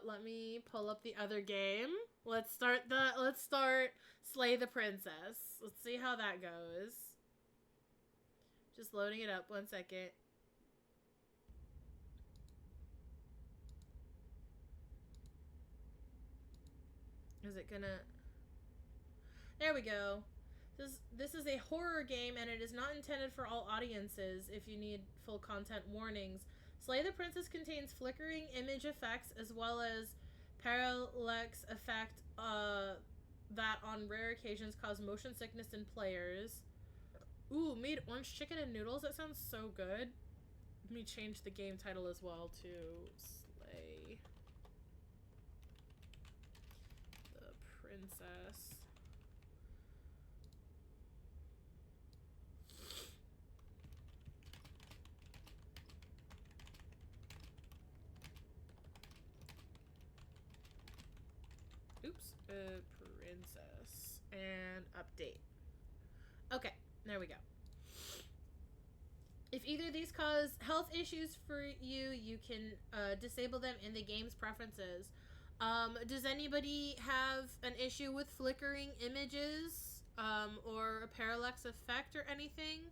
Let me pull up the other game. Let's start Slay the Princess. Let's see how that goes. Just loading it up, 1 second. Is it gonna... There we go. This is a horror game, and it is not intended for all audiences. If you need full content warnings. Slay the Princess contains flickering image effects as well as parallax effect that on rare occasions cause motion sickness in players. Ooh, made orange chicken and noodles. That sounds so good. Let me change the game title as well to Slay the Princess. Oops, Princess, and update. Okay, there we go. If either of these cause health issues for you, you can disable them in the game's preferences. Does anybody have an issue with flickering images or a parallax effect or anything?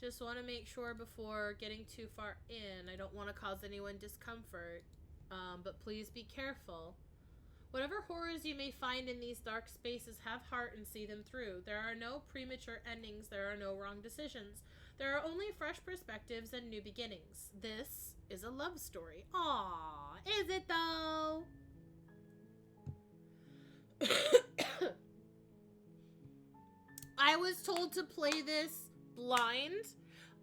Just want to make sure before getting too far in. I don't want to cause anyone discomfort, but please be careful. Whatever horrors you may find in these dark spaces, have heart and see them through. There are no premature endings. There are no wrong decisions. There are only fresh perspectives and new beginnings. This is a love story. Aww, is it though? I was told to play this blind.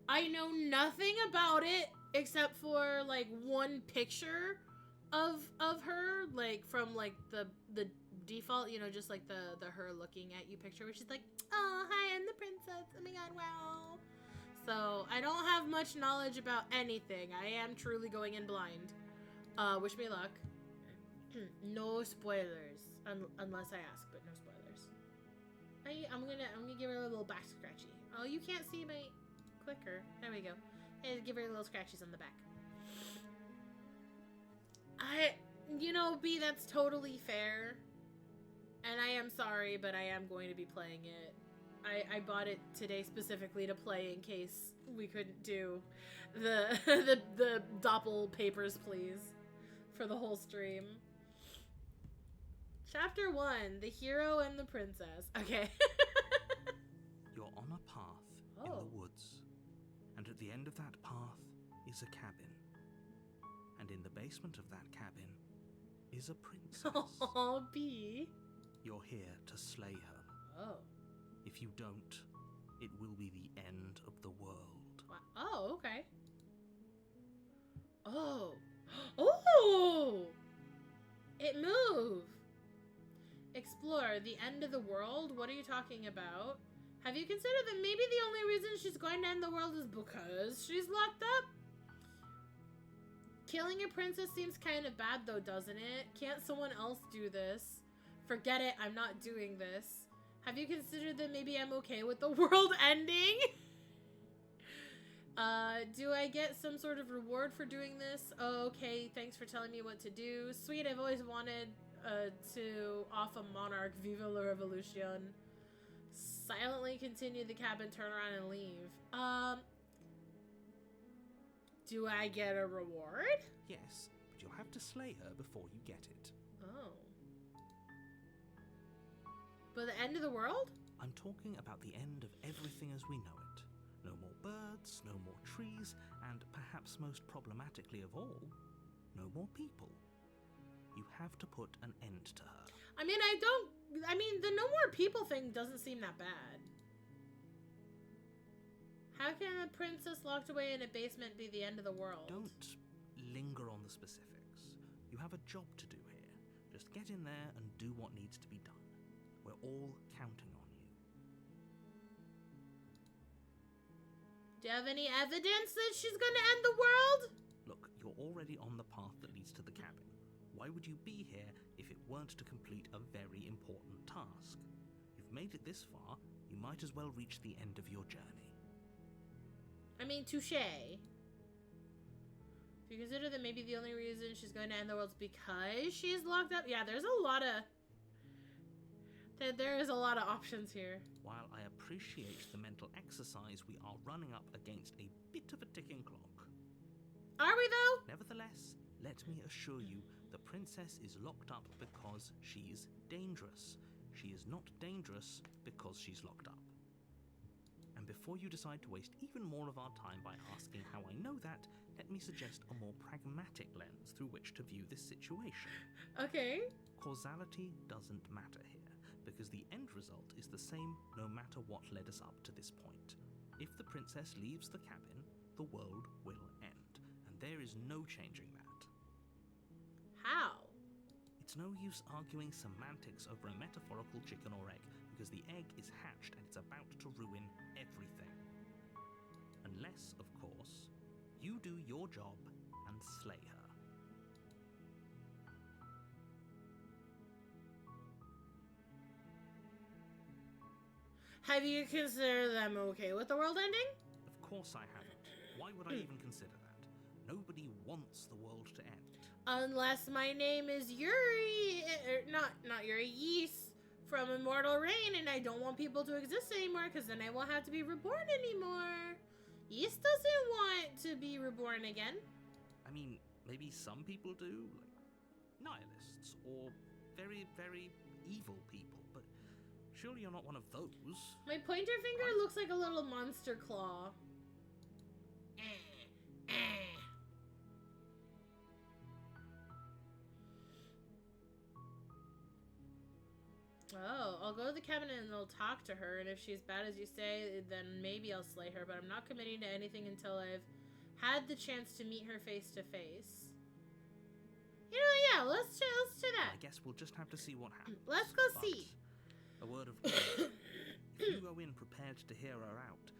I know nothing about it except for like one picture of her, like from like the default, you know, just like the her looking at you picture, which is like, oh hi, I'm the princess, oh my god, wow. So I don't have much knowledge about anything. I am truly going in blind. Wish me luck. No spoilers unless I ask, but no spoilers. I'm gonna give her a little back scratchy. Oh, you can't see my clicker. There we go. And give her little scratches on the back. You know, B, that's totally fair. And I am sorry, but I am going to be playing it. I bought it today specifically to play in case we couldn't do the doppel papers, please, for the whole stream. Chapter 1, The Hero and the Princess. Okay. You're on a path in the woods, and at the end of that path is a cabin. And in the basement of that cabin is a princess. Oh, B. You're here to slay her. Oh. If you don't, it will be the end of the world. Wow. Oh, okay. Oh. Oh! It moved. Explore the end of the world? What are you talking about? Have you considered that maybe the only reason she's going to end the world is because she's locked up? Killing a princess seems kind of bad though, doesn't it? Can't someone else do this? Forget it, I'm not doing this. Have you considered that maybe I'm okay with the world ending? Do I get some sort of reward for doing this? Oh, okay, thanks for telling me what to do. Sweet, I've always wanted to off a monarch. Viva la revolution. Silently continue the cabin, turn around and leave. Do I get a reward? Yes, but you'll have to slay her before you get it. Oh. But the end of the world? I'm talking about the end of everything as we know it. No more birds, no more trees, and perhaps most problematically of all, no more people. You have to put an end to her. I mean, the no more people thing doesn't seem that bad. How can a princess locked away in a basement be the end of the world? Don't linger on the specifics. You have a job to do here. Just get in there and do what needs to be done. We're all counting on you. Do you have any evidence that she's gonna end the world? Look, you're already on the path that leads to the cabin. Why would you be here if it weren't to complete a very important task? You've made it this far, you might as well reach the end of your journey. I mean, touché. If Do you consider that maybe the only reason she's going to end the world is because she's locked up? Yeah, there's a lot of... There is a lot of options here. While I appreciate the mental exercise, we are running up against a bit of a ticking clock. Are we, though? Nevertheless, let me assure you, the princess is locked up because she's dangerous. She is not dangerous because she's locked up. And before you decide to waste even more of our time by asking how I know that, let me suggest a more pragmatic lens through which to view this situation. Okay. Causality doesn't matter here, because the end result is the same no matter what led us up to this point. If the princess leaves the cabin, the world will end, and there is no changing that. How? It's no use arguing semantics over a metaphorical chicken or egg, because the egg is hatched and it's about to ruin everything. Unless, of course, you do your job and slay her. Have you considered them okay with the world ending? Of course I haven't. Why would I even consider that? Nobody wants the world to end. Unless my name is Yuri, not Yuri, Yeast from Immortal Reign, and I don't want people to exist anymore, because then I won't have to be reborn anymore. Yeast doesn't want to be reborn again. I mean, maybe some people do, like nihilists, or very, very evil people, but surely you're not one of those. My pointer finger looks like a little monster claw. Oh, I'll go to the cabinet and I'll talk to her, and if she's bad as you say, then maybe I'll slay her, but I'm not committing to anything until I've had the chance to meet her face to face. You know, yeah, let's do that. I guess we'll just have to see what happens. Let's go see. A word of warning. If you go in prepared to hear her out,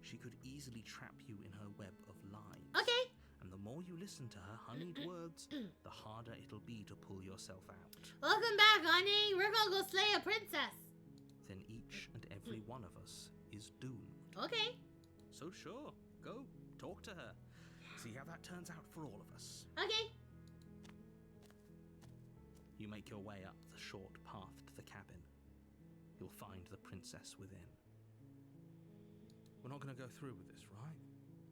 she could easily trap you in her web of lies. Okay. And the more you listen to her honeyed words, the harder it'll be to pull yourself out. Welcome back, honey. We're gonna go slay a princess. Then each and every one of us is doomed. Okay. So sure, go, talk to her. See how that turns out for all of us. Okay. You make your way up the short path to the cabin. You'll find the princess within. We're not going to go through with this, right?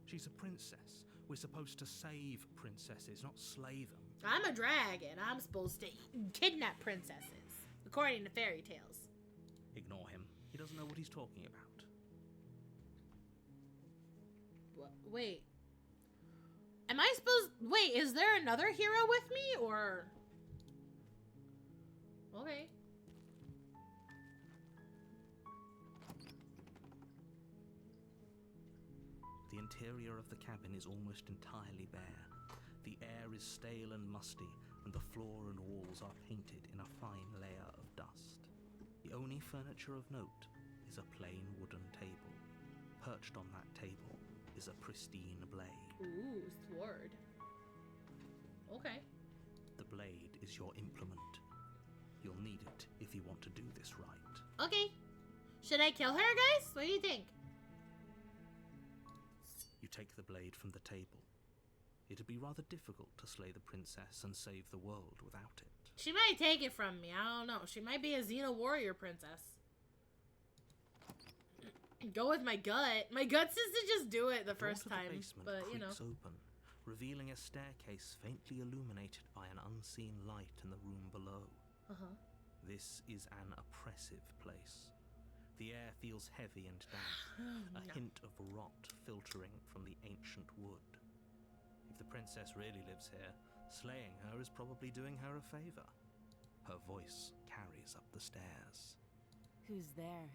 She's a princess. We're supposed to save princesses, not slay them. I'm a dragon. I'm supposed to kidnap princesses, according to fairy tales. Ignore him. He doesn't know what he's talking about. Wait. Am I supposed... Wait, is there another hero with me, or... Okay. The interior of the cabin is almost entirely bare. The air is stale and musty, and the floor and walls are painted in a fine layer of dust. The only furniture of note is a plain wooden table. Perched on that table is a pristine blade. Ooh, sword. Okay. The blade is your implement. You'll need it if you want to do this right. Okay. Should I kill her, guys? What do you think? You take the blade from the table. It'd be rather difficult to slay the princess and save the world without it. She might take it from me. I don't know. She might be a Xena warrior princess. Go with my gut. My gut says to just do it the first time. The basement but, you know. creaks open, revealing a staircase faintly illuminated by an unseen light in the room below. Uh-huh. This is an oppressive place. The air feels heavy and damp, a hint of rot filtering from the ancient wood. If the princess really lives here, slaying her is probably doing her a favor. Her voice carries up the stairs. Who's there?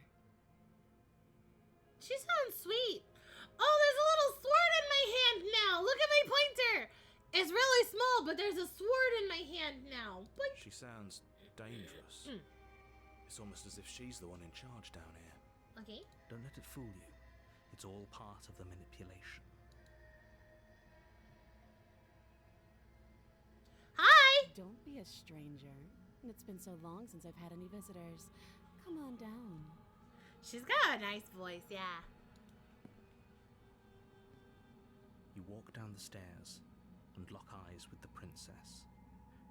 She sounds sweet. Oh, there's a little sword in my hand now. Look at my pointer. It's really small, but there's a sword in my hand now. Boink. She sounds dangerous. It's almost as if she's the one in charge down here. Okay. Don't let it fool you. It's all part of the manipulation. Hi! Don't be a stranger. It's been so long since I've had any visitors. Come on down. She's got a nice voice, yeah. You walk down the stairs and lock eyes with the princess.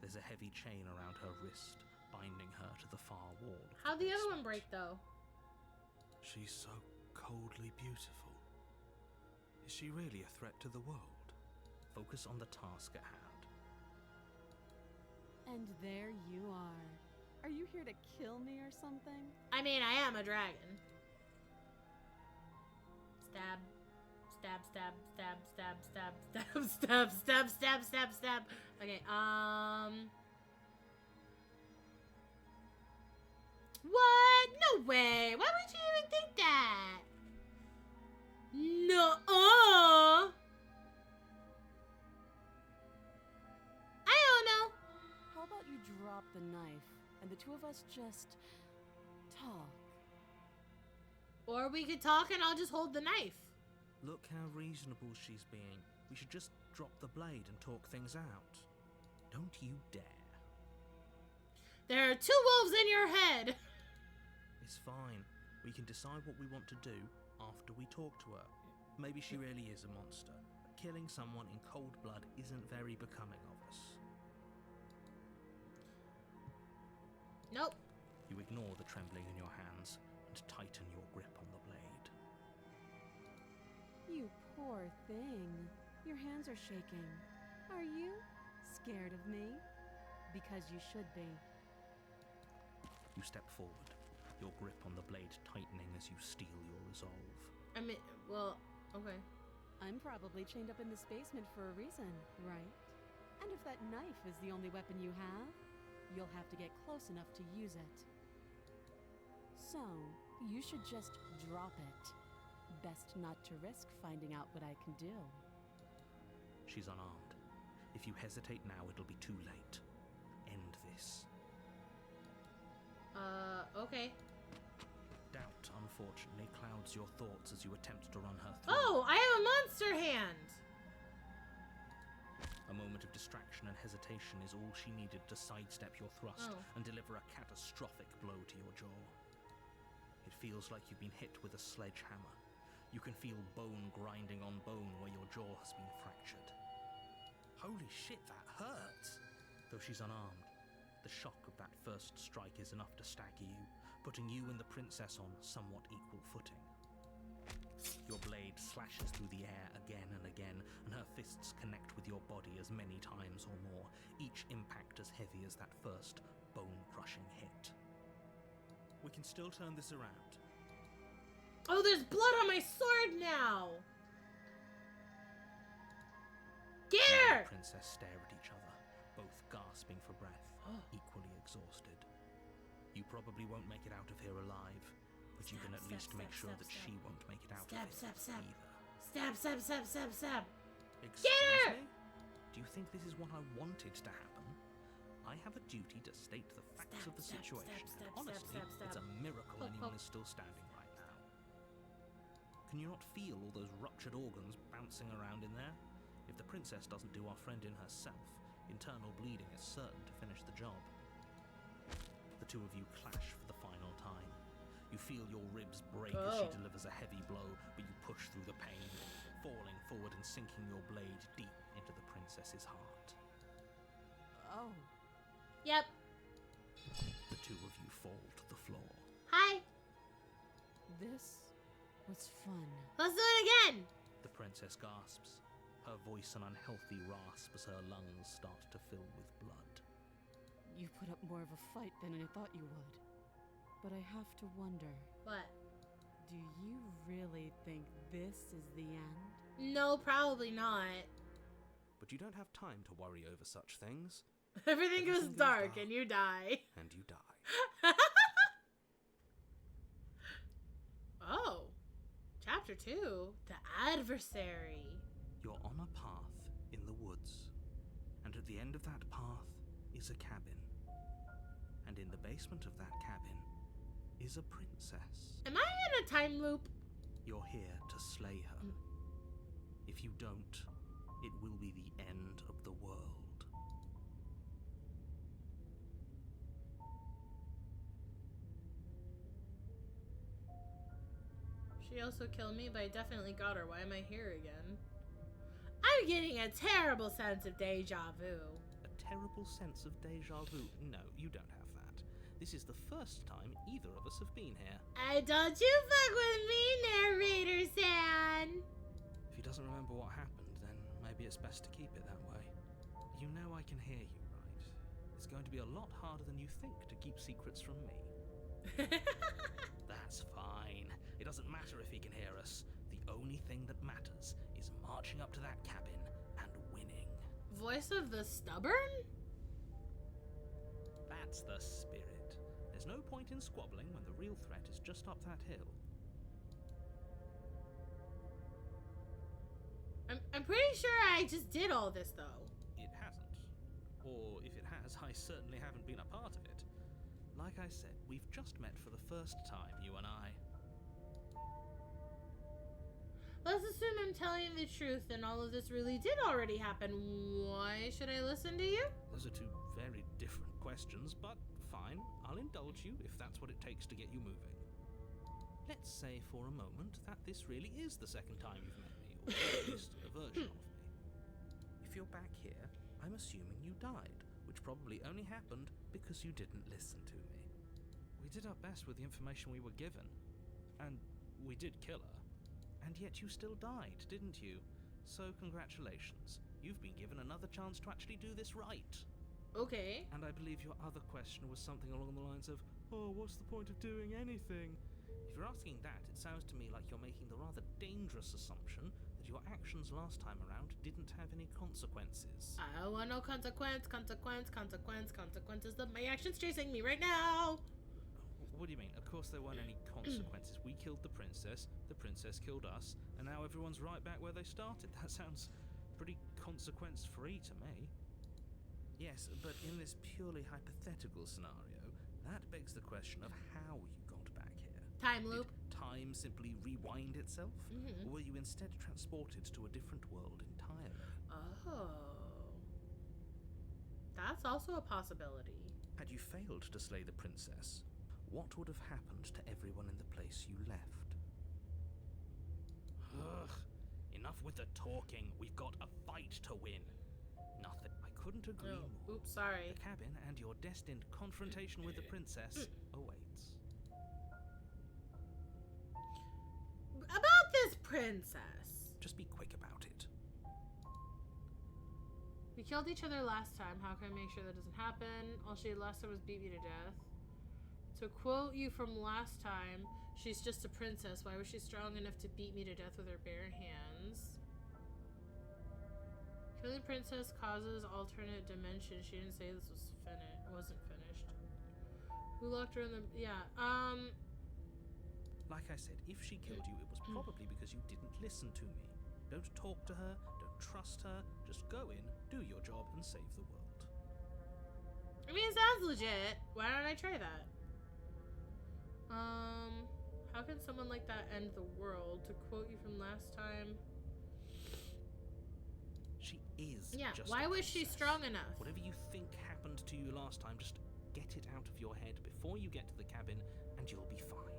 There's a heavy chain around her wrist, binding her to the far wall. How'd the other one break, though? She's so coldly beautiful. Is she really a threat to the world? Focus on the task at hand. And there you are. Are you here to kill me or something? I mean, I am a dragon. Stab. Stab, stab, stab, stab, stab, stab, stab, stab, stab, stab, stab. Okay, What? No way. Why would you even think that? No. I don't know. How about you drop the knife and the two of us just talk? Or we could talk and I'll just hold the knife. Look how reasonable she's being. We should just drop the blade and talk things out. Don't you dare. There are two wolves in your head. It's fine. We can decide what we want to do after we talk to her. Maybe she really is a monster, but killing someone in cold blood isn't very becoming of us. Nope. You ignore the trembling in your hands and tighten your grip on the blade. You poor thing. Your hands are shaking. Are you scared of me? Because you should be. You step forward, your grip on the blade tightening as you steel your resolve. I mean, well, okay. I'm probably chained up in this basement for a reason, right? And if that knife is the only weapon you have, you'll have to get close enough to use it. So, you should just drop it. Best not to risk finding out what I can do. She's unarmed. If you hesitate now, it'll be too late. End this. Okay. Doubt, unfortunately, clouds your thoughts as you attempt to run her through. Oh, I have a monster hand! A moment of distraction and hesitation is all she needed to sidestep your thrust and deliver a catastrophic blow to your jaw. It feels like you've been hit with a sledgehammer. You can feel bone grinding on bone where your jaw has been fractured. Holy shit, that hurts! Though she's unarmed, the shock of that first strike is enough to stagger you, putting you and the princess on somewhat equal footing. Your blade slashes through the air again and again, and her fists connect with your body as many times or more, each impact as heavy as that first bone-crushing hit. We can still turn this around. Oh, there's blood on my sword now! Get her! The princess stare at each other, both gasping for breath, equally exhausted. You probably won't make it out of here alive, but you can at least make sure that she won't make it out of here either. Stab, stab, stab, stab, stab. Excuse me? Do you think this is what I wanted to happen? I have a duty to state the facts of the situation, and honestly, it's a miracle anyone is still standing right now. Can you not feel all those ruptured organs bouncing around in there? If the princess doesn't do our friend in herself, internal bleeding is certain to finish the job. The two of you clash for the final time. You feel your ribs break as she delivers a heavy blow, but you push through the pain, falling forward and sinking your blade deep into the princess's heart. Oh. Yep. The two of you fall to the floor. Hi. This was fun. Let's do it again. The princess gasps, her voice an unhealthy rasp as her lungs start to fill with blood. You put up more of a fight than I thought you would. But I have to wonder. What? Do you really think this is the end? No, probably not. But you don't have time to worry over such things. Everything goes dark and you die. And you die. Oh. Chapter 2. The Adversary. You're on a path in the woods. And at the end of that path is a cabin. And in the basement of that cabin is a princess. Am I in a time loop? You're here to slay her. If you don't, it will be the end of the world. She also killed me, but I definitely got her. Why am I here again? I'm I'm getting a terrible sense of deja vu. A terrible sense of deja vu? No, you don't have that. This is the first time either of us have been here. Don't you fuck with me, narrator-san! If he doesn't remember what happened, then maybe it's best to keep it that way. You know I can hear you, right? It's going to be a lot harder than you think to keep secrets from me. That's fine. It doesn't matter if he can hear us. The only thing that matters is marching up to that cabin and winning. Voice of the stubborn? That's the spirit. There's no point in squabbling when the real threat is just up that hill. I'm pretty sure I just did all this, though. It hasn't. Or if it has, I certainly haven't been a part of it. Like I said, we've just met for the first time, you and I. Let's assume I'm telling the truth and all of this really did already happen. Why should I listen to you? Those are two very different questions, but fine. I'll indulge you if that's what it takes to get you moving. Let's say for a moment that this really is the second time you've met me, or at least a version of me. If you're back here, I'm assuming you died, which probably only happened because you didn't listen to me. We did our best with the information we were given, and we did kill her. And yet you still died, didn't you? So congratulations. You've been given another chance to actually do this right. Okay. And I believe your other question was something along the lines of, oh, what's the point of doing anything? If you're asking that, it sounds to me like you're making the rather dangerous assumption that your actions last time around didn't have any consequences. I want no consequences of my actions chasing me right now. What do you mean? Of course there weren't any consequences. We killed the princess killed us, and now everyone's right back where they started. That sounds pretty consequence-free to me. Yes, but in this purely hypothetical scenario, that begs the question of how you got back here. Time loop. Did time simply rewind itself? Mm-hmm. Or were you instead transported to a different world entirely? Oh. That's also a possibility. Had you failed to slay the princess, what would have happened to everyone in the place you left? Ugh. Enough with the talking. We've got a fight to win. Nothing. I couldn't agree more. Oops, sorry. The cabin and your destined confrontation with the princess awaits. About this princess. Just be quick about it. We killed each other last time. How can I make sure that doesn't happen? All she did last time was beat me to death. To quote you from last time, she's just a princess. Why was she strong enough to beat me to death with her bare hands? Killing the princess causes alternate dimensions. She didn't say this wasn't finished. Who locked her in the... Yeah, Like I said, if she killed you, it was probably because you didn't listen to me. Don't talk to her, don't trust her, just go in, do your job, and save the world. I mean, it sounds legit. Why don't I try that? How can someone like that end the world? To quote you from last time... She is Yeah, just why a was she princess. strong enough? Whatever you think happened to you last time, just get it out of your head before you get to the cabin, and you'll be fine.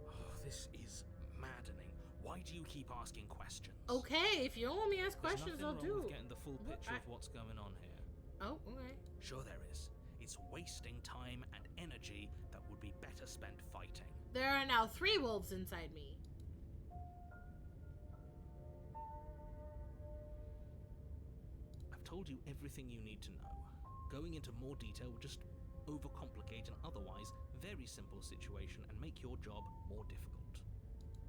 Oh, this is maddening. Why do you keep asking questions? Okay, if you don't want me to ask There's questions, nothing I'll wrong do. with getting the full picture of what's going on here. Oh, okay. Sure there is. It's wasting time and energy that would be better spent fighting. There are now 3 wolves inside me. I've told you everything you need to know. Going into more detail would just overcomplicate an otherwise very simple situation and make your job more difficult.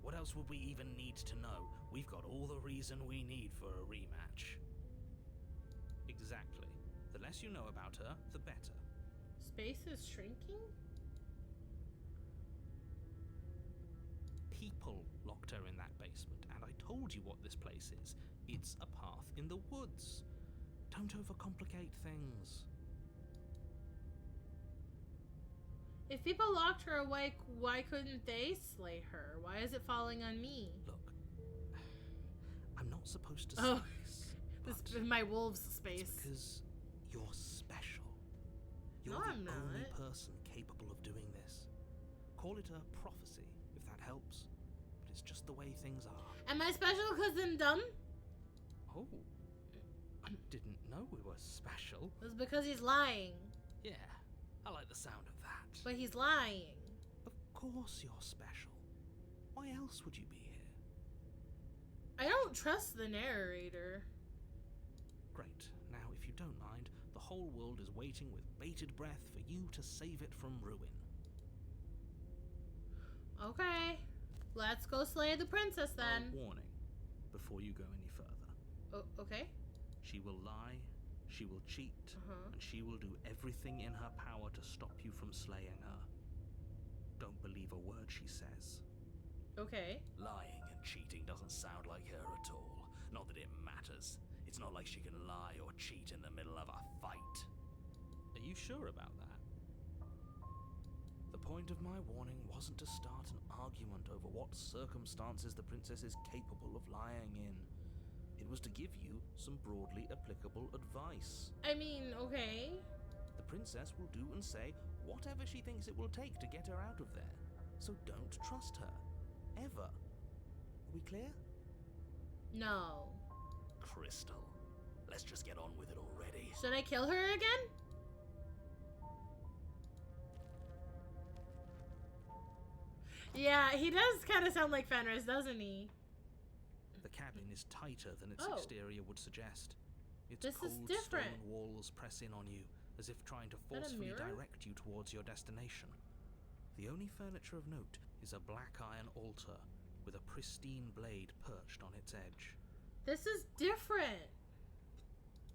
What else would we even need to know? We've got all the reason we need for a rematch. Exactly. The less you know about her, the better. Space is shrinking? People locked her in that basement, and I told you what this place is. It's a path in the woods. Don't overcomplicate things. If people locked her away, why couldn't they slay her? Why is it falling on me? Look, I'm not supposed to say Oh, this, this but is my wolves it's space. because you're special. You're No, the I'm only not. person capable of doing this. Call it a prophecy, if that helps. But it's just the way things are. Am I special because I'm dumb? Oh, I didn't know we were special. It's because he's lying. Yeah, I like the sound of that. But he's lying. Of course you're special. Why else would you be here? I don't trust the narrator. Great. Now, if you don't mind, the whole world is waiting with bated breath for you to save it from ruin. Okay. Let's go slay the princess then. A warning before you go any further. Oh, okay. She will lie, she will cheat, and she will do everything in her power to stop you from slaying her. Don't believe a word she says. Okay. Lying and cheating doesn't sound like her at all. Not that it matters. It's not like she can lie or cheat in the middle of a fight. Are you sure about that? The point of my warning wasn't to start an argument over what circumstances the princess is capable of lying in. It was to give you some broadly applicable advice. I mean, okay. The princess will do and say whatever she thinks it will take to get her out of there. So don't trust her. Ever. Are we clear? No. Crystal, let's just get on with it already. Should I kill her again? Yeah, he does kind of sound like Fenris, doesn't he? The cabin is tighter than its Oh. exterior would suggest. Its This is cold different. stone walls press in on you, as if trying to that a forcefully mirror? direct you towards your destination. The only furniture of note is a black iron altar with a pristine blade perched on its edge. This is different.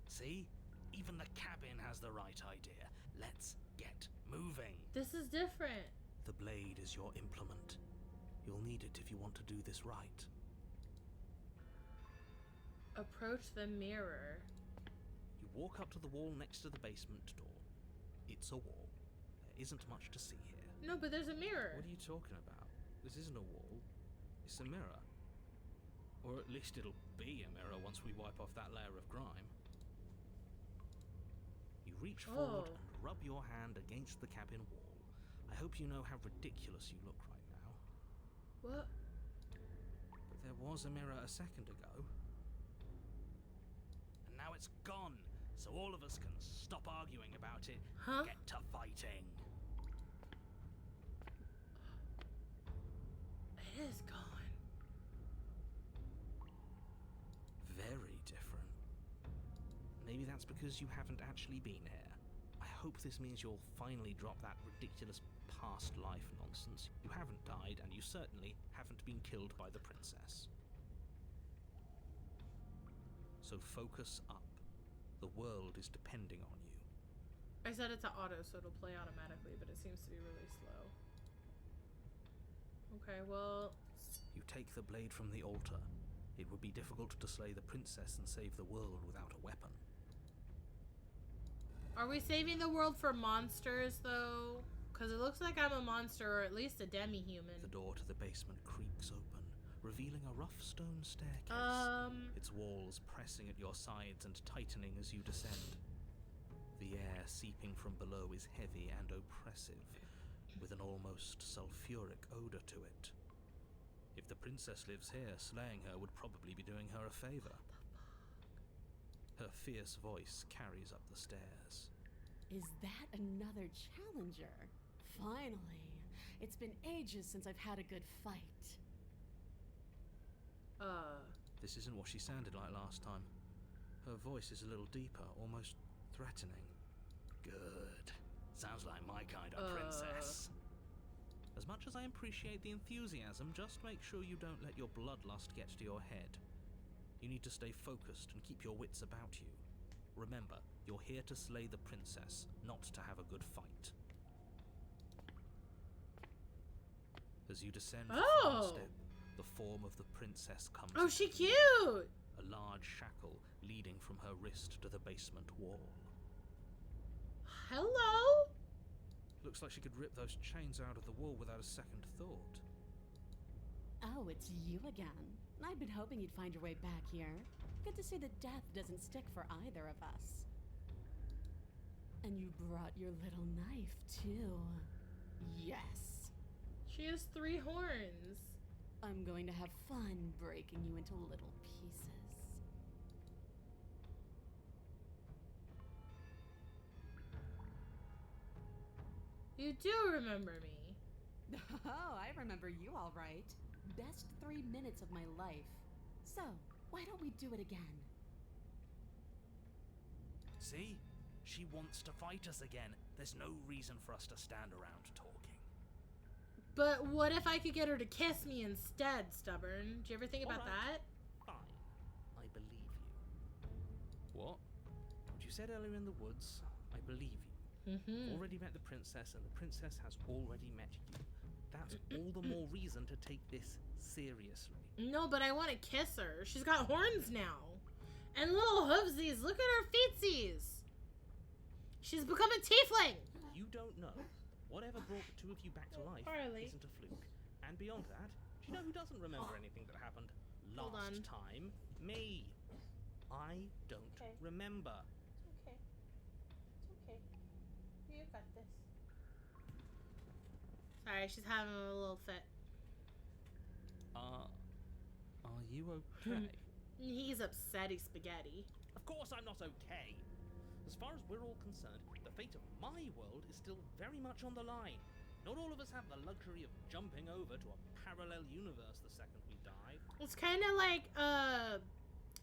See? Even the cabin has the right idea. Let's get moving. This is different. The blade is your implement. You'll need it if you want to do this right. Approach the mirror. You walk up to the wall next to the basement door. It's a wall. There isn't much to see here. No, but there's a mirror. What are you talking about? This isn't a wall. It's a mirror. Or at least it'll be a mirror once we wipe off that layer of grime. You reach forward Oh. and rub your hand against the cabin wall. I hope you know how ridiculous you look right now. What? But there was a mirror a second ago. And now it's gone, so all of us can stop arguing about it Huh? and get to fighting. It is gone. Very different. Maybe that's because you haven't actually been here. I hope this means you'll finally drop that ridiculous past life nonsense. You haven't died, and you certainly haven't been killed by the princess. So focus up. The world is depending on you. I set it to auto, so it'll play automatically, but it seems to be really slow. Okay, well... You take the blade from the altar. It would be difficult to slay the princess and save the world without a weapon. Are we saving the world for monsters, though? Because it looks like I'm a monster, or at least a demi-human. The door to the basement creaks open, revealing a rough stone staircase. Its walls pressing at your sides and tightening as you descend. The air seeping from below is heavy and oppressive, with an almost sulfuric odor to it. If the princess lives here, slaying her would probably be doing her a favor. Her fierce voice carries up the stairs. Is that another challenger? Finally. It's been ages since I've had a good fight. This isn't what she sounded like last time. Her voice is a little deeper, almost threatening. Good. Sounds like my kind of princess. As much as I appreciate the enthusiasm, just make sure you don't let your bloodlust get to your head. You need to stay focused and keep your wits about you. Remember, you're here to slay the princess, not to have a good fight. As you descend the final step, the form of the princess comes. Oh, she into view. cute! A large shackle leading from her wrist to the basement wall. Hello? Looks like she could rip those chains out of the wall without a second thought. Oh, it's you again. I'd been hoping you'd find your way back here. Good to see that death doesn't stick for either of us. And you brought your little knife, too. Yes. She has 3 horns. I'm going to have fun breaking you into little pieces. You do remember me. Oh, I remember you all right. Best 3 minutes of my life. So, why don't we do it again? See? She wants to fight us again. There's no reason for us to stand around talking. But what if I could get her to kiss me instead, Stubborn? Did you ever think about Alright. that? Fine. I believe you. What? What you said earlier in the woods, I believe you. I've already met the princess, and the princess has already met you. That's all the more reason to take this seriously. No, but I want to kiss her. She's got horns now. And little hoofsies. Look at her feetsies. She's become a tiefling. You don't know. Whatever brought the two of you back to life Harley. isn't a fluke. And beyond that, do you know who doesn't remember anything that happened Hold on. last time? Me. I don't remember. It's okay. It's okay. You got this. Sorry, she's having a little fit. Are you okay? He's upsetty spaghetti. Of course I'm not okay. As far as we're all concerned, the fate of my world is still very much on the line. Not all of us have the luxury of jumping over to a parallel universe the second we die. It's kind of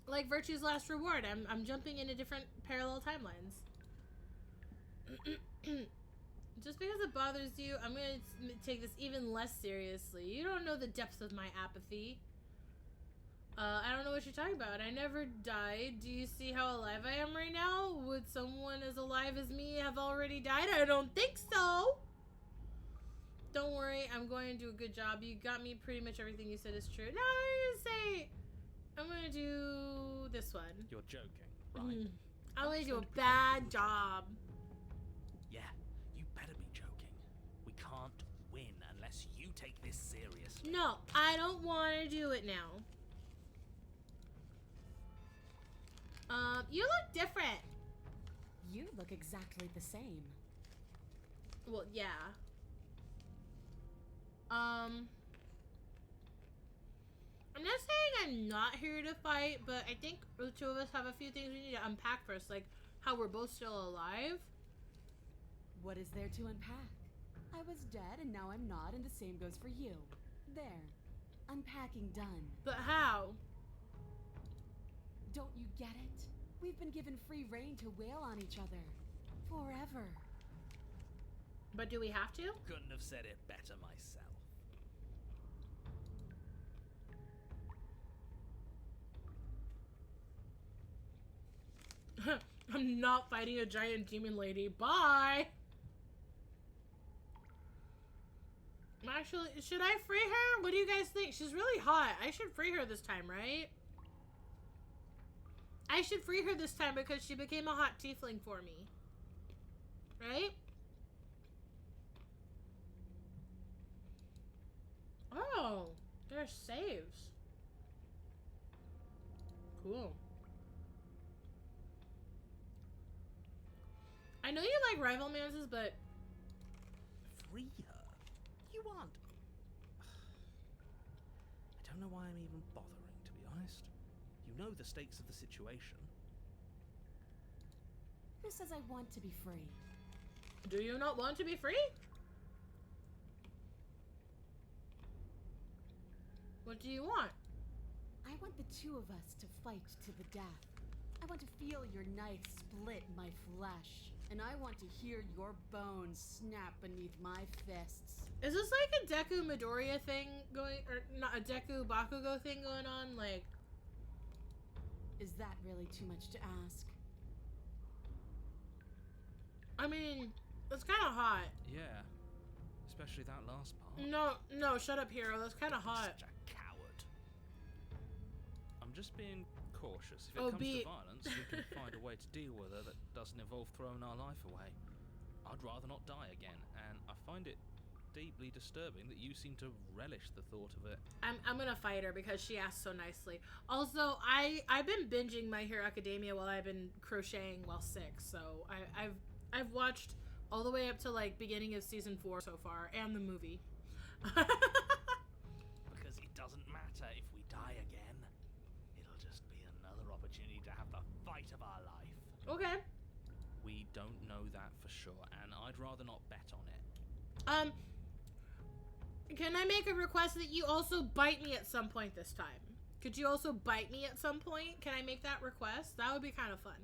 like Virtue's Last Reward. I'm jumping into different parallel timelines. Just because it bothers you, I'm gonna take this even less seriously. You don't know the depths of my apathy. I don't know what you're talking about. I never died. Do you see how alive I am right now? Would someone as alive as me have already died? I don't think so. Don't worry, I'm going to do a good job. You got me pretty much everything you said is true. No, I'm gonna do this one. You're joking, right? I'm gonna do a bad job. Yeah, you better be joking. We can't win unless you take this seriously. No, I don't want to do it now. You look different. You look exactly the same. Well, yeah. I'm not saying I'm not here to fight, but I think the two of us have a few things we need to unpack first, like how we're both still alive. What is there to unpack? I was dead and now I'm not, and the same goes for you. There. Unpacking done. But how? Don't you get it? We've been given free rein to wail on each other. Forever. But do we have to? Couldn't have said it better myself. I'm not fighting a giant demon lady. Bye! Actually, should I free her? What do you guys think? She's really hot. I should free her this time, right? I should free her this time because she became a hot tiefling for me. Right? Oh, there's saves. Cool. I know you like rivalmances, but Free her? You aren't. I don't know why I'm even bothering, to be honest. You know the stakes of the situation. Who says I want to be free? do you not want to be free? What do you want? I want the two of us to fight to the death. I want to feel your knife split my flesh. And I want to hear your bones snap beneath my fists. Is this like a Deku Midoriya thing going, or not a Deku Bakugo thing going on? Like, Is that really too much to ask? I mean, it's kind of hot. Yeah. Especially that last part. No, shut up, hero. That's kind of hot. Such a coward. I'm just being cautious. If it Oh, comes be- to violence, we can find a way to deal with her that doesn't involve throwing our life away. I'd rather not die again, and I find it deeply disturbing that you seem to relish the thought of it. I'm gonna fight her because she asked so nicely. Also, I've been binging My Hero Academia while I've been crocheting while sick, so I've watched all the way up to like beginning of season 4 so far, and the movie. Because it doesn't matter if we die again. It'll just be another opportunity to have the fight of our life. Okay. We don't know that for sure, and I'd rather not bet on it. Can I make a request that you also bite me at some point this time? Could you also bite me at some point? Can I make that request? That would be kind of fun.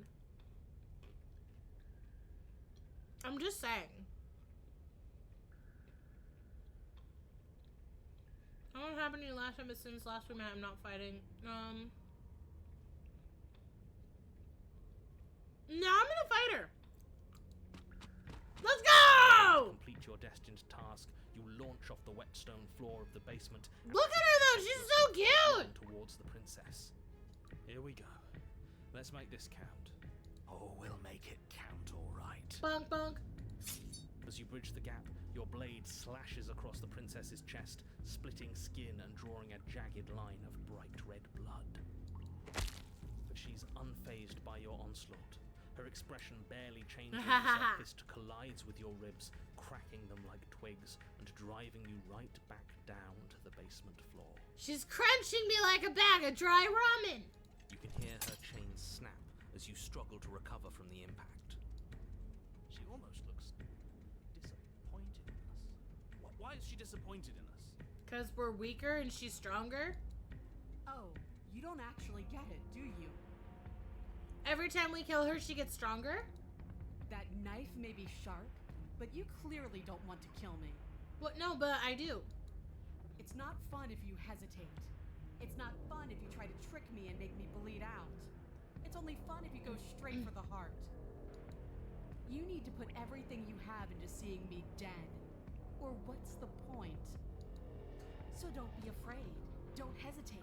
I'm just saying. What happened to you last time, but since last we met, I'm not fighting. No, I'm gonna fight her. Let's go! Complete your destined task. You launch off the wet stone floor of the basement. Look at her though, she's so cute! Towards the princess. Here we go. Let's make this count. Oh, we'll make it count, all right. Bonk, bonk. As you bridge the gap, your blade slashes across the princess's chest, splitting skin and drawing a jagged line of bright red blood. But she's unfazed by your onslaught. Her expression barely changes as her fist collides with your ribs, cracking them like twigs and driving you right back down to the basement floor. She's crunching me like a bag of dry ramen. You can hear her chains snap as you struggle to recover from the impact. She almost looks disappointed in us. Why is she disappointed in us? Because we're weaker and she's stronger? Oh, you don't actually get it, do you? Every time we kill her, she gets stronger? That knife may be sharp, but you clearly don't want to kill me. What? No, but I do. It's not fun if you hesitate. It's not fun if you try to trick me and make me bleed out. It's only fun if you go straight for the heart. You need to put everything you have into seeing me dead. Or what's the point? So don't be afraid. Don't hesitate.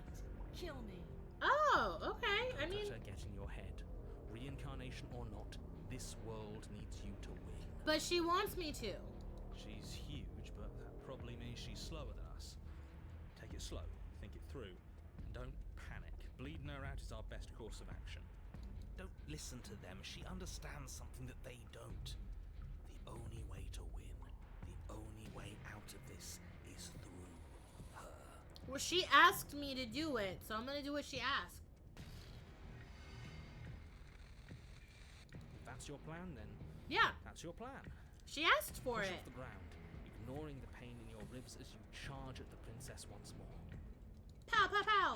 Kill me. Oh, okay. I mean... Let her get in your head. Reincarnation or not, this world needs you to win. But she wants me to. She's huge, but that probably means she's slower than us. Take it slow, think it through, and don't panic. Bleeding her out is our best course of action. Don't listen to them. She understands something that they don't. The only way to win, the only way out of this is through her. Well, she asked me to do it, so I'm gonna do what she asked. That's your plan, then? Yeah, That's your plan. she asked for Push it. off the ground, ignoring the pain in your ribs as you charge at the princess once more. Pow, pow, pow.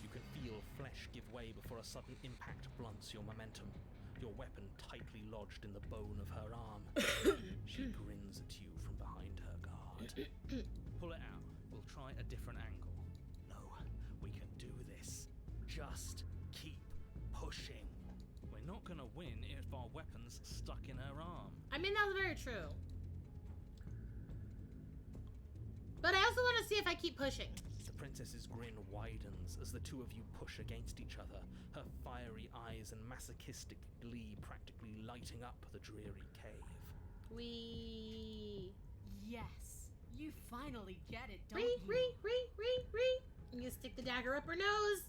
You can feel flesh give way before a sudden impact blunts your momentum, your weapon tightly lodged in the bone of her arm. She grins at you from behind her guard. Pull it out. We'll try a different angle. No, we can do this. Just keep pushing. We're not gonna win if our weapon's stuck in her arm. I mean, that's very true. But I also want to see if I keep pushing. The princess's grin widens as the two of you push against each other, her fiery eyes and masochistic glee practically lighting up the dreary cave. Yes, you finally get it, don't Ree, you? ree. You stick the dagger up her nose.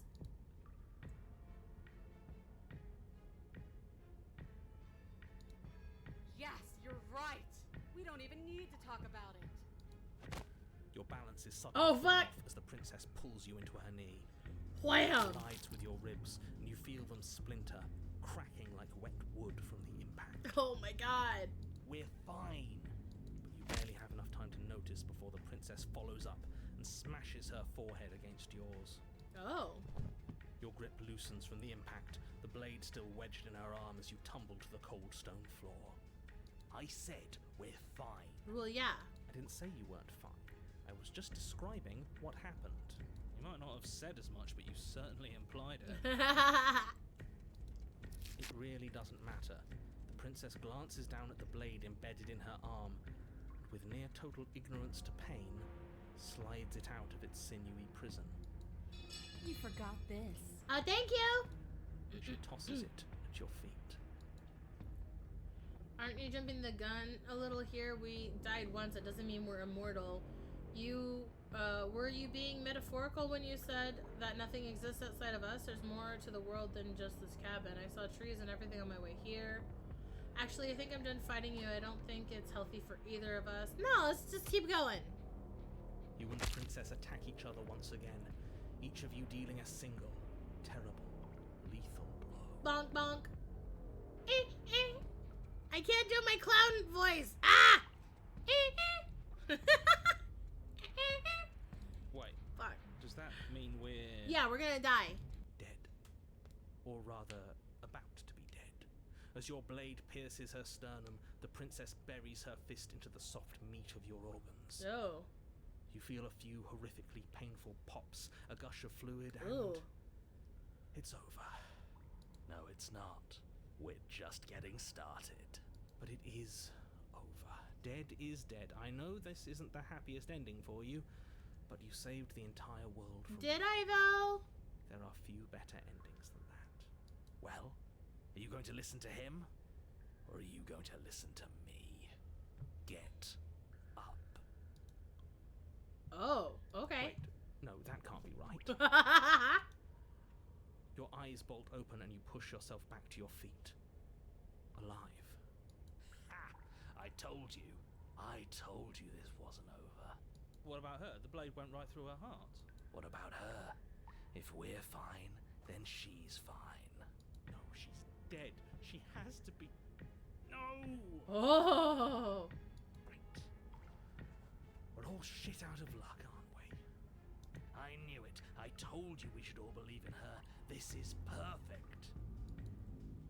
Yes, you're right. We don't even need to talk about it. Your balance is suddenly Oh, thrown fuck. off as the princess pulls you into her knee. Wham! Collides with your ribs, and you feel them splinter, cracking like wet wood from the impact. Oh my god. We're fine! But you barely have enough time to notice before the princess follows up and smashes her forehead against yours. Oh. Your grip loosens from the impact, the blade still wedged in her arm as you tumble to the cold stone floor. I said we're fine. Well, yeah. I didn't say you weren't fine. I was just describing what happened. You might not have said as much, but you certainly implied it. It really doesn't matter. The princess glances down at the blade embedded in her arm, and with near total ignorance to pain, slides it out of its sinewy prison. You forgot this. Thank you. She tosses it at your feet. Aren't you jumping the gun a little here? We died once. It doesn't mean we're immortal. Were you being metaphorical when you said that nothing exists outside of us? There's more to the world than just this cabin. I saw trees and everything on my way here. Actually, I think I'm done fighting you. I don't think it's healthy for either of us. No, let's just keep going. You and the princess attack each other once again, each of you dealing a single, terrible, lethal blow. Bonk, bonk. I can't do my clown voice. Ah! Wait, Fuck. does that mean we're Yeah, we're gonna die. dead? Or rather, about to be dead. As your blade pierces her sternum, the princess buries her fist into the soft meat of your organs. Oh. You feel a few horrifically painful pops, a gush of fluid, and Ooh. it's over. No, it's not. We're just getting started. But it is over. Dead is dead. I know this isn't the happiest ending for you, but you saved the entire world from Did I though? There are few better endings than that. Well, are you going to listen to him? Or are you going to listen to me? Get up. Oh, okay. Wait, no, that can't be right. Your eyes bolt open and you push yourself back to your feet. Alive. Ha! I told you this wasn't over. What about her? The blade went right through her heart. What about her? If we're fine, then she's fine. No, she's dead. She has to be. No! Oh. Right. We're all shit out of luck, aren't we? I knew it. I told you we should all believe in her. This is perfect.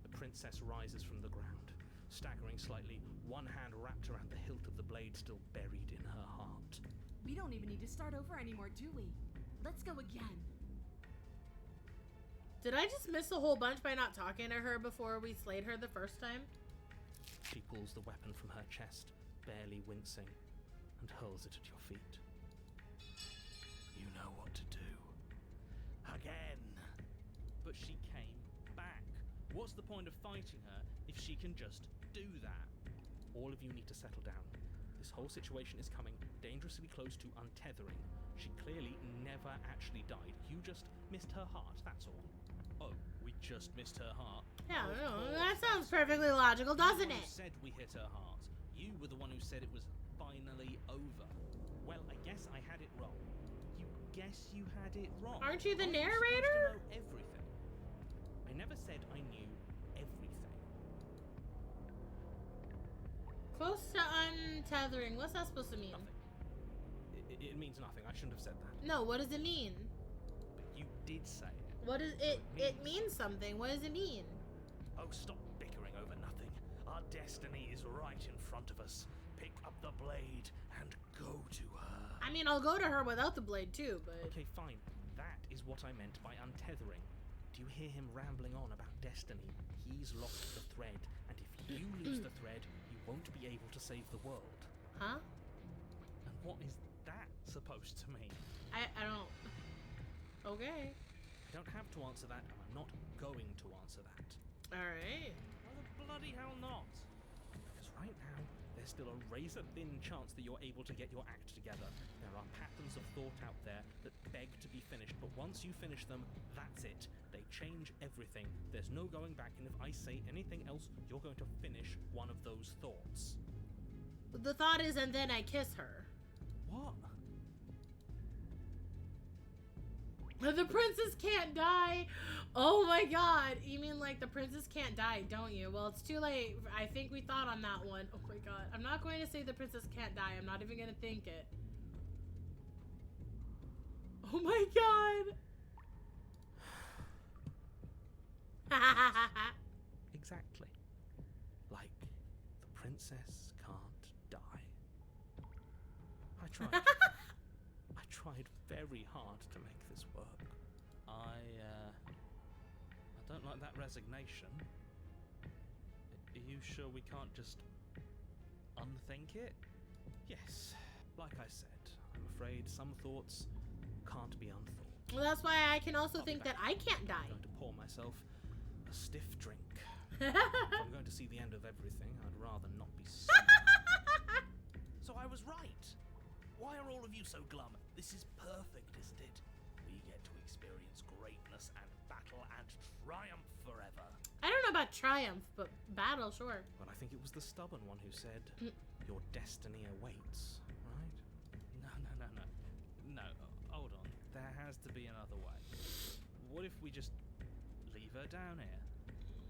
The princess rises from the ground, staggering slightly, one hand wrapped around the hilt of the blade still buried in her heart. We don't even need to start over anymore, do we? Let's go again. Did I just miss a whole bunch by not talking to her before we slayed her the first time? She pulls the weapon from her chest, barely wincing, and hurls it at your feet. You know what to do. Again! But she came back. What's the point of fighting her if she can just do that? All of you need to settle down. This whole situation is coming dangerously close to untethering. She clearly never actually died. You just missed her heart, that's all. Oh, we just missed her heart. Yeah, Of no, course, that sounds that's perfectly logical, doesn't You it? said we hit her heart. You were the one who said it was finally over. Well, I guess I had it wrong. You guess you had it wrong. Aren't you the Aren't you narrator? supposed to know everything? I never said I knew everything. Close to untethering. What's that supposed to mean? Nothing. It means nothing. I shouldn't have said that. No, what does it mean? But you did say it. What is So it? It means something. What does it mean? Oh, stop bickering over nothing. Our destiny is right in front of us. Pick up the blade and go to her. I mean, I'll go to her without the blade too, but... Okay, fine. That is what I meant by untethering. Do you hear him rambling on about destiny? He's lost the thread, and if you lose the thread, you won't be able to save the world. Huh? And what is that supposed to mean? I don't... Okay. I don't have to answer that, and I'm not going to answer that. Alright. Why the bloody hell not? Because right now, there's still a razor-thin chance that you're able to get your act together. There are patterns of thought out there that beg to be finished, but once you finish them, that's it. They change everything. There's no going back, and if I say anything else, you're going to finish one of those thoughts. The thought is, and then I kiss her. What? The princess can't die. Oh my god. You mean like the princess can't die, don't you? Well, it's too late. I think we thought on that one. Oh my god. I'm not going to say the princess can't die. I'm not even going to think it. Oh my god. Exactly. Like, the princess can't die. I tried. I tried very hard to make this work. I don't like that resignation. Are you sure we can't just unthink it? Yes. Like I said, I'm afraid some thoughts can't be unthought. Well, that's why I can also I'll be think that back. I can't die. I'm going to pour myself a stiff drink. If I'm going to see the end of everything, I'd rather not be sober. So I was right. Why are all of you so glum? This is perfect, isn't it? We get to experience greatness and battle and triumph forever. I don't know about triumph, but battle, sure. But I think it was the stubborn one who said, your destiny awaits, right? No, hold on. There has to be another way. What if we just leave her down here?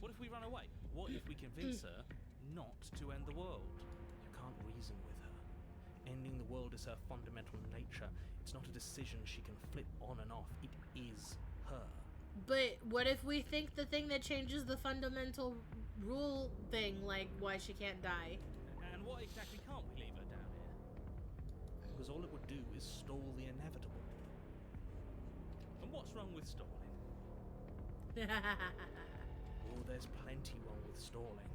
What if we run away? What if we convince her not to end the world? You can't reason with her. Ending the world is her fundamental nature. It's not a decision she can flip on and off. It is her. But what if we think the thing that changes the fundamental rule thing, like why she can't die? And what exactly can't we leave her down here? Because all it would do is stall the inevitable. And what's wrong with stalling? Oh, there's plenty wrong with stalling.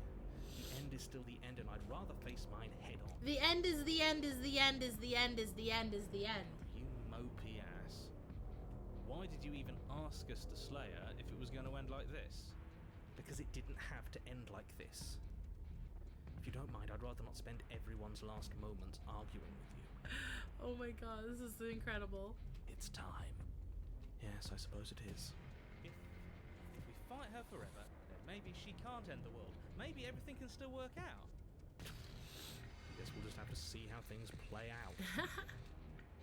The end is still the end, and I'd rather face mine head on. The end is the end is the end is the end is the end is the end. You mopey ass. Why did you even ask us to slay her if it was going to end like this? Because it didn't have to end like this. If you don't mind, I'd rather not spend everyone's last moments arguing with you. Oh my god, this is incredible. It's time. Yes, I suppose it is. If we fight her forever, then maybe she can't end the world. Maybe everything can still work out. I guess we'll just have to see how things play out.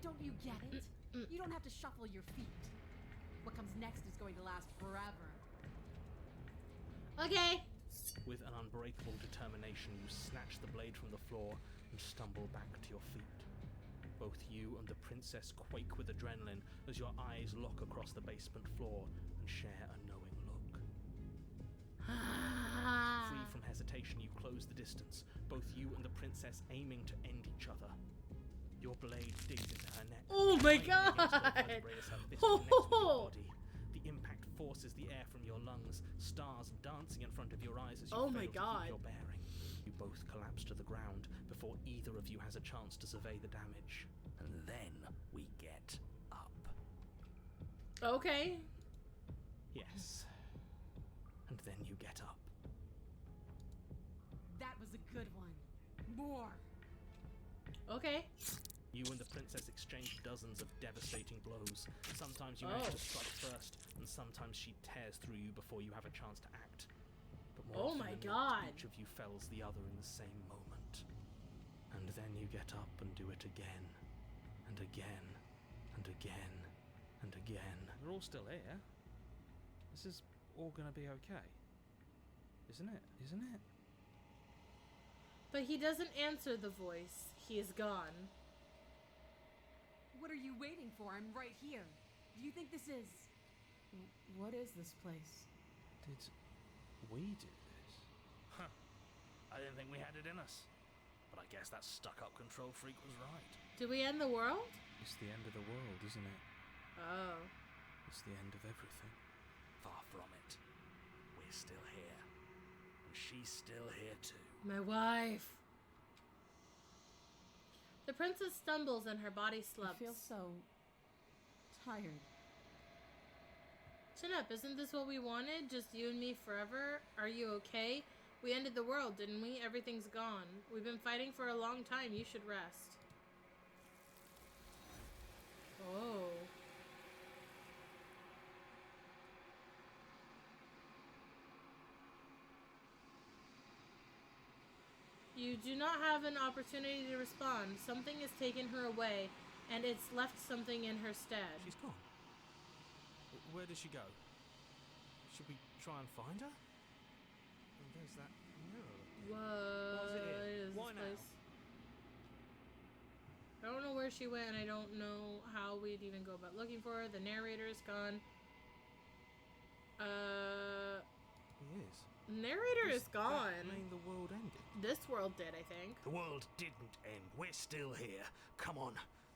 Don't you get it? You don't have to shuffle your feet. What comes next is going to last forever. Okay. With an unbreakable determination, you snatch the blade from the floor and stumble back to your feet. Both you and the princess quake with adrenaline as your eyes lock across the basement floor and share a knowing look. Free from hesitation, you close the distance, both you and the princess aiming to end each other. Your blade digs into her neck. Oh my driving against her god! vertebrae as her fist connects with your body. The impact forces the air from your lungs, stars dancing in front of your eyes as you Oh fail my to God. keep your bearing. You both collapse to the ground before either of you has a chance to survey the damage. And then we get up. Okay. Yes. And then you get up. That was a good one. More. Okay. You and the princess exchange dozens of devastating blows. Sometimes you manage to strike first, and sometimes she tears through you before you have a chance to act. But more Oh often my than not, God. each of you fells the other in the same moment. And then you get up and do it again, and again, and again, and again. We're all still here. This is all gonna be okay. Isn't it? Isn't it? But he doesn't answer the voice. He is gone. What are you waiting for? I'm right here. Do you think this is... What is this place? Did we do this? Huh. I didn't think we had it in us. But I guess that stuck-up control freak was right. Did we end the world? It's the end of the world, isn't it? Oh. It's the end of everything. Far from it. We're still here. And she's still here too. My wife. The princess stumbles and her body I slumps. feel so... tired. Chin up, isn't this what we wanted? Just you and me forever? Are you okay? We ended the world, didn't we? Everything's gone. We've been fighting for a long time. You should rest. Oh. You do not have an opportunity to respond. Something has taken her away, and it's left something in her stead. She's gone. Where did she go? Should we try and find her? Oh, there's that mirror. What is it here? is Why this now? place? I don't know where she went, and I don't know how we'd even go about looking for her. The narrator is gone. He is. Narrator is Does that gone. mean the world ended? This world did, I think. The world didn't end. We're still here. Come on.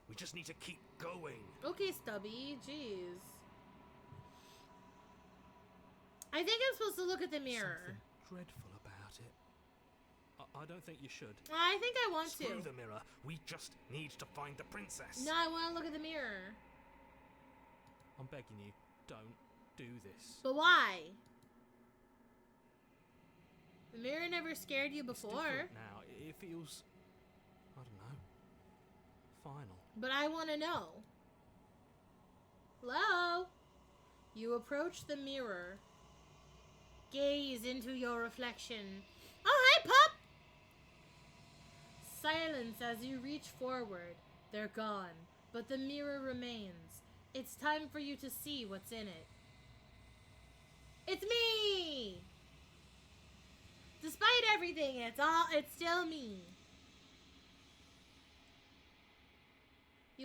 We just need to keep going. Okay, Stubby. Jeez. I think I'm supposed to look at the mirror. Something dreadful about it. I don't think you should. I think I want Screw to. the mirror. We just need to find the princess. No, I want to look at the mirror. I'm begging you, don't do this. But why? The mirror never scared you It's before. different now. It feels, I don't know, final. But I want to know. Hello? You approach the mirror. Gaze into your reflection. Oh, hi, pup! Silence as you reach forward. They're gone, but the mirror remains. It's time for you to see what's in it. It's me! Despite everything, it's still me.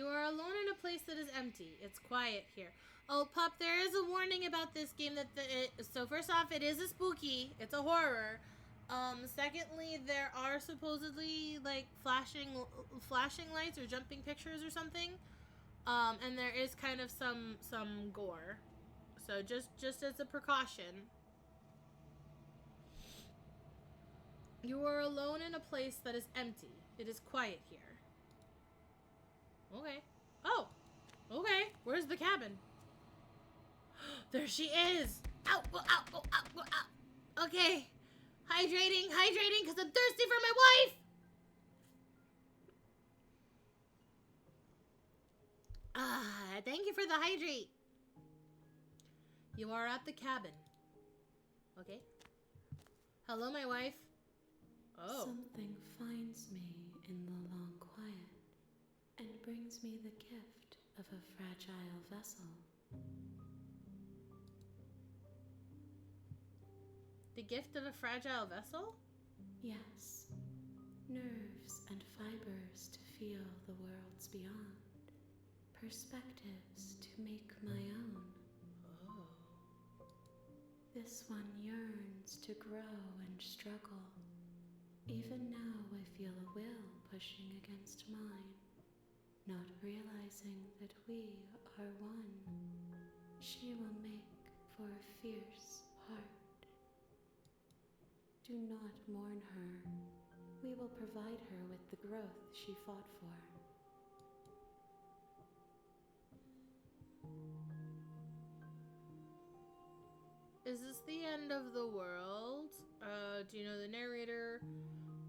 You are alone in a place that is empty. It's quiet here. Oh, Pup, there is a warning about this game that so first off, it is a spooky. It's a horror. Secondly, there are supposedly like flashing lights or jumping pictures or something. And there is kind of some gore. So just as a precaution. You are alone in a place that is empty. It is quiet here. Okay. Oh. Okay. Where's the cabin? There she is. Ow, ow, ow, ow, ow. Okay. Hydrating, because I'm thirsty for my wife. Thank you for the hydrate. You are at the cabin. Okay. Hello, my wife. Oh. Something finds me in the long quiet and brings me the gift of a fragile vessel. The gift of a fragile vessel? Yes, nerves and fibers to feel the worlds beyond, perspectives to make my own. Oh. This one yearns to grow and struggle. Even now I feel a will pushing against mine, not realizing that we are one. She will make for a fierce heart. Do not mourn her. We will provide her with the growth she fought for. Is this the end of the world? Do you know the narrator?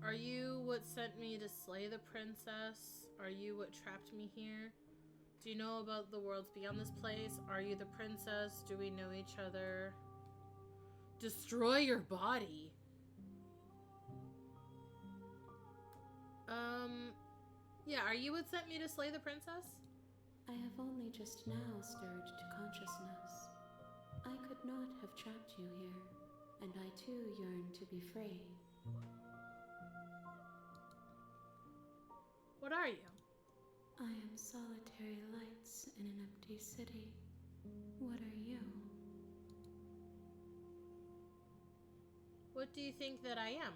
Are you what sent me to slay the princess? Are you what trapped me here? Do you know about the worlds beyond this place? Are you the princess? Do we know each other? Destroy your body. Yeah, are you what sent me to slay the princess? I have only just now stirred to consciousness. I could not have trapped you here, and I too yearn to be free. What are you? I am solitary lights in an empty city. What are you? What do you think that I am?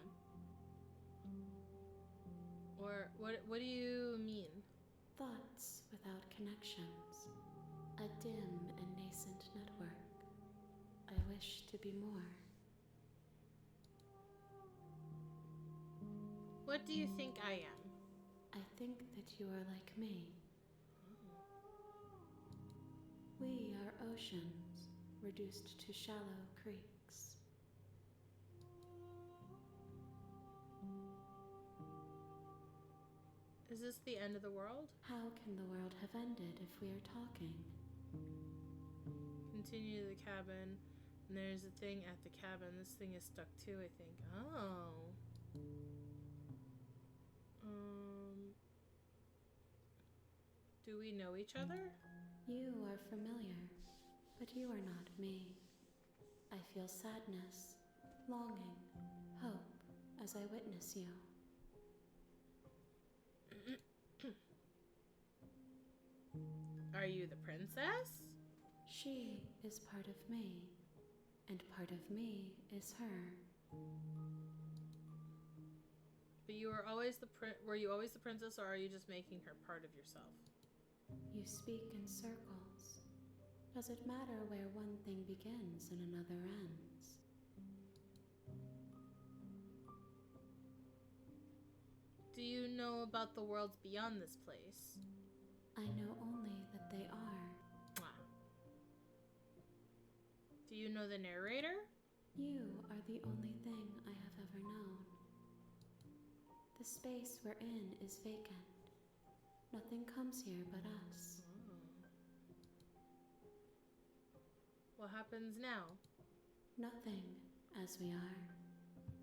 Or what do you mean? Thoughts without connections. A dim and nascent network. I wish to be more. What do you think I am? I think that you are like me. We are oceans, reduced to shallow creeks. Is this the end of the world? How can the world have ended if we are talking? Continue to the cabin. And there's a thing at the cabin. This thing is stuck too, I think. Oh. Do we know each other? You are familiar, but you are not me. I feel sadness, longing, hope as I witness you. Are you the princess? She is part of me, and part of me is her. But you were always were you always the princess, or are you just making her part of yourself? You speak in circles. Does it matter where one thing begins and another ends? Do you know about the worlds beyond this place? I know only that they are. Mwah. Do you know the narrator? You are the only thing I have ever known. The space we're in is vacant. Nothing comes here but us. What happens now? Nothing, as we are.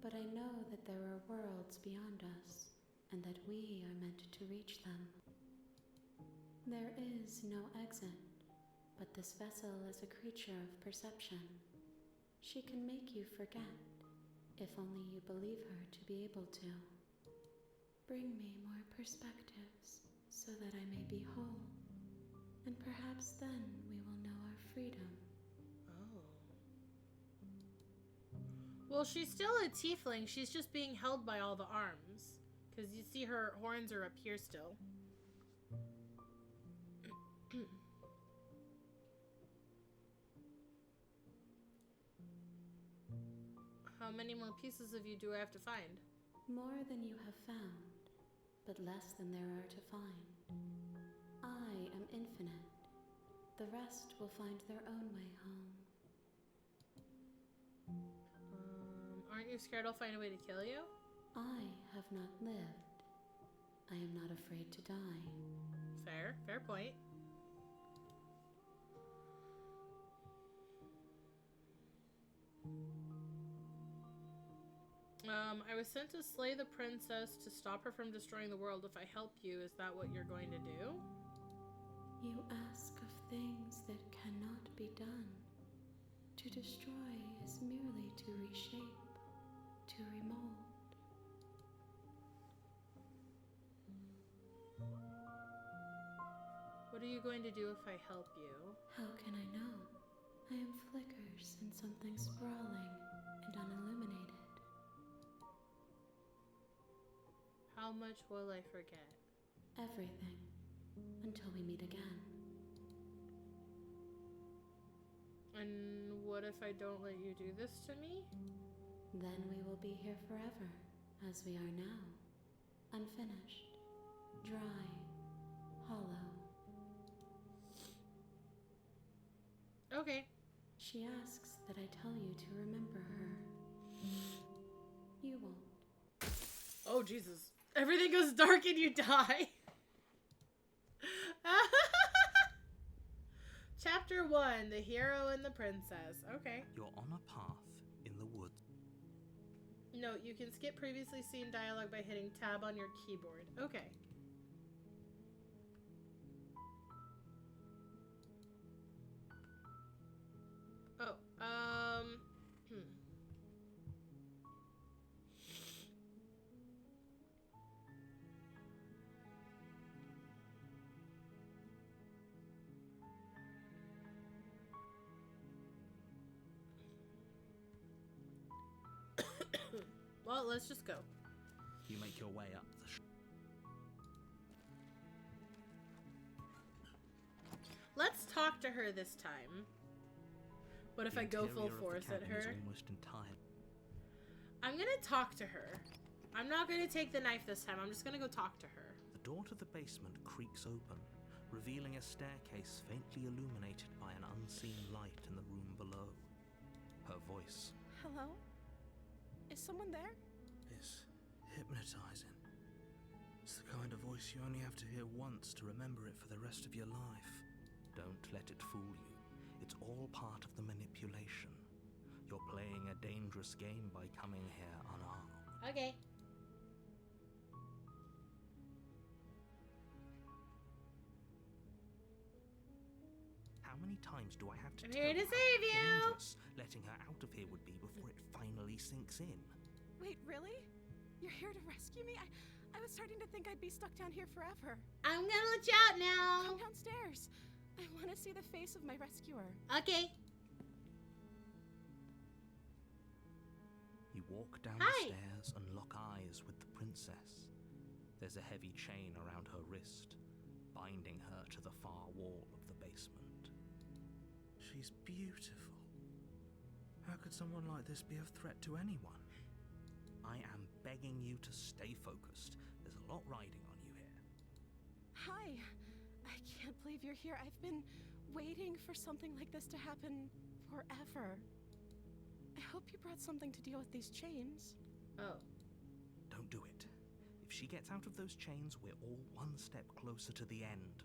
But I know that there are worlds beyond us, and that we are meant to reach them. There is no exit, but this vessel is a creature of perception. She can make you forget, if only you believe her to be able to. Bring me more perspectives, so that I may be whole. And perhaps then we will know our freedom. Oh. Well, she's still a tiefling. She's just being held by all the arms. Because you see her horns are up here still. How many more pieces of you do I have to find? More than you have found, but less than there are to find. I am infinite. The rest will find their own way home. Aren't you scared I'll find a way to kill you? I have not lived. I am not afraid to die. Fair. Fair point. I was sent to slay the princess to stop her from destroying the world. If I help you, is that what you're going to do? You ask of things that cannot be done. To destroy is merely to reshape, to remold. What are you going to do if I help you? How can I know? I am flickers in something sprawling and unilluminated. How much will I forget? Everything, until we meet again. And what if I don't let you do this to me? Then we will be here forever, as we are now. Unfinished, dry, hollow. Okay. She asks that I tell you to remember her. You won't. Oh, Jesus. Everything goes dark and you die. Chapter 1, The Hero and the Princess. Okay. You're on a path in the woods. Note, you can skip previously seen dialogue by hitting tab on your keyboard. Okay. Oh, well, let's just go. You make your way up the Let's talk to her this time. What if I go full force at her? Almost entirely. I'm gonna talk to her. I'm not gonna take the knife this time. I'm just gonna go talk to her. The door to the basement creaks open, revealing a staircase faintly illuminated by an unseen light in the room below. Her voice. Hello? Is someone there? Is hypnotizing. It's the kind of voice you only have to hear once to remember it for the rest of your life. Don't let it fool you. It's all part of the manipulation. You're playing a dangerous game by coming here unarmed. Okay. How many times do I have to I'm tell here to you how save you! dangerous letting her out of here would be before it finally sinks in? Wait, really? You're here to rescue me? I was starting to think I'd be stuck down here forever. I'm gonna let you out now. Come downstairs. I want to see the face of my rescuer. Okay. You walk down Hi. the stairs and lock eyes with the princess. There's a heavy chain around her wrist, binding her to the far wall of the basement. She's beautiful. How could someone like this be of threat to anyone? I am begging you to stay focused. There's a lot riding on you here. Hi. I can't believe you're here. I've been waiting for something like this to happen forever. I hope you brought something to deal with these chains. Oh. Don't do it. If she gets out of those chains, we're all one step closer to the end.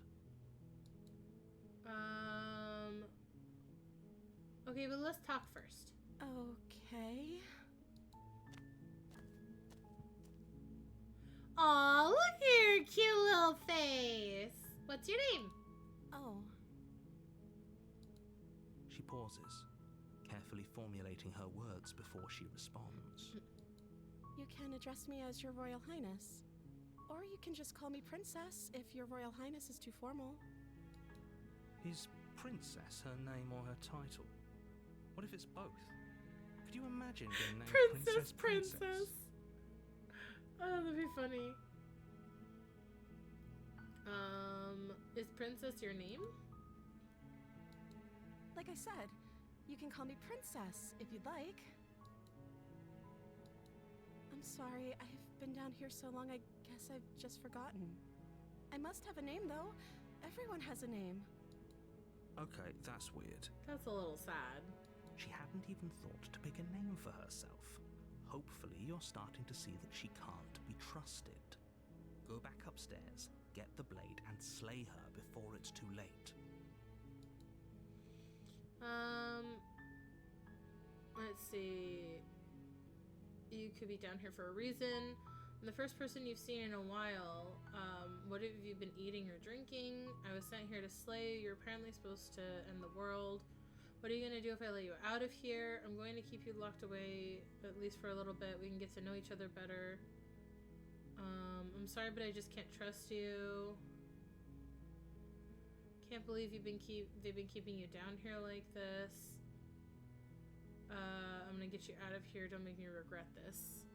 Okay, but let's talk first. Okay. Aw, look at your cute little face. What's your name? Oh. She pauses, carefully formulating her words before she responds. You can address me as Your Royal Highness. Or you can just call me Princess if your Royal Highness is too formal. Is Princess her name or her title? What if it's both? Could you imagine being named Princess. Oh, that'd be funny. Is Princess your name? Like I said, you can call me Princess if you'd like. I'm sorry, I've been down here so long I guess I've just forgotten. I must have a name though. Everyone has a name. Okay, that's weird. That's a little sad. She hadn't even thought to pick a name for herself. Hopefully you're starting to see that she can't be trusted. Go back upstairs, get the blade, and slay her before it's too late. Let's see. You could be down here for a reason. I'm the first person you've seen in a while. What have you been eating or drinking? I was sent here to slay. You're apparently supposed to end the world. What are you gonna do if I let you out of here? I'm going to keep you locked away, at least for a little bit. We can get to know each other better. I'm sorry, but I just can't trust you. Can't believe they've been keeping you down here like this. I'm gonna get you out of here. Don't make me regret this.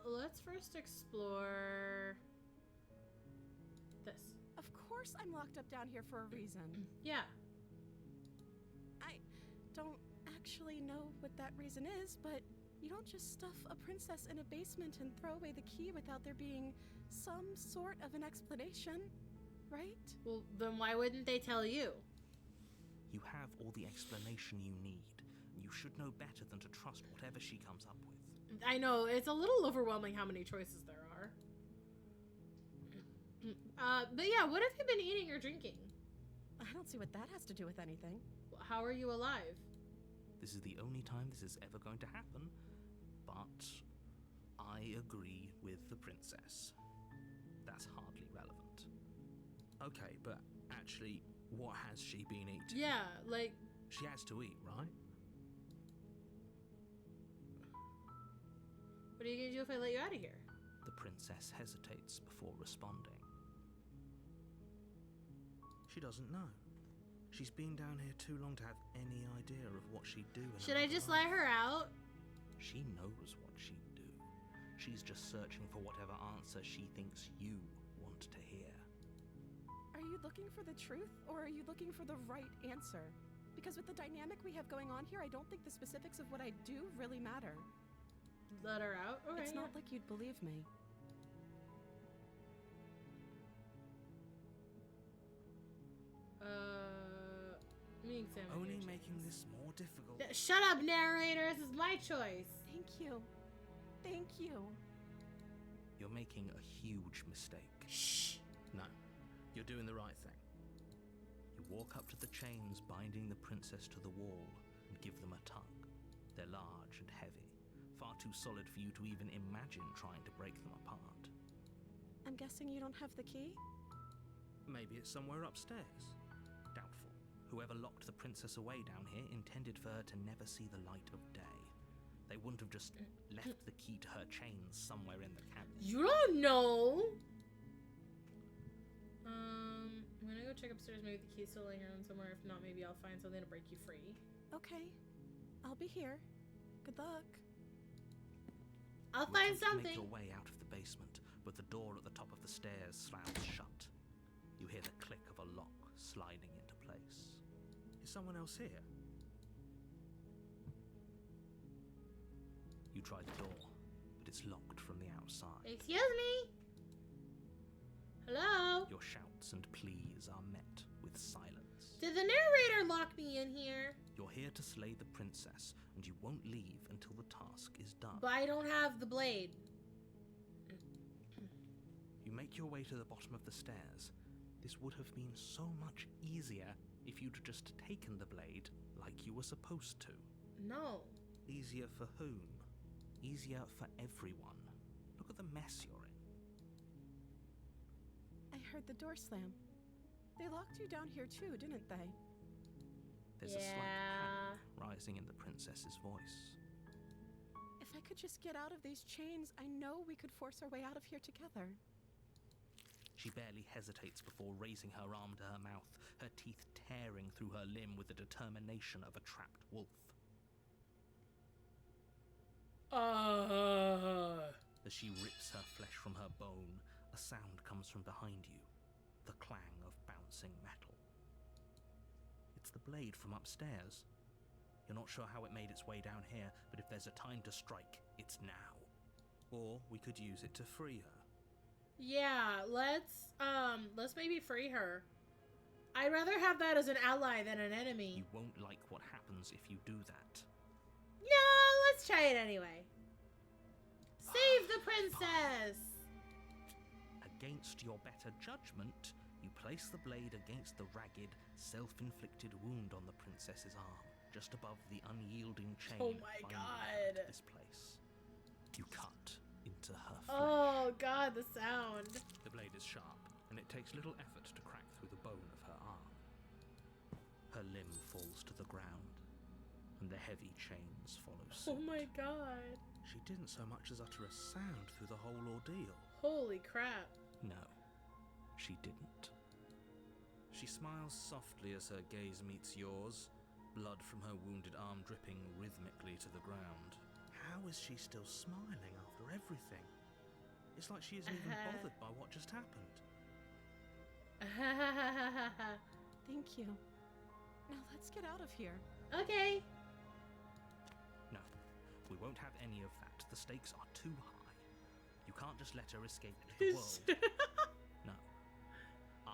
Let's first explore this. Of course I'm locked up down here for a reason. Yeah. I don't actually know what that reason is, but you don't just stuff a princess in a basement and throw away the key without there being some sort of an explanation, right? Well, then why wouldn't they tell you? You have all the explanation you need. You should know better than to trust whatever she comes up with. I know, it's a little overwhelming how many choices there are. But yeah, what have you been eating or drinking? I don't see what that has to do with anything. How are you alive? This is the only time this is ever going to happen, but I agree with the princess. That's hardly relevant. Okay, but actually, what has she been eating? Yeah, like... She has to eat, right? What are you gonna do if I let you out of here? The princess hesitates before responding. She doesn't know. She's been down here too long to have any idea of what she'd do. Should I just let her out? She knows what she'd do. She's just searching for whatever answer she thinks you want to hear. Are you looking for the truth, or are you looking for the right answer? Because with the dynamic we have going on here, I don't think the specifics of what I do really matter. Let her out? Okay, it's not like you'd believe me. Me examine Only your making chances. this more difficult. Shut up, narrator! This is my choice! Thank you. Thank you. You're making a huge mistake. Shh! No, you're doing the right thing. You walk up to the chains binding the princess to the wall and give them a tug. They're large and heavy, far too solid for you to even imagine trying to break them apart. I'm guessing you don't have the key? Maybe it's somewhere upstairs. Doubtful. Whoever locked the princess away down here intended for her to never see the light of day. They wouldn't have just left the key to her chains somewhere in the cabinet. You don't know! I'm gonna go check upstairs. Maybe the key's still laying around somewhere. If not, maybe I'll find something to break you free. Okay. I'll be here. Good luck. I'll You find attempt to something! make your way out of the basement, but the door at the top of the stairs slams shut. You hear the click of a lock sliding into place. Is someone else here? You try the door, but it's locked from the outside. Excuse me? Hello? Your shouts and pleas are met with silence. Did the narrator lock me in here? You're here to slay the princess, and you won't leave until the task is done. But I don't have the blade. You make your way to the bottom of the stairs. This would have been so much easier if you'd just taken the blade like you were supposed to. No. Easier for whom? Easier for everyone. Look at the mess you're in. I heard the door slam. They locked you down here too, didn't they? There's a slight panic rising in the princess's voice. If I could just get out of these chains, I know we could force our way out of here together. She barely hesitates before raising her arm to her mouth, her teeth tearing through her limb with the determination of a trapped wolf. As she rips her flesh from her bone, a sound comes from behind you, the clang of bouncing metal. It's the blade from upstairs. You're not sure how it made its way down here, but if there's a time to strike, it's now. Or we could use it to free her. Yeah, let's maybe free her. I'd rather have that as an ally than an enemy. You won't like what happens if you do that. Yeah, let's try it anyway. Save the princess! Against your better judgment, you place the blade against the ragged, self-inflicted wound on the princess's arm, just above the unyielding chain Oh my binding her God. to this place. You cut into her flesh. Oh god, the sound. The blade is sharp, and it takes little effort to crack through the bone of her arm. Her limb falls to the ground, and the heavy chains follow suit. Oh my god. She didn't so much as utter a sound through the whole ordeal. Holy crap. No, she didn't. She smiles softly as her gaze meets yours, blood from her wounded arm dripping rhythmically to the ground. How is she still smiling after everything? It's like she isn't even bothered by what just happened. Thank you. Now let's get out of here. Okay. No, we won't have any of that. The stakes are too high. You can't just let her escape into the world. No, I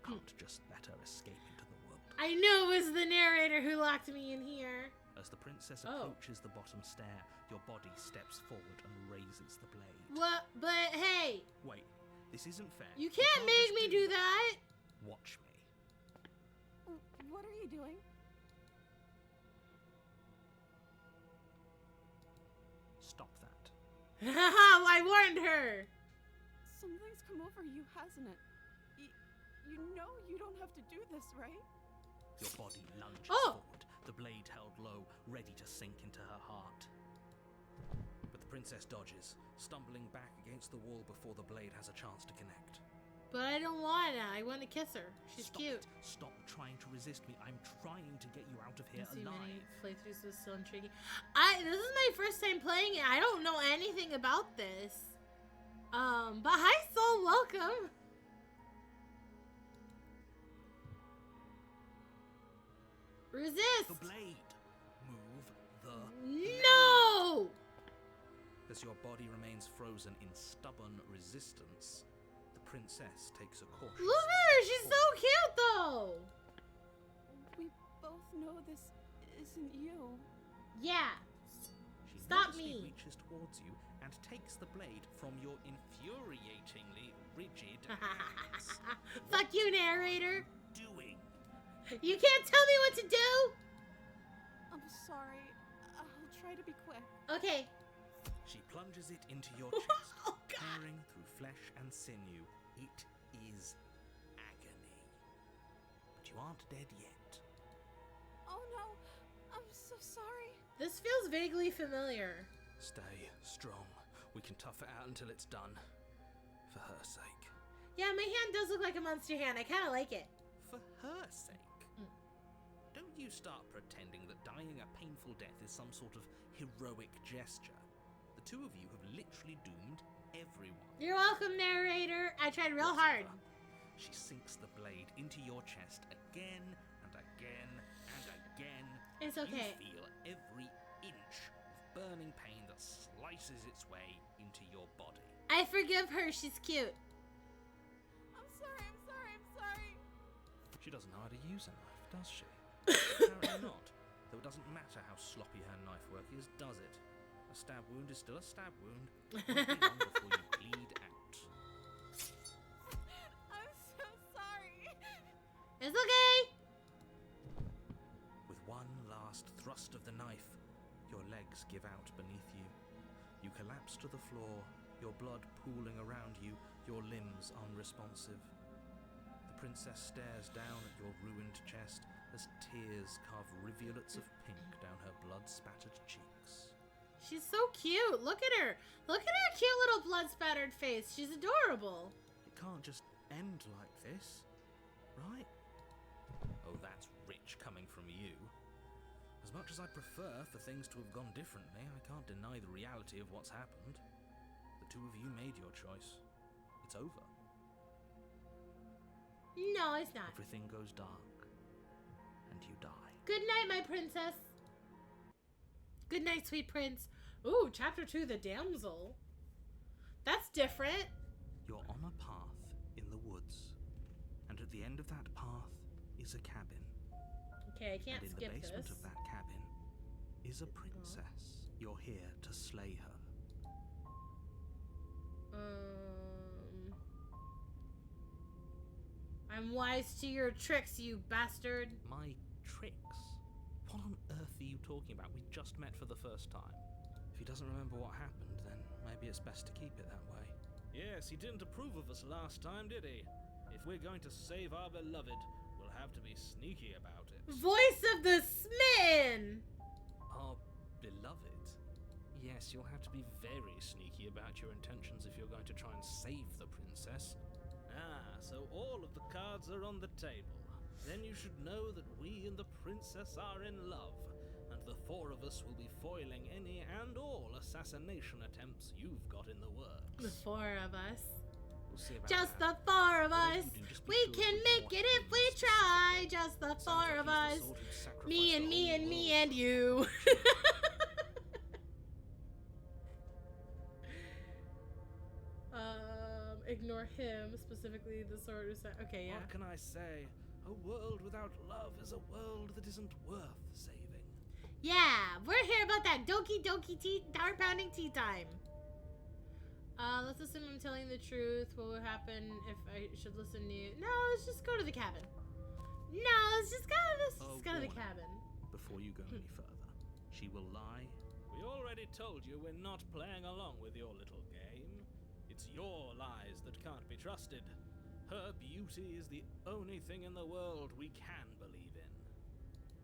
can't just let her escape into the world. I knew it was the narrator who locked me in here. As the princess approaches the bottom stair, your body steps forward and raises the blade. What? But hey, Wait, this isn't fair. you can't make just me do that. Watch me. What are you doing? Stop that. I warned her. Something's come over you, hasn't it? You know you don't have to do this, right? Your body lunges Oh. forward, the blade held low, ready to sink into her heart. But the princess dodges, stumbling back against the wall before the blade has a chance to connect. But I don't wanna. I want to kiss her. She's Stop cute. it. Stop trying to resist me. I'm trying to get you out of here See, many alive. playthroughs was still intriguing. This is my first time playing it. I don't know anything about this. But hi, Soul, welcome. Resist. The blade. Move the No. As your body remains frozen in stubborn resistance, the princess takes a cautious Look at her. She's step so cute, though. We both know this isn't you. Yeah. She Stop nervously me. reaches towards you and takes the blade from your infuriatingly rigid hands. Fuck you, narrator. Doing? You can't tell me what to do. I'm sorry. I'll try to be quick. Okay. She plunges it into your chest, Oh, God. tearing through flesh and sinew. It is agony. But you aren't dead yet. Oh no, I'm so sorry. This feels vaguely familiar. Stay strong. We can tough it out until it's done. For her sake. Yeah, my hand does look like a monster hand. I kind of like it. For her sake. Mm. Don't you start pretending that dying a painful death is some sort of heroic gesture. The two of you have literally doomed everyone. You're welcome, narrator. I tried real hard. Whatever. She sinks the blade into your chest again and again and again. It's okay. You feel every inch of burning pain that slices its way into your body. I forgive her. She's cute. I'm sorry. She doesn't know how to use a knife, does she? Apparently not. Though it doesn't matter how sloppy her knife work is, does it? A stab wound is still a stab wound. It won't be long before you bleed out. I'm so sorry. It's okay. With one last thrust of the knife, your legs give out beneath you. You collapse to the floor, your blood pooling around you, your limbs unresponsive. The princess stares down at your ruined chest as tears carve rivulets of pink down her blood-spattered cheeks. She's so cute. Look at her. Look at her cute little blood-spattered face. She's adorable. It can't just end like this, right? Oh, that's rich coming from you. As much as I prefer for things to have gone differently, I can't deny the reality of what's happened. The two of you made your choice. It's over. No, it's not. Everything goes dark, and you die. Good night, my princess. Good night, sweet prince. Ooh, chapter 2, the damsel. That's different. You're on a path in the woods, and at the end of that path is a cabin. Okay, I can't and in skip the basement this. of that cabin is a princess. You're here to slay her. I'm wise to your tricks, you bastard. My tricks? What on earth are you talking about? We just met for the first time. If he doesn't remember what happened, then maybe it's best to keep it that way. Yes, he didn't approve of us last time, did he? If we're going to save our beloved, we'll have to be sneaky about it. Voice of the smitten. Our beloved? Yes, you'll have to be very sneaky about your intentions if you're going to try and save the princess. Ah, so all of the cards are on the table. Then you should know that we and the princess are in love, and the four of us will be foiling any and all assassination attempts you've got in the works. The four of us. We'll see about Just that. the four of Whatever us. you do, just be We sure can to make avoid it if we being try. specific. Just the Sounds four like of he's the us. sort who'd sacrifice Me and the me whole and me world. and you. Ignore him, specifically the sword who said. Okay, yeah. What can I say? A world without love is a world that isn't worth saving. Yeah, we're here about that doki tea, heart pounding tea time. Let's assume I'm telling the truth. What would happen if I should listen to you? No, let's just go to the cabin. No, let's just go to the cabin. Before you go any further, she will lie. We already told you we're not playing along with your little game. It's your lies that can't be trusted. Her beauty is the only thing in the world we can believe in.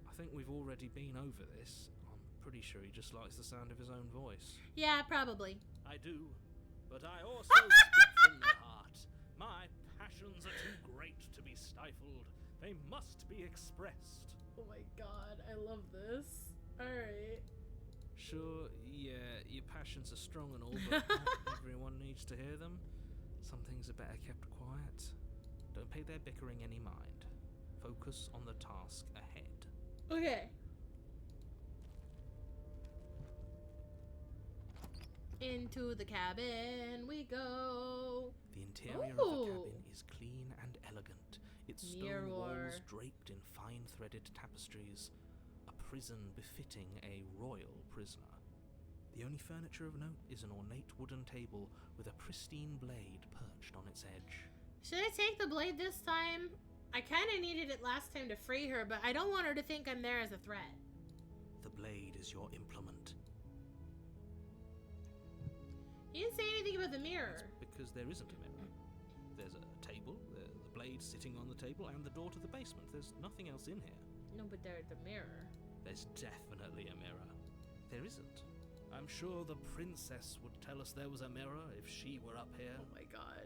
I think we've already been over this. I'm pretty sure he just likes the sound of his own voice. Yeah, probably. I do, but I also speak from the heart. My passions are too great to be stifled. They must be expressed. Oh my god, I love this. Alright. Sure, yeah, your passions are strong and all, but not everyone needs to hear them. Some things are better kept quiet. Don't pay their bickering any mind. Focus on the task ahead. Okay. Into the cabin we go. The interior of the Ooh. cabin is clean and elegant. Its stone Mirror. walls draped in fine-threaded tapestries. A prison befitting a royal prisoner. The only furniture of note is an ornate wooden table with a pristine blade perched on its edge. Should I take the blade this time? I kind of needed it last time to free her, but I don't want her to think I'm there as a threat. The blade is your implement. He didn't say anything about the mirror. Because there isn't a mirror. There's a table, the blade sitting on the table, and the door to the basement. There's nothing else in here. No, but there's the mirror. There's definitely a mirror. There isn't. I'm sure the princess would tell us there was a mirror if she were up here. Oh my god.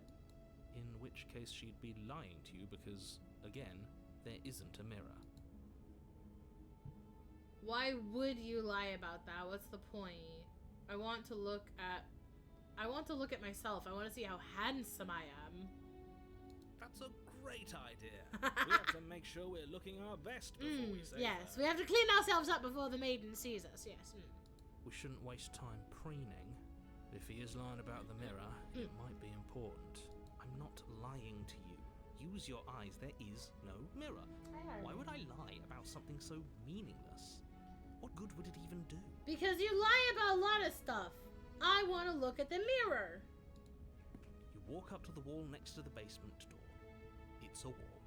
In which case she'd be lying to you because, again, there isn't a mirror. Why would you lie about that? What's the point? I want to look at myself. I want to see how handsome I am. That's a great idea. We have to make sure we're looking our best before we say Yes, that. we have to clean ourselves up before the maiden sees us. Yes. We shouldn't waste time preening. If he is lying about the mirror, it might be important. I'm not lying to you. Use your eyes. There is no mirror. Why would I lie about something so meaningless? What good would it even do? Because you lie about a lot of stuff. I want to look at the mirror. You walk up to the wall next to the basement door. It's a wall.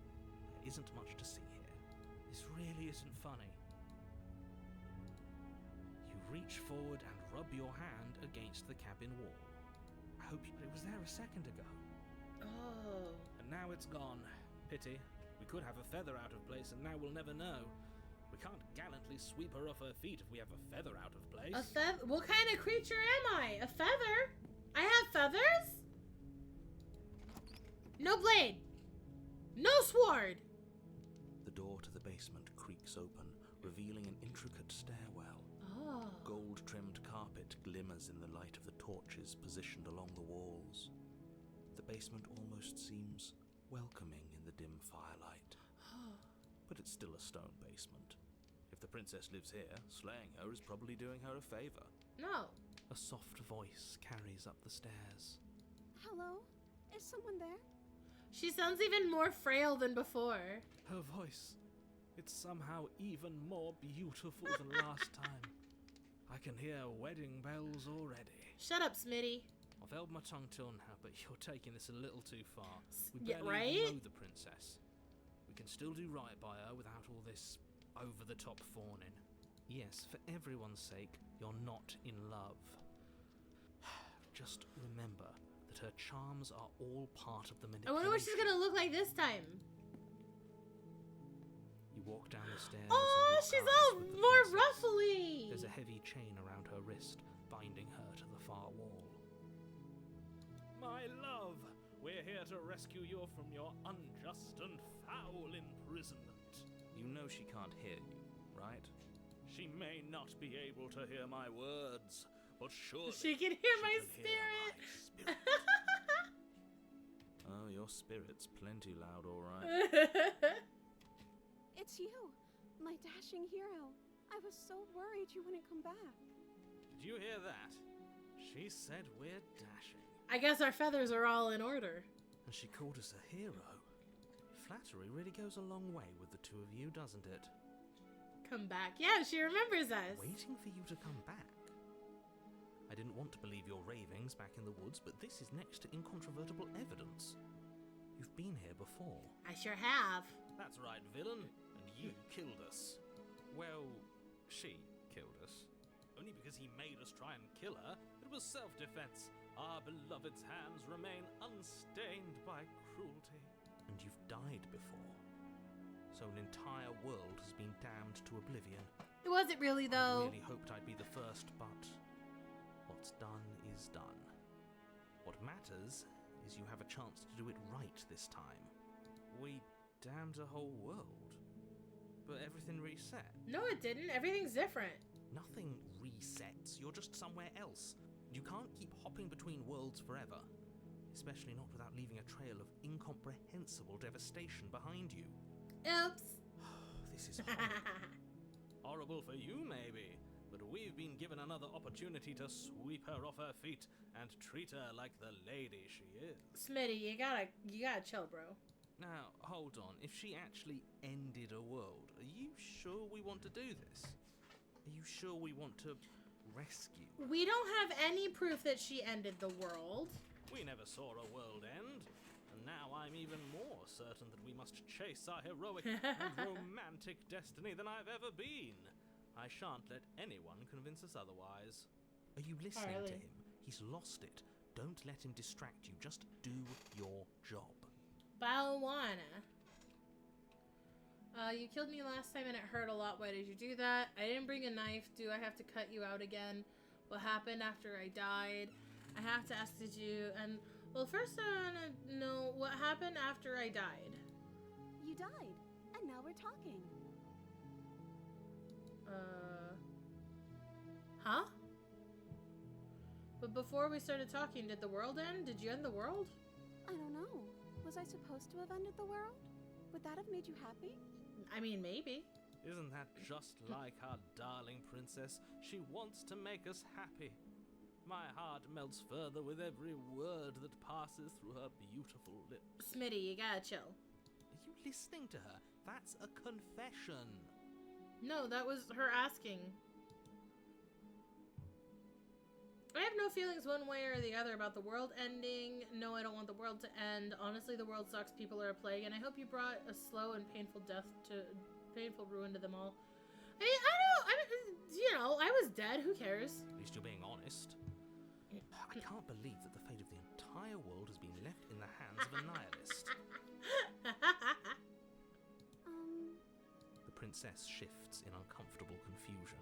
There isn't much to see here. This really isn't funny. You reach forward and rub your hand against the cabin wall. I hope you... But it was there a second ago. Oh. And now it's gone. Pity. We could have a feather out of place and now we'll never know. We can't gallantly sweep her off her feet if we have a feather out of place. A feather? What kind of creature am I? A feather? I have feathers? No blade! No sword! The door to the basement creaks open, revealing an intricate stairwell. Oh. Gold-trimmed carpet glimmers in the light of the torches positioned along the walls. The basement almost seems welcoming in the dim firelight. But it's still a stone basement. If the princess lives here, slaying her is probably doing her a favor. No. A soft voice carries up the stairs. Hello? Is someone there? She sounds even more frail than before. Her voice, it's somehow even more beautiful than last time. I can hear wedding bells already. Shut up, Smitty. I've held my tongue till now, but you're taking this a little too far. We Yeah, barely right? even know the princess. We can still do right by her without all this over-the-top fawning. Yes, for everyone's sake, you're not in love. Just remember that her charms are all part of the I manipulation. wonder what she's gonna look like this time. You walk down the stairs. Oh, and lock she's eyes all with the more princess. ruffly. There's a heavy chain around her wrist, binding her to the far wall. My love, we're here to rescue you from your unjust and foul imprisonment. You know she can't hear you, right? She may not be able to hear my words, but surely She can hear my can spirit. hear my spirit. Oh, your spirit's plenty loud, all right. It's you, my dashing hero. I was so worried you wouldn't come back. Did you hear that? She said we're dashing. I guess our feathers are all in order. And she called us a hero. Flattery really goes a long way with the two of you, doesn't it? Come back. Yeah, she remembers us. Waiting for you to come back. I didn't want to believe your ravings back in the woods, but this is next to incontrovertible evidence. You've been here before. I sure have. That's right, villain. And you killed us. Well, she killed us. Only because he made us try and kill her. It was self-defense. Our beloved's hands remain unstained by cruelty. And you've died before. So an entire world has been damned to oblivion. Was it really, I though? really hoped I'd be the first, but what's done is done. What matters is you have a chance to do it right this time. We damned a whole world, but everything reset. No, it didn't. Everything's different. Nothing resets. You're just somewhere else. You can't keep hopping between worlds forever, especially not without leaving a trail of incomprehensible devastation behind you. Oops. This is horrible. Horrible for you, maybe, but we've been given another opportunity to sweep her off her feet and treat her like the lady she is. Smitty, you gotta chill, bro. Now, hold on. If she actually ended a world, are you sure we want to do this? Are you sure we want to rescue? We don't have any proof that she ended the world. We never saw a world end, and now I'm even more certain that we must chase our heroic and romantic destiny than I've ever been. I shan't let anyone convince us otherwise. Are you listening to Harley. him? He's lost it. Don't let him distract you. Just do your job. Bawana. You killed me last time and it hurt a lot. Why did you do that? I didn't bring a knife. Do I have to cut you out again? What happened after I died? I have to ask, did you? And, well, first I want to know what happened after I died. You died, and now we're talking. Huh? But before we started talking, did the world end? Did you end the world? I don't know. Was I supposed to have ended the world? Would that have made you happy? I mean, maybe. Isn't that just like our darling princess? She wants to make us happy. My heart melts further with every word that passes through her beautiful lips. Smitty, you gotta chill. Are you listening to her? That's a confession. No, that was her asking. I have no feelings one way or the other about the world ending. No, I don't want the world to end. Honestly, the world sucks. People are a plague, and I hope you brought a slow and painful ruin to them all. I mean, I was dead. Who cares? At least you're being honest. I can't believe that the fate of the entire world has been left in the hands of a nihilist. The princess shifts in uncomfortable confusion.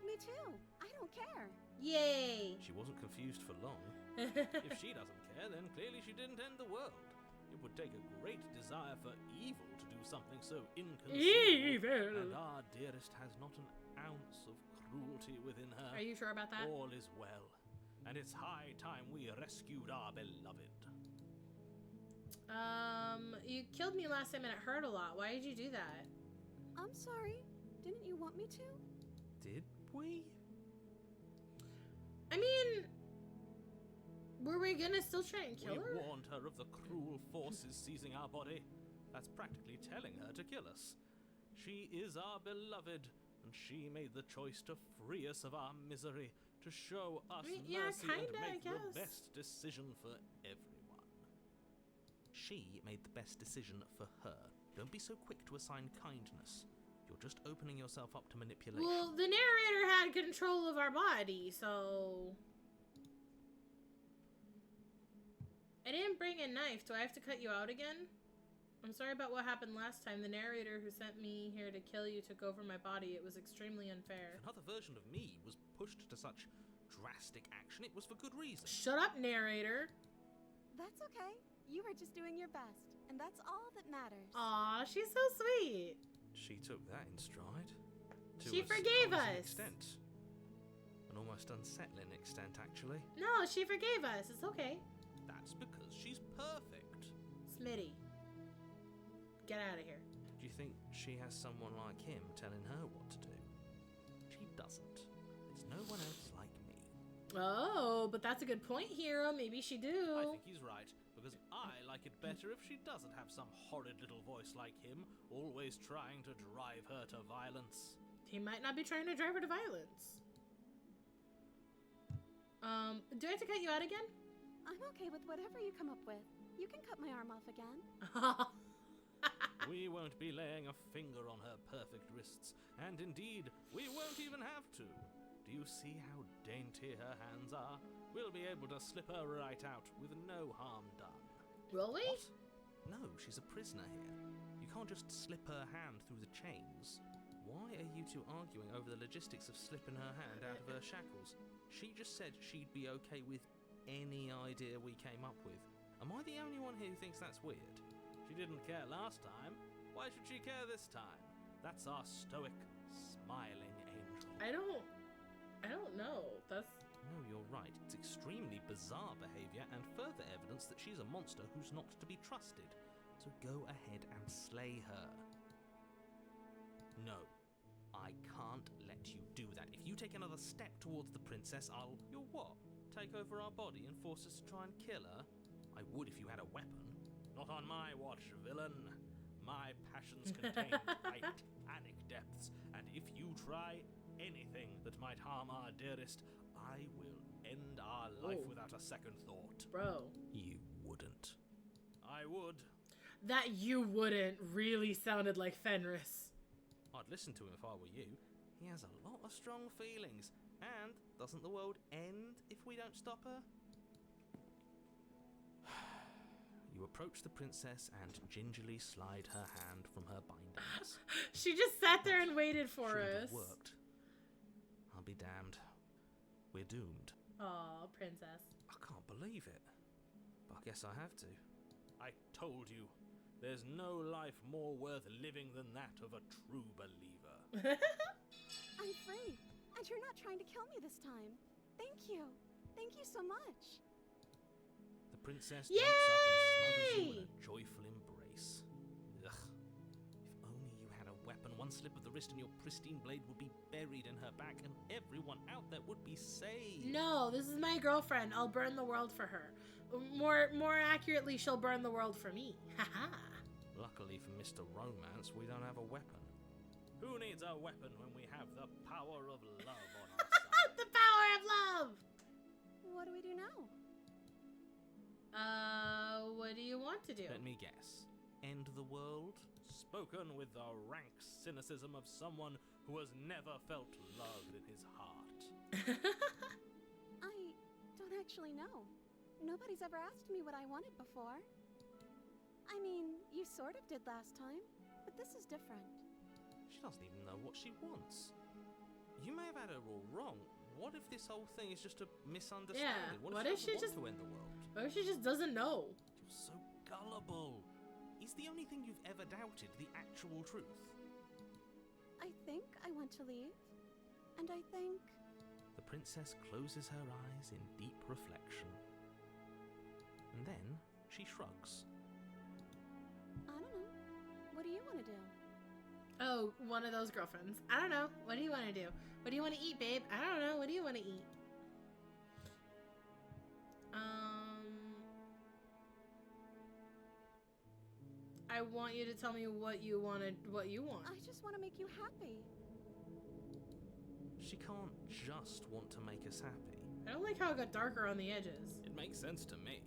Me too. I don't care. Yay! She wasn't confused for long. If she doesn't care, then clearly she didn't end the world. It would take a great desire for evil to do something so inconceivable. Evil. And our dearest has not an ounce of cruelty within her. Are you sure about that? All is well, and it's high time we rescued our beloved. You killed me last time and it hurt a lot. Why did you do that? I'm sorry. Didn't you want me to? Did we? I mean, were we gonna still try and kill We her? warned her of the cruel forces seizing our body. That's practically telling her to kill us. She is our beloved, and she made the choice to free us of our misery, to show us I mean, yeah, mercy kinda, and I make the guess. best decision for everyone. She made the best decision for her. Don't be so quick to assign kindness. You're just opening yourself up to manipulation. Well, the narrator had control of our body, so... I didn't bring a knife. Do I have to cut you out again? I'm sorry about what happened last time. The narrator who sent me here to kill you took over my body. It was extremely unfair. If another version of me was pushed to such drastic action, it was for good reason. Shut up, narrator. That's okay. You were just doing your best, and that's all that matters. Aw, she's so sweet. She took that in stride. To She a forgave surprising us. Extent. An almost unsettling extent, actually. No, she forgave us. It's okay. That's because she's perfect. Smitty. Get out of here. Do you think she has someone like him telling her what to do? She doesn't. There's no one else like me. Oh, but that's a good point, Hero. Maybe she I do. think he's right, because I like it better if she doesn't have some horrid little voice like him, always trying to drive her to violence. He might not be trying to drive her to violence. Do I have to cut you out again? I'm okay with whatever you come up with. You can cut my arm off again. We won't be laying a finger on her perfect wrists, and indeed, we won't even have to. Do you see how dainty her hands are? We'll be able to slip her right out with no harm done. Will we? What? No, she's a prisoner here. You can't just slip her hand through the chains. Why are you two arguing over the logistics of slipping her hand out of her shackles? She just said she'd be okay with any idea we came up with. Am I the only one here who thinks that's weird? She didn't care last time. Why should she care this time? That's our stoic, smiling angel. I don't know. That's... No, you're right. It's extremely bizarre behavior and further evidence that she's a monster who's not to be trusted. So go ahead and slay her. No, I can't let you do that. If you take another step towards the princess, I'll... You'll what? Take over our body and force us to try and kill her? I would if you had a weapon. Not on my watch, villain. My passions contain titanic depths, and if you try anything that might harm our dearest, I will end our life Oh. without a second thought. Bro. You wouldn't. I would. That you wouldn't really sounded like Fenris. I'd listen to him if I were you. He has a lot of strong feelings. And doesn't the world end if we don't stop her? You approach the princess and gingerly slide her hand from her bindings. She just sat there and waited for Shouldn't us. have worked. I'll be damned. We're doomed. Aw, princess. I can't believe it. But I guess I have to. I told you. There's no life more worth living than that of a true believer. I'm free, and you're not trying to kill me this time. Thank you. Thank you so much. The princess jumps up and smothers you in Yay! a joyful embrace. Ugh. If only you had a weapon, one slip of the wrist and your pristine blade would be buried in her back and everyone out there would be saved. No, this is my girlfriend. I'll burn the world for her. More accurately, she'll burn the world for me. Haha. Luckily for Mr. Romance, we don't have a weapon. Who needs a weapon when we have the power of love on our side? The power of love. What do we do now? What do you want to do? Let me guess. End the world? Spoken with the rank cynicism of someone who has never felt love in his heart. I don't actually know. Nobody's ever asked me what I wanted before. I mean, you sort of did last time, but this is different. She doesn't even know what she wants. You may have had her all wrong. What if this whole thing is just a misunderstanding? Yeah, What if she doesn't want to end the world? What if she just doesn't know? You're so gullible. Is the only thing you've ever doubted the actual truth? I think I want to leave. And I think... The princess closes her eyes in deep reflection. And then she shrugs. I don't know. What do you want to do? Oh, one of those girlfriends. I don't know. What do you want to do? What do you want to eat, babe? I don't know. What do you want to eat? I want you to tell me what you want. I just want to make you happy. She can't just want to make us happy. I don't like how it got darker on the edges. It makes sense to me.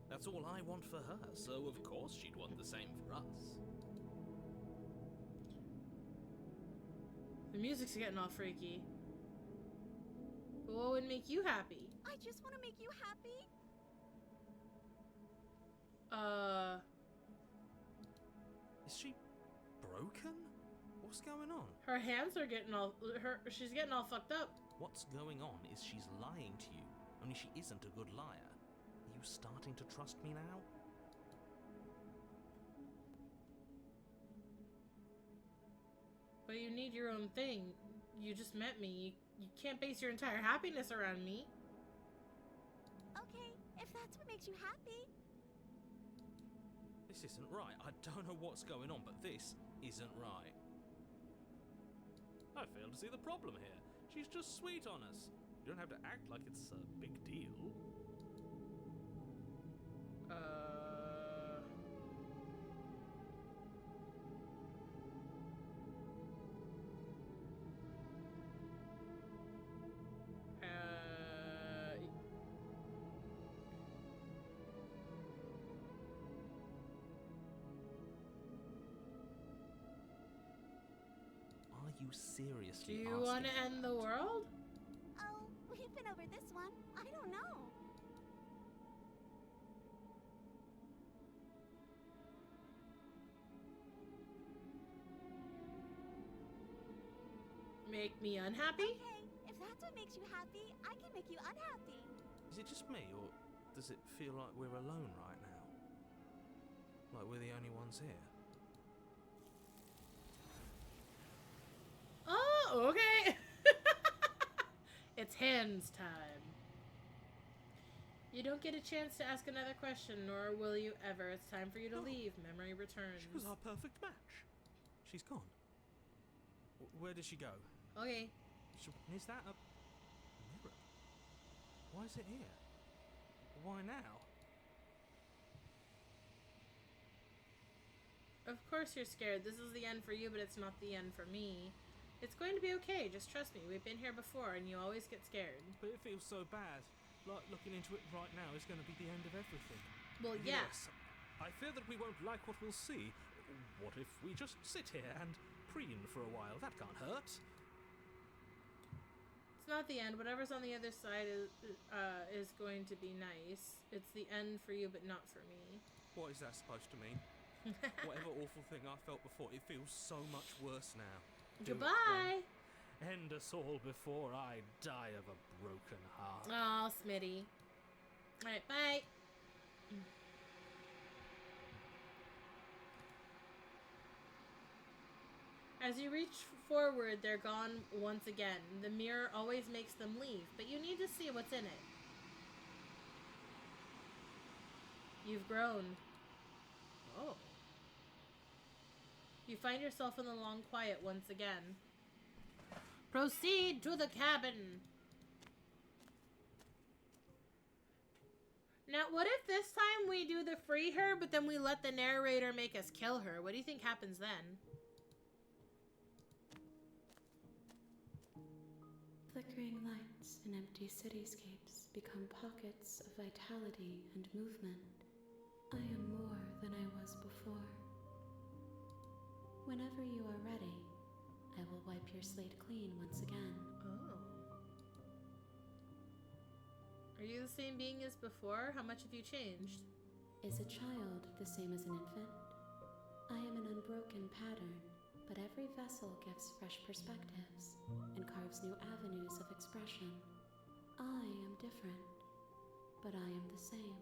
That's all I want for her, so of course she'd want the same for us. The music's getting all freaky. But what would make you happy? I just want to make you happy. Is she broken? What's going on? Her hands are getting all... She's getting all fucked up. What's going on is she's lying to you, only she isn't a good liar. Are you starting to trust me now? But you need your own thing. You just met me. You can't base your entire happiness around me. Okay, if that's what makes you happy. This isn't right. I don't know what's going on, but this isn't right. I fail to see the problem here. She's just sweet on us. You don't have to act like it's a big deal. Are you seriously Do you want to asking end that? the world? Oh, we've been over this one. I don't know. Make me unhappy? Okay, if that's what makes you happy, I can make you unhappy. Is it just me, or does it feel like we're alone right now? Like we're the only ones here? Oh, okay. It's hands time. You don't get a chance to ask another question, nor will you ever. It's time for you to No. leave. Memory returns. She was our perfect match. She's gone. Where did she go? Okay. Is that a mirror? Why is it here? Why now? Of course you're scared. This is the end for you, but it's not the end for me. It's going to be okay. Just trust me. We've been here before, and you always get scared. But it feels so bad. Like looking into it right now is going to be the end of everything. Well, yeah. Yes. I fear that we won't like what we'll see. What if we just sit here and preen for a while? That can't hurt. It's not the end. Whatever's on the other side is going to be nice. It's the end for you, but not for me. What is that supposed to mean? Whatever awful thing I felt before, it feels so much worse now. Do it Goodbye. then. End us all before I die of a broken heart. Oh, Smitty. Alright, bye. As you reach forward, they're gone once again. The mirror always makes them leave, but you need to see what's in it. You've grown. Oh. You find yourself in the long quiet once again. Proceed to the cabin. Now, what if this time we do the free her, but then we let the narrator make us kill her? What do you think happens then? Flickering lights in empty cityscapes become pockets of vitality and movement. I am more than I was before. Whenever you are ready, I will wipe your slate clean once again. Oh. Are you the same being as before? How much have you changed? Is a child the same as an infant? I am an unbroken pattern, but every vessel gives fresh perspectives and carves new avenues of expression. I am different, but I am the same.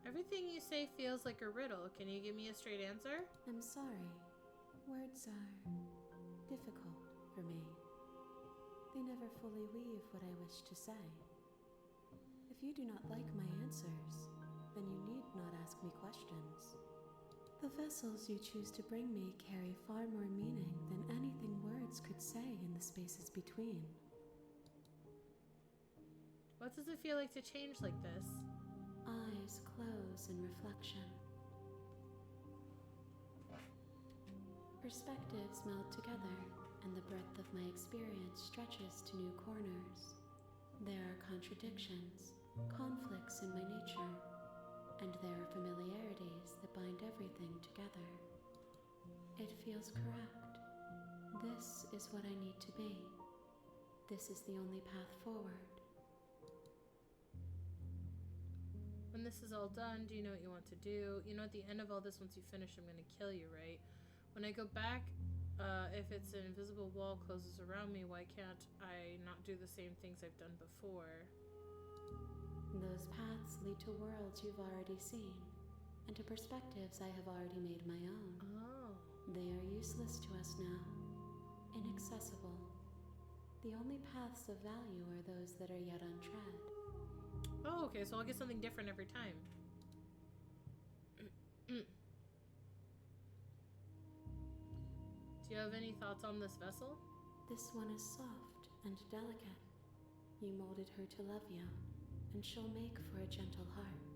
Everything you say feels like a riddle. Can you give me a straight answer? I'm sorry. Words are difficult for me. They never fully weave what I wish to say. If you do not like my answers, then you need not ask me questions. The vessels you choose to bring me carry far more meaning than anything words could say in the spaces between. What does it feel like to change like this? Eyes close in reflection. Perspectives meld together, and the breadth of my experience stretches to new corners. There are contradictions, conflicts in my nature, and there are familiarities that bind everything together. It feels correct. This is what I need to be. This is the only path forward. When this is all done, do you know what you want to do? You know, at the end of all this, once you finish, I'm going to kill you, right? When I go back, if it's an invisible wall closes around me, why can't I not do the same things I've done before? Those paths lead to worlds you've already seen, and to perspectives I have already made my own. Oh. They are useless to us now, inaccessible. The only paths of value are those that are yet untread. Oh, okay, so I'll get something different every time. Do you have any thoughts on this vessel? This one is soft and delicate. You molded her to love you, and she'll make for a gentle heart.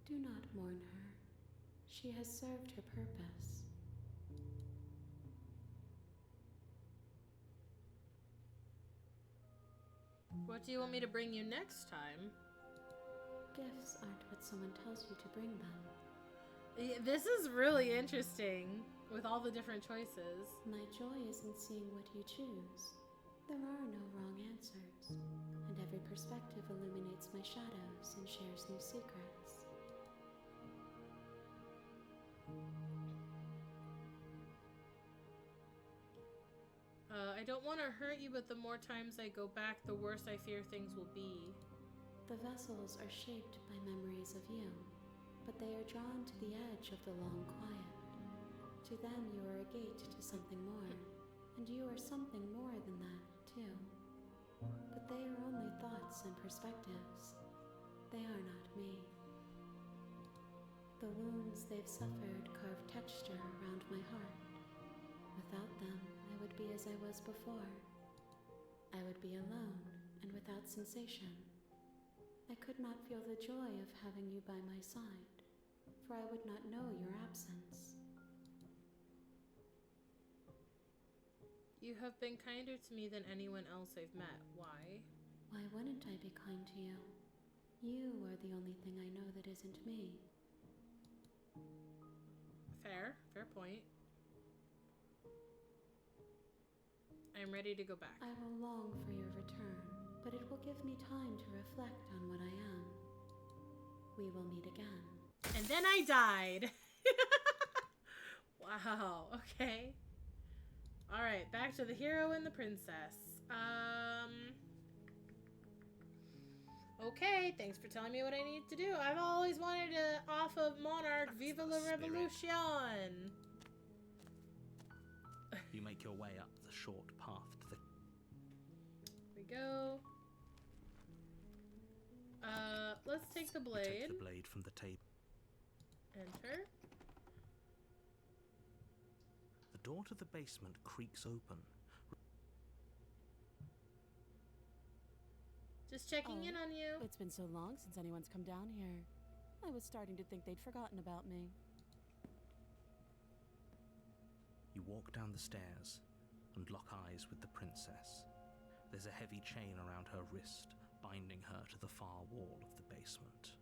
Do not mourn her. She has served her purpose. What do you want me to bring you next time? Gifts aren't what someone tells you to bring them. This is really interesting with all the different choices. My joy is in seeing what you choose. There are no wrong answers, and every perspective illuminates my shadows and shares new secrets. I don't want to hurt you, but the more times I go back, the worse I fear things will be. The vessels are shaped by memories of you, but they are drawn to the edge of the long quiet. To them, you are a gate to something more, and you are something more than that, too. But they are only thoughts and perspectives. They are not me. The wounds they've suffered carve texture around my heart. Without them, I would be as I was before. I would be alone and without sensation. I could not feel the joy of having you by my side, for I would not know your absence. You have been kinder to me than anyone else I've met. Why? Why wouldn't I be kind to you? You are the only thing I know that isn't me. Fair point. I'm ready to go back. I will long for your return, but it will give me time to reflect on what I am. We will meet again. And then I died. Wow, okay. Alright, back to the hero and the princess. Okay, thanks for telling me what I need to do. I've always wanted to off of Monarch. Viva la Revolution! You make your way up the short path to the... Here we go. Let's take the blade. Take the blade from the table. Enter. The door to the basement creaks open. Just checking in on you. It's been so long since anyone's come down here. I was starting to think they'd forgotten about me. You walk down the stairs and lock eyes with the princess. There's a heavy chain around her wrist, binding her to the far wall of the basement.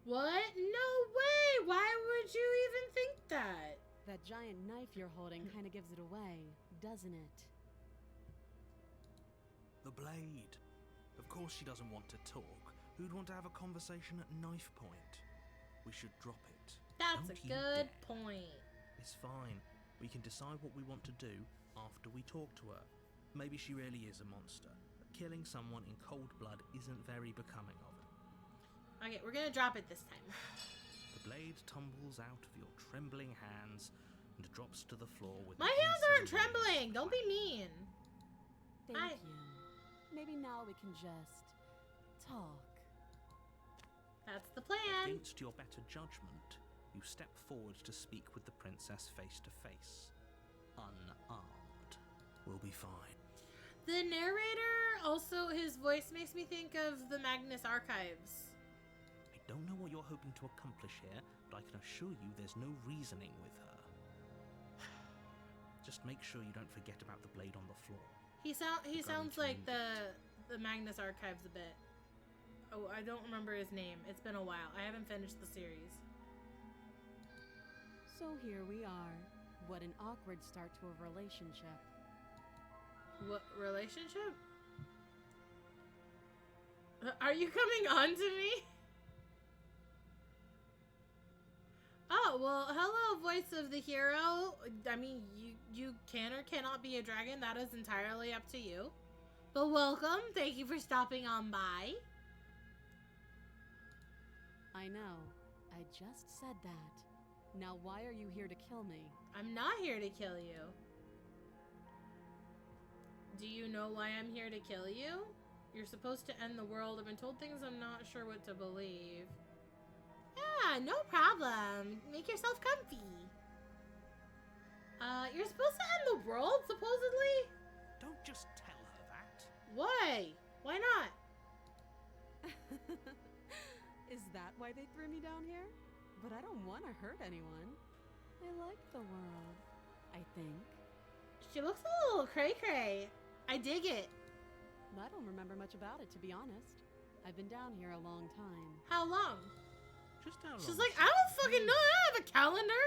What? No way! Why would you even think that? That giant knife you're holding kind of gives it away, doesn't it? The blade. Of course she doesn't want to talk. Who'd want to have a conversation at knife point? We should drop it. That's Don't a you good dare. point. It's fine. We can decide what we want to do after we talk to her. Maybe she really is a monster. But killing someone in cold blood isn't very becoming of her. Okay, we're gonna drop it this time. The blade tumbles out of your trembling hands and drops to the floor with My an hands aren't insane trembling! noise. Don't be mean. Thank you. Maybe now we can just talk. That's the plan. Against your better judgment, you step forward to speak with the princess face to face. Unarmed. We'll be fine. The narrator, also, his voice makes me think of the Magnus Archives. I don't know what you're hoping to accomplish here, but I can assure you there's no reasoning with her. Just make sure you don't forget about the blade on the floor. He sounds to like need the Magnus Archives a bit. Oh, I don't remember his name. It's been a while. I haven't finished the series. So here we are. What an awkward start to a relationship. What relationship? Are you coming on to me? Oh, well, hello, voice of the hero. I mean, you can or cannot be a dragon. That is entirely up to you. But welcome. Thank you for stopping on by. I know. I just said that. Now why are you here to kill me? I'm not here to kill you. Do you know why I'm here to kill you? You're supposed to end the world. I've been told things I'm not sure what to believe. Yeah, no problem. Make yourself comfy. You're supposed to end the world, supposedly? Don't just tell her that. Why? Why not? Is that why they threw me down here? But I don't want to hurt anyone. I like the world, I think. She looks a little cray-cray. I dig it. I don't remember much about it, to be honest. I've been down here a long time. How long? Just how long? She's like, I don't fucking know. I have a calendar.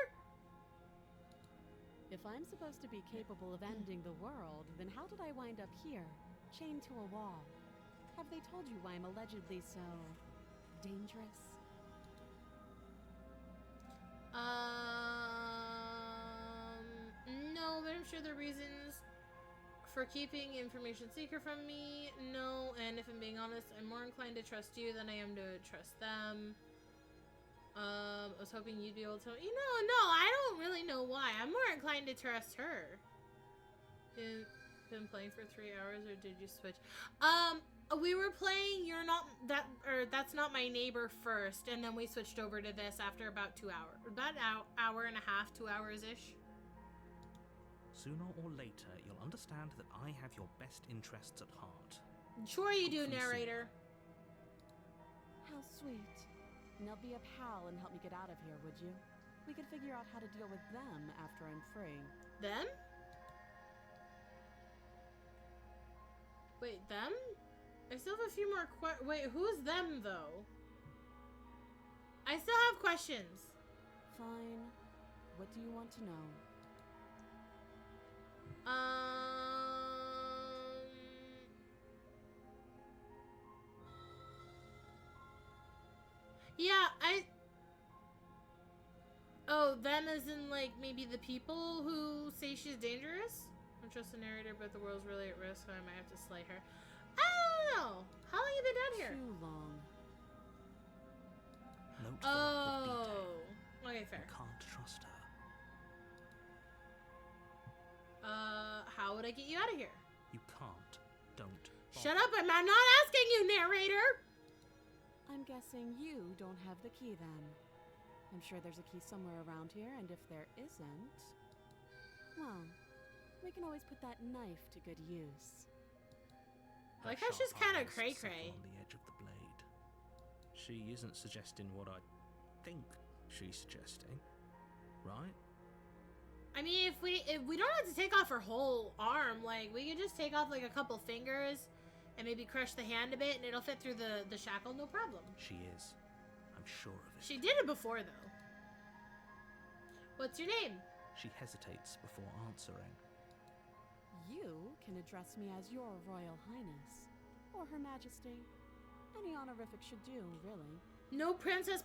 If I'm supposed to be capable of ending the world, then how did I wind up here, chained to a wall? Have they told you why I'm allegedly so dangerous? No, but I'm sure the reasons for keeping information secret from me. No, and if I'm being honest, I'm more inclined to trust you than I am to trust them. I was hoping you'd be able to. No, I don't really know why. I'm more inclined to trust her. Been playing for 3 hours, or did you switch? We were playing That's Not My Neighbor first, and then we switched over to this after about 2 hours. About an hour and a half, 2 hours-ish. Sooner or later, you'll understand that I have your best interests at heart. Sure you do, Hopefully narrator. How sweet. Now be a pal and help me get out of here, would you? We could figure out how to deal with them after I'm free. Them? Wait, them? I still have a few more wait, who's them, though? I still have questions. Fine. What do you want to know? Yeah, Oh, them as in, like, maybe the people who say she's dangerous? I trust the narrator, but the world's really at risk, so I might have to slay her. I don't know. How long you been down here? Too long. Note the lack of detail. Oh. Okay, fair. You can't trust her. How would I get you out of here? You can't. Don't. Shut up, I'm not asking you, narrator! I'm guessing you don't have the key then. I'm sure there's a key somewhere around here, and if there isn't, well, we can always put that knife to good use. I like how she's Sharp kinda eyes settle cray-cray. on the edge of the blade. She isn't suggesting what I think she's suggesting, right? I mean, if we don't have to take off her whole arm, like, we can just take off, like, a couple fingers and maybe crush the hand a bit, and it'll fit through the shackle, no problem. She is. I'm sure of it. She did it before, though. What's your name? She hesitates before answering. You can address me as your Royal Highness, or Her Majesty. Any honorific should do, really. No princess?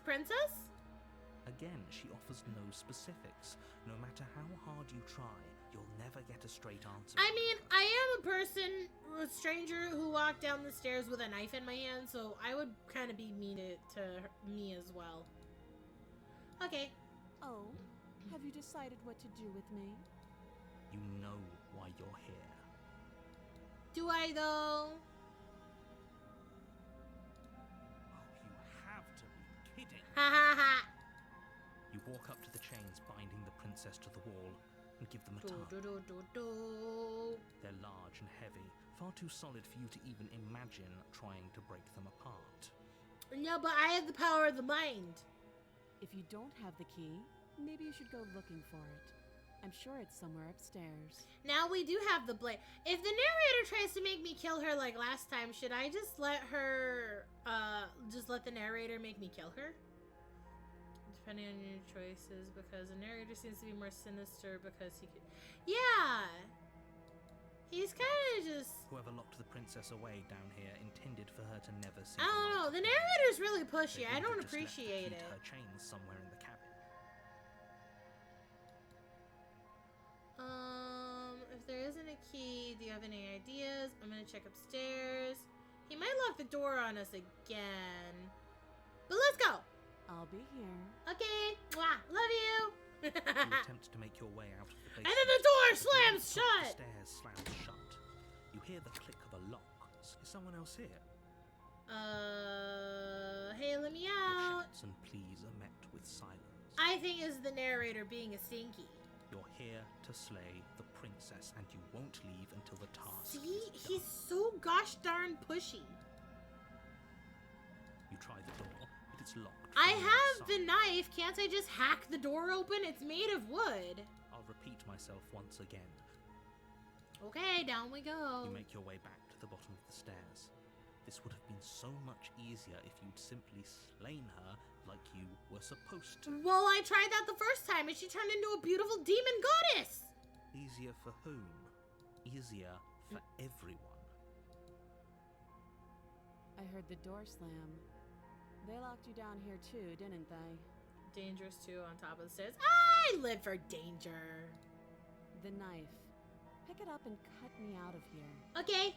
Again, she offers no specifics. No matter how hard you try, you'll never get a straight answer. I mean, I am a person, a stranger who walked down the stairs with a knife in my hand, so I would kind of be mean to me as well. Okay. Oh, have you decided what to do with me? You know why you're here. Do I, though? Oh, you have to be kidding. Ha ha ha! You walk up to the chains binding the princess to the wall and give them a Do, tug. do, do, do, do. They're large and heavy, far too solid for you to even imagine trying to break them apart. No, but I have the power of the mind. If you don't have the key, maybe you should go looking for it. I'm sure it's somewhere upstairs. Now we do have the blade. If the narrator tries to make me kill her like last time, should I just let her, just let the narrator make me kill her? Depending on your choices, because the narrator seems to be more sinister because he could... Yeah! He's kind of just... Whoever locked the princess away down here intended for her to never see I don't know. The narrator's really pushy. I don't appreciate it. Her chains somewhere in the cabin. If there isn't a key, do you have any ideas? I'm gonna check upstairs. He might lock the door on us again. But let's go! I'll be here. Okay. Mwah. Love you! You attempt to make your way out of the basement. And then the door but slams the top of shut! The stairs slams shut. You hear the click of a lock. Is someone else here? Hey, let me Your out. shouts and pleas are met with silence. I think it's the narrator being a stinky. You're here to slay the princess, and you won't leave until the task See? is He's done. so gosh darn pushy. You try the door, but it's locked. I from the have the outside. knife. Can't I just hack the door open? It's made of wood. I'll repeat myself once again. Okay, down we go. You make your way back to the bottom of the stairs. This would have been so much easier if you'd simply slain her like you were supposed to. Well, I tried that the first time and she turned into a beautiful demon goddess. Easier for whom? Easier for everyone. I heard the door slam. They locked you down here too, didn't they? Dangerous too on top of the stairs. I live for danger. The knife. Pick it up and cut me out of here. Okay.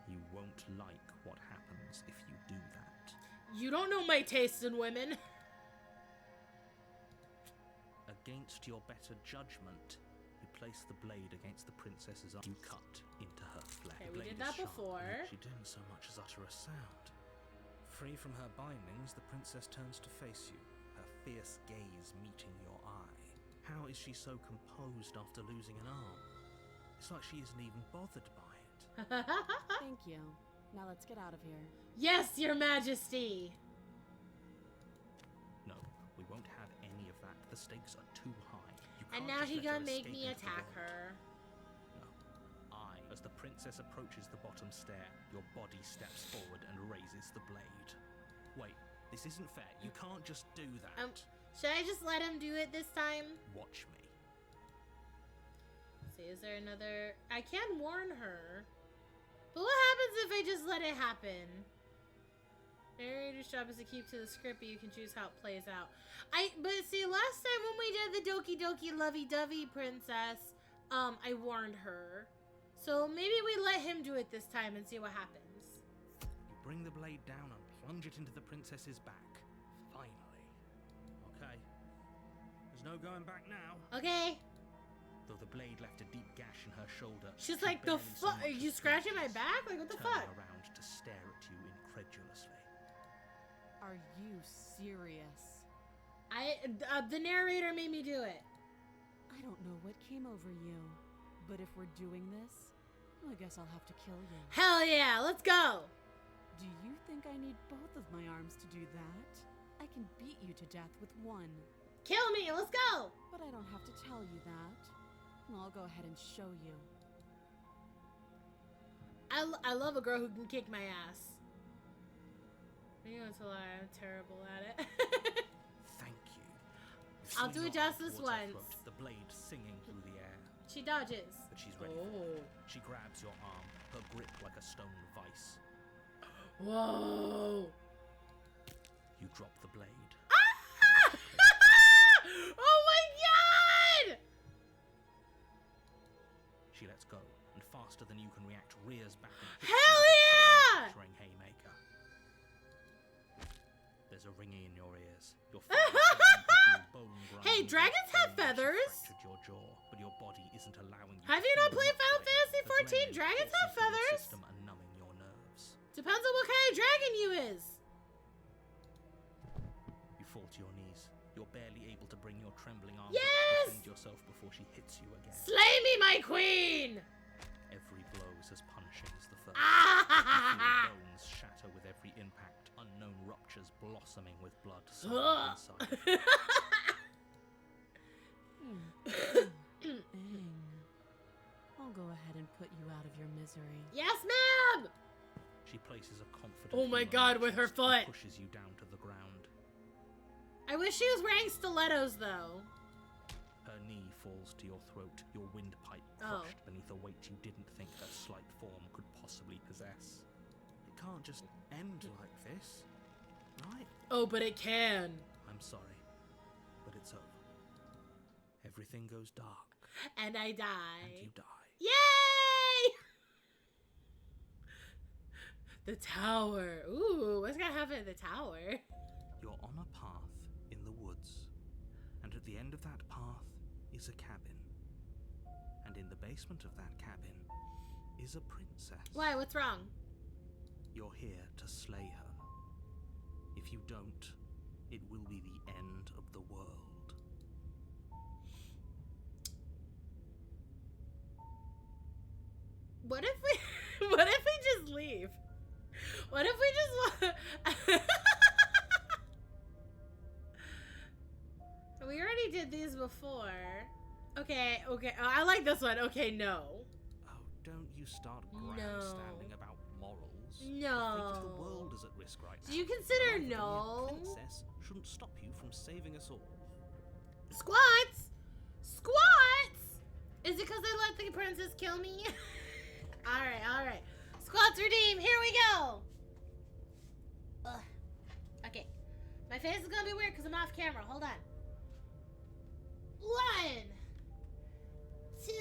You won't like what happens if you do that. You don't know my taste in women. Against your better judgment, you place the blade against the princess's arm. You cut into her flesh. Okay, The we did blade that is sharp, before. and yet she didn't so much as utter a sound. Free from her bindings, the princess turns to face you, her fierce gaze meeting your eye. How is she so composed after losing an arm? It's like she isn't even bothered by it. Thank you. Now let's get out of here. Yes, your majesty. No, we won't have any of that. The stakes are too high. You And can't now just he let her gonna make escape me into the attack world. her. No. As the princess approaches the bottom stair, your body steps forward and raises the blade. Wait, this isn't fair. You can't just do that. Should I just let him do it this time? Watch me. Let's see, is there another... I can warn her. But what happens if I just let it happen? Narrator's job is to keep to the script, but you can choose how it plays out. But see, last time when we did the Doki Doki Lovey-Dovey princess, I warned her. So maybe we let him do it this time and see what happens. You bring the blade down and plunge it into the princess's back. Finally. Okay. There's no going back now. Okay. Though the blade left a deep gash in her shoulder. She's she like, the barely so fuck? much Are you as scratching my flinches, back? Like, what the turning fuck? around to stare at you incredulously. Are you serious? The narrator made me do it. I don't know what came over you, but if we're doing this, I guess I'll have to kill you. Hell yeah, let's go. Do you think I need both of my arms to do that? I can beat you to death with one, Kill me, let's go. but I don't have to tell you that. I'll go ahead and show you. I love a girl who can kick my ass. You know, it's a lie. I'm terrible at it. Thank you. You I'll swing do it your arm just this towards her once. throat, the blade singing through the air. She dodges. But she's ready for Oh. it. She grabs your arm, her grip like a stone vice. Whoa. You drop the blade. Oh my god! She lets go, and faster than you can react, rears back and hits Hell you with a yeah! shattering haymaker. There's a ringing in your ears. Your bone Hey, dragons have feathers. fractured your jaw, but your body isn't allowing you. Have to you not feel played Final much Fantasy pain. 14? Adrenaline Dragons coursing have through your feathers. system and numbing your nerves. Depends on what kind of dragon you is. You fall to your knees. You're barely able to bring your trembling arms Yes! up to defend yourself before she hits you again. Slay me, my queen! Every blow is as punishing as the first. You feel bones shatter with every impact, unknown ruptures blossoming with blood soaking inside. Dang. I'll go ahead and put you out of your misery. Yes, ma'am! She places a confident Oh my heel on God, your with her chest and foot. pushes you down to the ground. I wish she was wearing stilettos, though. Her knee falls to your throat, your windpipe Oh. crushed beneath a weight you didn't think her slight form could possibly possess. It can't just end like this, right? Oh, but it can. I'm sorry, but it's over. Everything goes dark, And I and die. you die. Yay! The tower. Ooh, what's gonna happen at the tower? You're on a path in the woods, and at the end of that path is a cabin. And in the basement of that cabin is a princess. Why? What's wrong? You're here to slay her. If you don't, it will be the end of the world. What if we? What if we just leave? What if we just? We already did these before. Okay. Okay. I like this one. Okay. No. Oh, don't you start No. grandstanding about morals. No. Think the world is at risk right now. Do you consider Life of a no? princess shouldn't stop you from saving us all. Squats. Squats. Is it because I let the princess kill me? All right. All right. Squats redeem. Here we go. Ugh. Okay. My face is gonna be weird because I'm off camera. Hold on. 1, 2,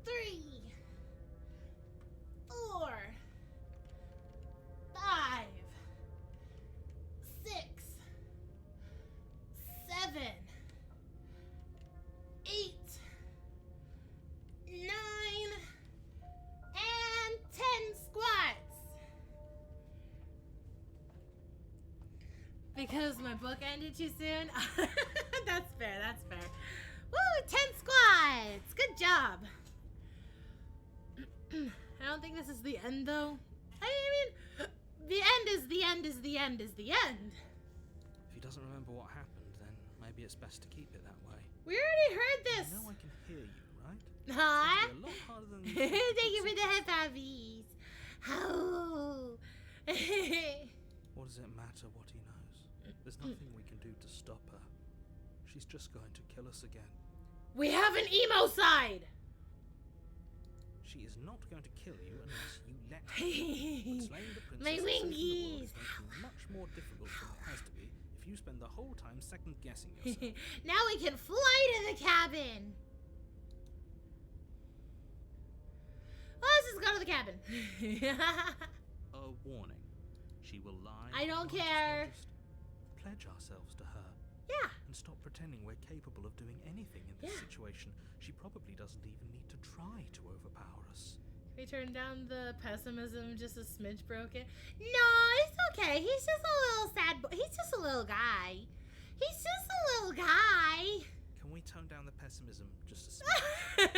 3, 4, 5, 6, 7, 8, 9, and 10 squats. Because my book ended too soon? That's fair, that's fair. Woo, 10 squats! Good job. I don't think this is the end, though. I mean, the end is the end is the end is the end. If he doesn't remember what happened, then maybe it's best to keep it that way. We already heard this. You know I can hear you, right? Huh? It's gonna be a lot harder than you Thank you for think. the high fives. How? What does it matter what he knows? There's nothing we can do to stop her. She's just going to kill us again. We have an emo side. She is not going to kill you unless you let her. But My slaying the princess and saving the world wingies. is going to be much more difficult than it has to be if you spend the whole time second guessing yourself. Now we can fly to the cabin. Let's just go to the cabin. A warning. She will lie. I don't We might as well care. just pledge ourselves to her Yeah. and stop pretending we're capable of doing anything in this Yeah. situation. She probably doesn't even need to try to overpower us. We turn down the pessimism just a smidge broken. No, it's okay. He's just a little sad boy. He's just a little guy. He's just a little guy. Can we tone down the pessimism just a smidge?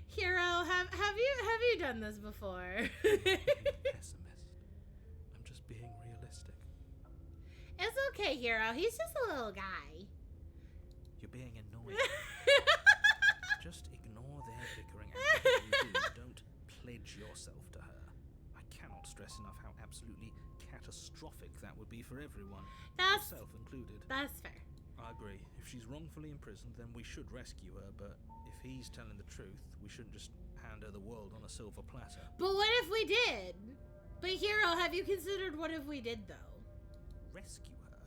Hero, have you done this before? Pessimist. I'm just being realistic. It's okay, Hero. He's just a little guy. You're being annoying. Just ignore their bickering, and whatever you do, don't pledge yourself to her. I cannot stress enough how absolutely catastrophic that would be for everyone, That's yourself included. fair. I agree. If she's wrongfully imprisoned, then we should rescue her, but if he's telling the truth, we shouldn't just hand her the world on a silver platter. But what if we did? But Hero, have you considered what if we did though? Rescue her?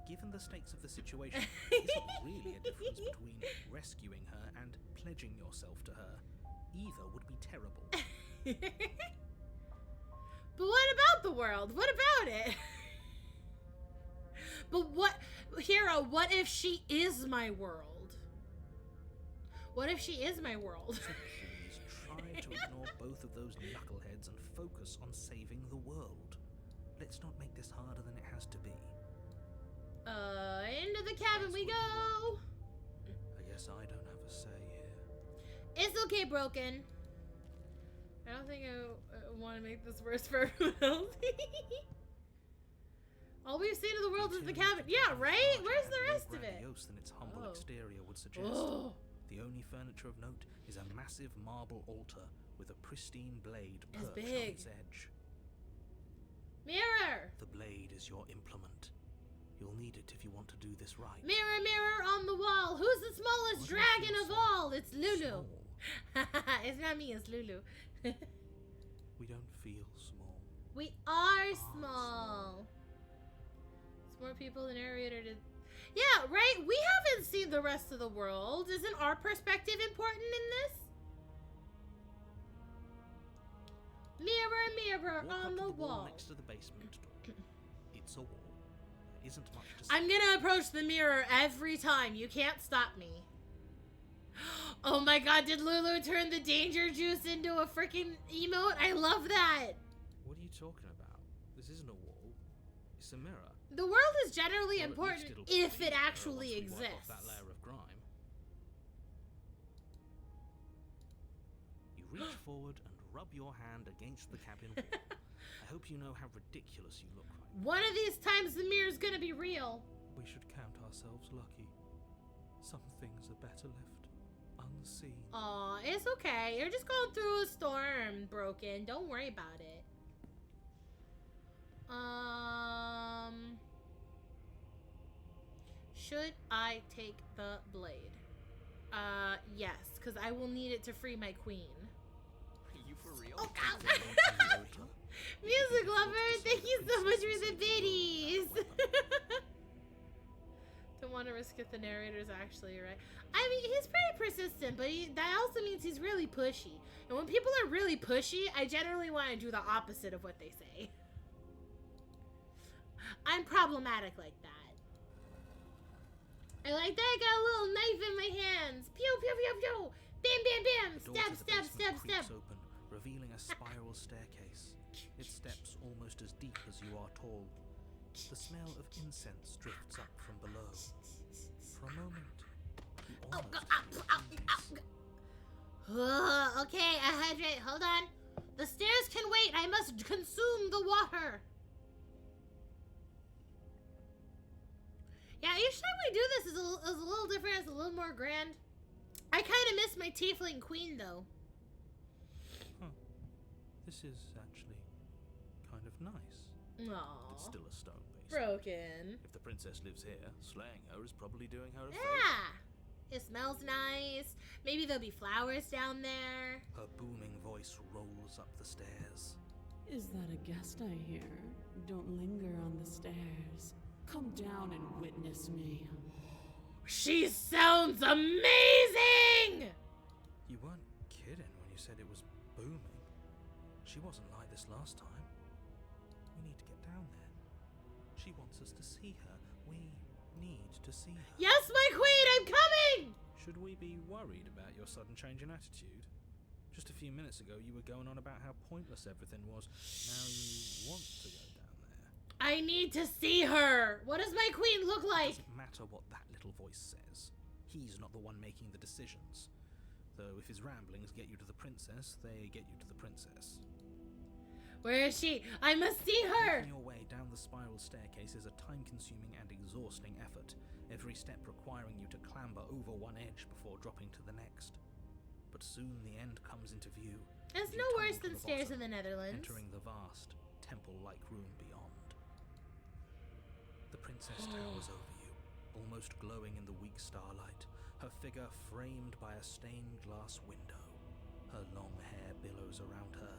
Given the stakes of the situation, there isn't really a difference between rescuing her and pledging yourself to her. Either would be terrible. But what about the world? What about it? But what, Hero, what if she is my world? What if she is my world? So please try to ignore both of those knuckleheads and focus on saving the world. Let's not make this harder than it has to be. Into the cabin we go! I guess I don't have a say here. It's okay, Broken. I don't think I want to make this worse for everyone else. All we've seen of the world is the cabin. Yeah, right? Where's the rest of it? Grandiose than its humble Oh. exterior would suggest. Oh. The only furniture of note is a massive marble altar with a pristine blade It's perched on big. its edge. Mirror! The blade is your implement. You'll need it if you want to do this right. Mirror, mirror on the wall. Who's the smallest What do you dragon feel of so all? It's Lulu. Small. It's not me, it's Lulu. We don't feel small. We are small. It's more people than narrator did. Yeah, right? We haven't seen the rest of the world. Isn't our perspective important in this? Mirror, mirror Walk on up to the wall wall. next to the basement door. It's a wall. There isn't much to see. I'm gonna approach the mirror every time. You can't stop me. Oh my god, did Lulu turn the danger juice into a freaking emote? I love that. What are you talking about? This isn't a wall. It's a mirror. The world is generally Or at important least it'll if be it a mirror actually once we wipe exists. off that layer of grime. You reach forward and rub your hand against the cabin wall. I hope you know how ridiculous you look right now. One of these times the mirror's gonna be real. We should count ourselves lucky. Some things are better left unseen. Aw, it's okay. You're just going through a storm, Broken. Don't worry about it. Should I take the blade? Yes, because I will need it to free my queen. Are you for real? Oh, God. Music lover, thank you so much for the biddies. Don't want to risk it. The narrator's actually right. I mean, he's pretty persistent, but that also means he's really pushy. And when people are really pushy, I generally want to do the opposite of what they say. I'm problematic like that. I like that. I got a little knife in my hands. Pew, pew, pew, pew. Bam, bam, bam. The door Stab, to the stab, basement stab, creaks stab. open, revealing a spiral staircase. Its steps almost as deep as you are tall. The smell of incense drifts up from below. For a moment, you almost feel ease. Okay, I hydrate. Hold on. The stairs can wait. I must consume the water. Yeah, each time we do this is a little different. It's a little more grand. I kind of miss my tiefling queen, though. Huh. This is actually kind of nice. Aww. It's still a stone base. Broken. If the princess lives here, slaying her is probably doing her a favor. Yeah. It smells nice. Maybe there'll be flowers down there. Her booming voice rolls up the stairs. Is that a guest I hear? Don't linger on the stairs. Come down and witness me. She sounds amazing! You weren't kidding when you said it was booming. She wasn't like this last time. We need to get down there. She wants us to see her. We need to see her. Yes, my queen, I'm coming! Should we be worried about your sudden change in attitude? Just a few minutes ago, you were going on about how pointless everything was. Now you want to go down there. I need to see her. What does my queen look It like? doesn't matter what that little voice says. He's not the one making the decisions. Though if his ramblings get you to the princess, they get you to the princess. Where is she? I must see her. Making your way down the spiral staircase is a time-consuming and exhausting effort, every step requiring you to clamber over one edge before dropping to the next. But soon the end comes into view. It's and you no tumble worse to than the stairs bottom, in the Netherlands. entering the vast, temple-like room beyond. The princess towers over you, almost glowing in the weak starlight, her figure framed by a stained glass window. Her long hair billows around her,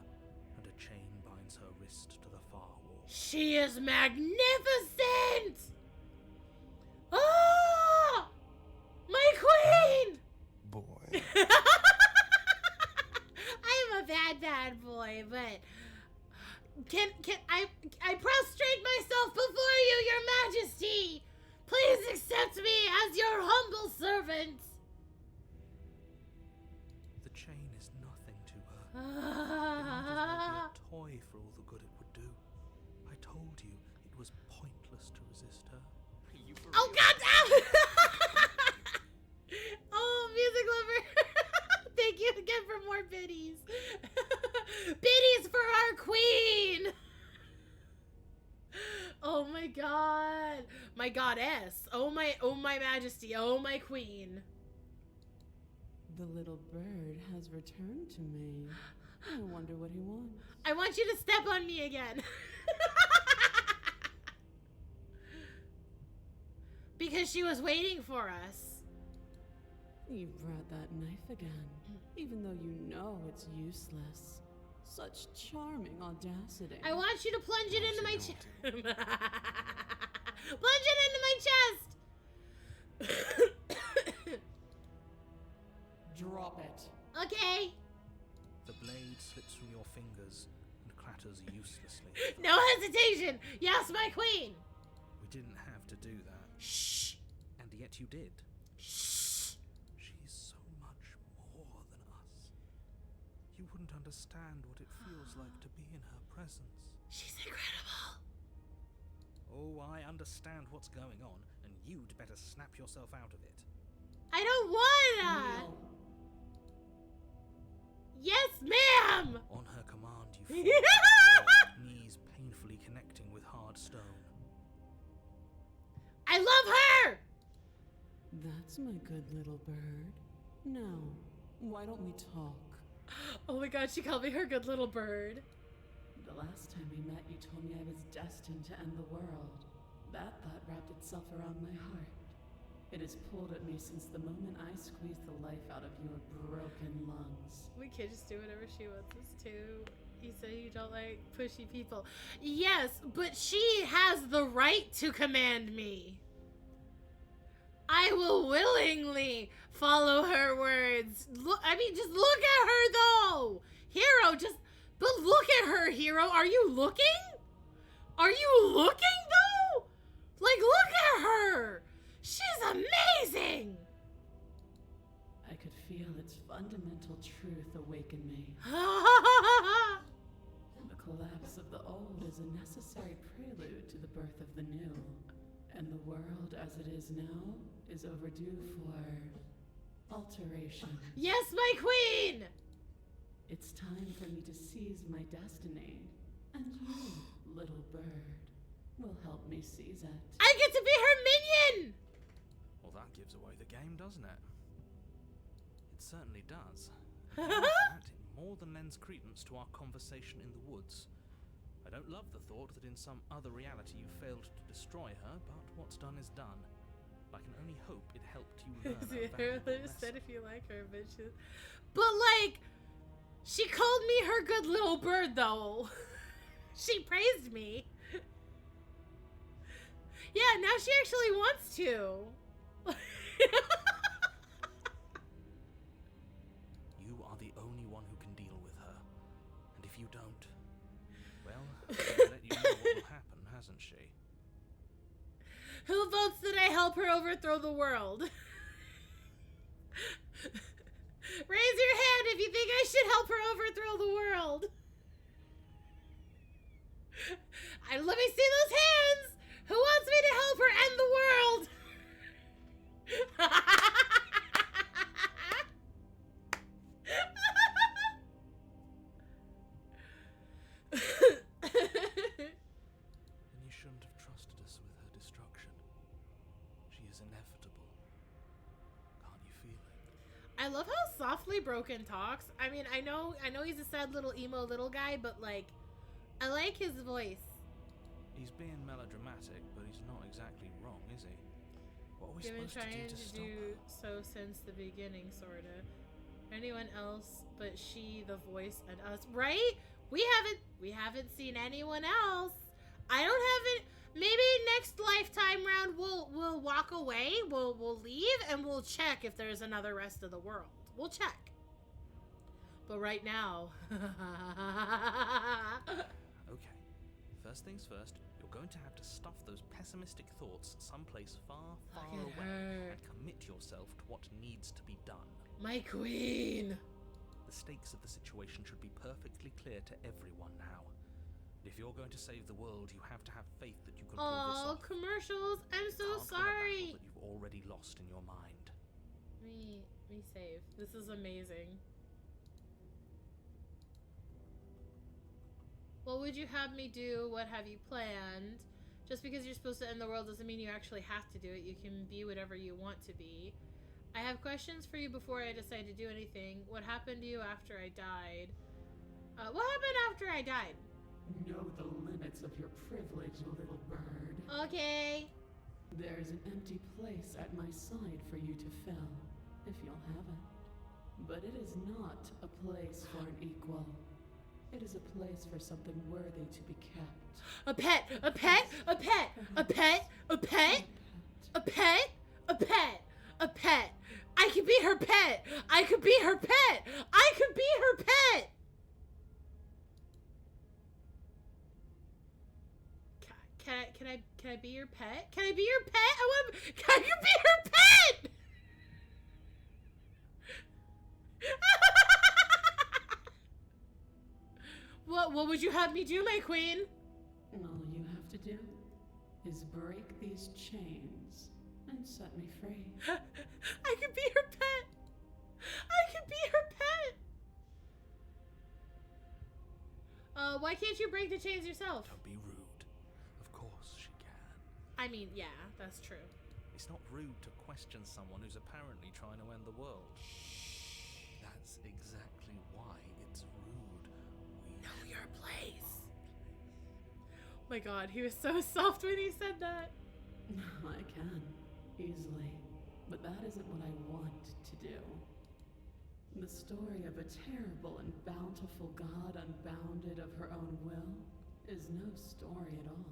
and a A chain binds her wrist to the far wall. She is magnificent! Oh! My queen! Boy. I am a bad boy, but can I prostrate myself before you, your majesty? Please accept me as your humble servant. The chain is nothing to her. It might as well be a toy for all the good it would do. I told you it was pointless to resist her. You for Oh real? god! Oh, music lover! Thank you again for more biddies. Biddies for our queen! Oh my god. My goddess. Oh my majesty. Oh my queen. The little bird has returned to me. I wonder what he wants. I want you to step on me again. Because she was waiting for us. You brought that knife again, even though you know it's useless. Such charming audacity. I want you to plunge it into my Naughty, chest. Plunge it into my chest. Drop it. Okay. The blade slips from your fingers and clatters uselessly. No hesitation. Yes, my queen. We didn't have to do that. Shh. And yet you did. Shh. She's so much more than us. You wouldn't understand what it feels like to be in her presence. She's incredible. Oh, I understand what's going on, and you'd better snap yourself out of it. I don't wanna. Kneel. Yes, ma'am. On her command, you fall, your knees painfully connecting with hard stone. I love her. That's my good little bird. Now, why don't we talk? Oh my god, she called me her good little bird. The last time we met, you told me I was destined to end the world. That thought wrapped itself around my heart. It has pulled at me since the moment I squeezed the life out of your broken lungs. We can just do whatever she wants us to. You say you don't like pushy people. Yes, but she has the right to command me. I will willingly follow her words. Look, I mean, just look at her though. Hero, but look at her, Hero. Are you looking? Are you looking though? Like, look at her. She's amazing. I could feel its fundamental truth awaken me. The collapse of the old is a necessary prelude to the birth of the new. And the world as it is now is overdue for alteration. Yes, my queen. It's time for me to seize my destiny. And you, little bird, will help me seize it. I get to be her minion. Well, that gives away the game, doesn't it? It certainly does. And in fact, it more than lends credence to our conversation in the woods. I don't love the thought that in some other reality you failed to destroy her, but what's done is done. I can only hope it helped you learn a valuable said lesson. if you like her, but like, she called me her good little bird though. She praised me. Yeah, now she actually wants to. You are the only one who can deal with her. And if you don't, well, she's let you know what will happen, hasn't she? Who votes that I help her overthrow the world? Raise your hand if you think I should help her overthrow the world. Let me see those hands. Who wants me to help her end the world? Then you shouldn't have trusted us with her destruction. She is inevitable. Can't you feel it? I love how softly Broken talks. I mean, I know he's a sad little emo little guy, but like, I like his voice. He's being melodramatic, but he's not exactly wrong, is he? What are we You've been supposed to do trying to to stop do her? so since the beginning, sorta. Anyone else but she, the voice, and us, right? We haven't seen anyone else. I don't have it. Maybe next lifetime round we'll walk away. We'll leave and we'll check if there's another rest of the world. We'll check. But right now. Okay. First things first, you're going to have to stuff those pessimistic thoughts someplace far, far Look at away her. and commit yourself to what needs to be done. My queen. The stakes of the situation should be perfectly clear to everyone now. If you're going to save the world, you have to have faith that you can pull this Oh, off. commercials. I'm so You can't win a sorry. battle that you've already lost in your mind. Me save. This is amazing. What would you have me do? What have you planned? Just because you're supposed to end the world doesn't mean you actually have to do it. You can be whatever you want to be. I have questions for you before I decide to do anything. What happened to you after I died? What happened after I died? Know the limits of your privilege, little bird. Okay. There's an empty place at my side for you to fill, if you'll have it. But it is not a place for an equal. It is a place for something worthy to be kept. A pet! A pet! A pet! A pet! A pet! A pet! A pet! A pet! I could be her pet! I could be her pet! I could be her pet! Can I be your pet? Can I be your pet? Can I be her pet? What would you have me do, my queen? All you have to do is break these chains and set me free. I could be her pet. I could be her pet. Why can't you break the chains yourself? Don't be rude. Of course she can. I mean, yeah, that's true. It's not rude to question someone who's apparently trying to end the world. That's exactly why it's rude. We Know your place. Oh my god, he was so soft when he said that. I can, easily. But that isn't what I want to do. The story of a terrible and bountiful god unbounded of her own will is no story at all.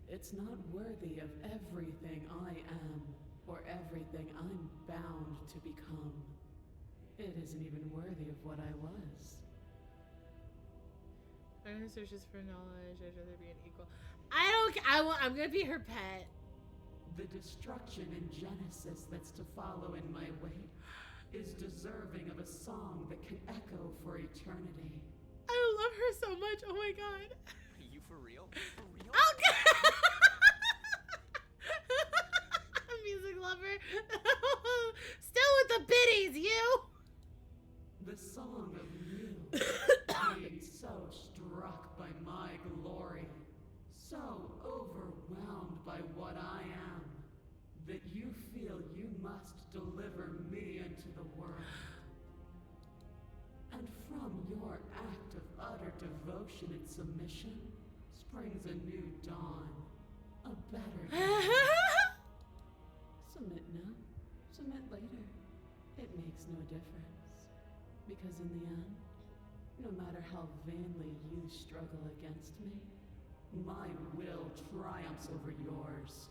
It's not worthy of everything I am, or everything I'm bound to become. It isn't even worthy of what I was. I'm gonna search this for knowledge. I'd rather be an equal. I'm gonna be her pet. The destruction in Genesis that's to follow in my wake is deserving of a song that can echo for eternity. I love her so much. Oh my god. Are you for real? For real? Oh god. Music lover. Still with the biddies, you. The song of you being so struck by my glory, so overwhelmed by what I am, that you feel you must deliver me into the world. And from your act of utter devotion and submission springs a new dawn, a better dawn. Submit now, submit later. It makes no difference. Because in the end, no matter how vainly you struggle against me, my will triumphs over yours.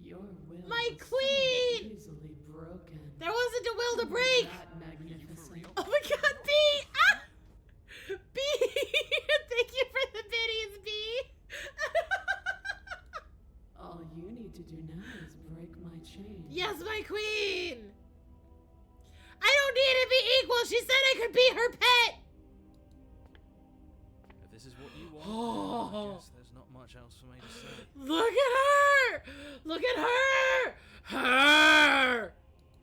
Your will My was so queen! easily broken. There wasn't a will to break. That magnificent. real? Oh my god, B! Ah! B! Thank you for the biddies, B! All you need to do now is break my chain. Yes, my queen! I don't need to be equal! She said I could be her pet! If this is what you want, Oh. I guess there's not much else for me to say. Look at her! Look at her! Her!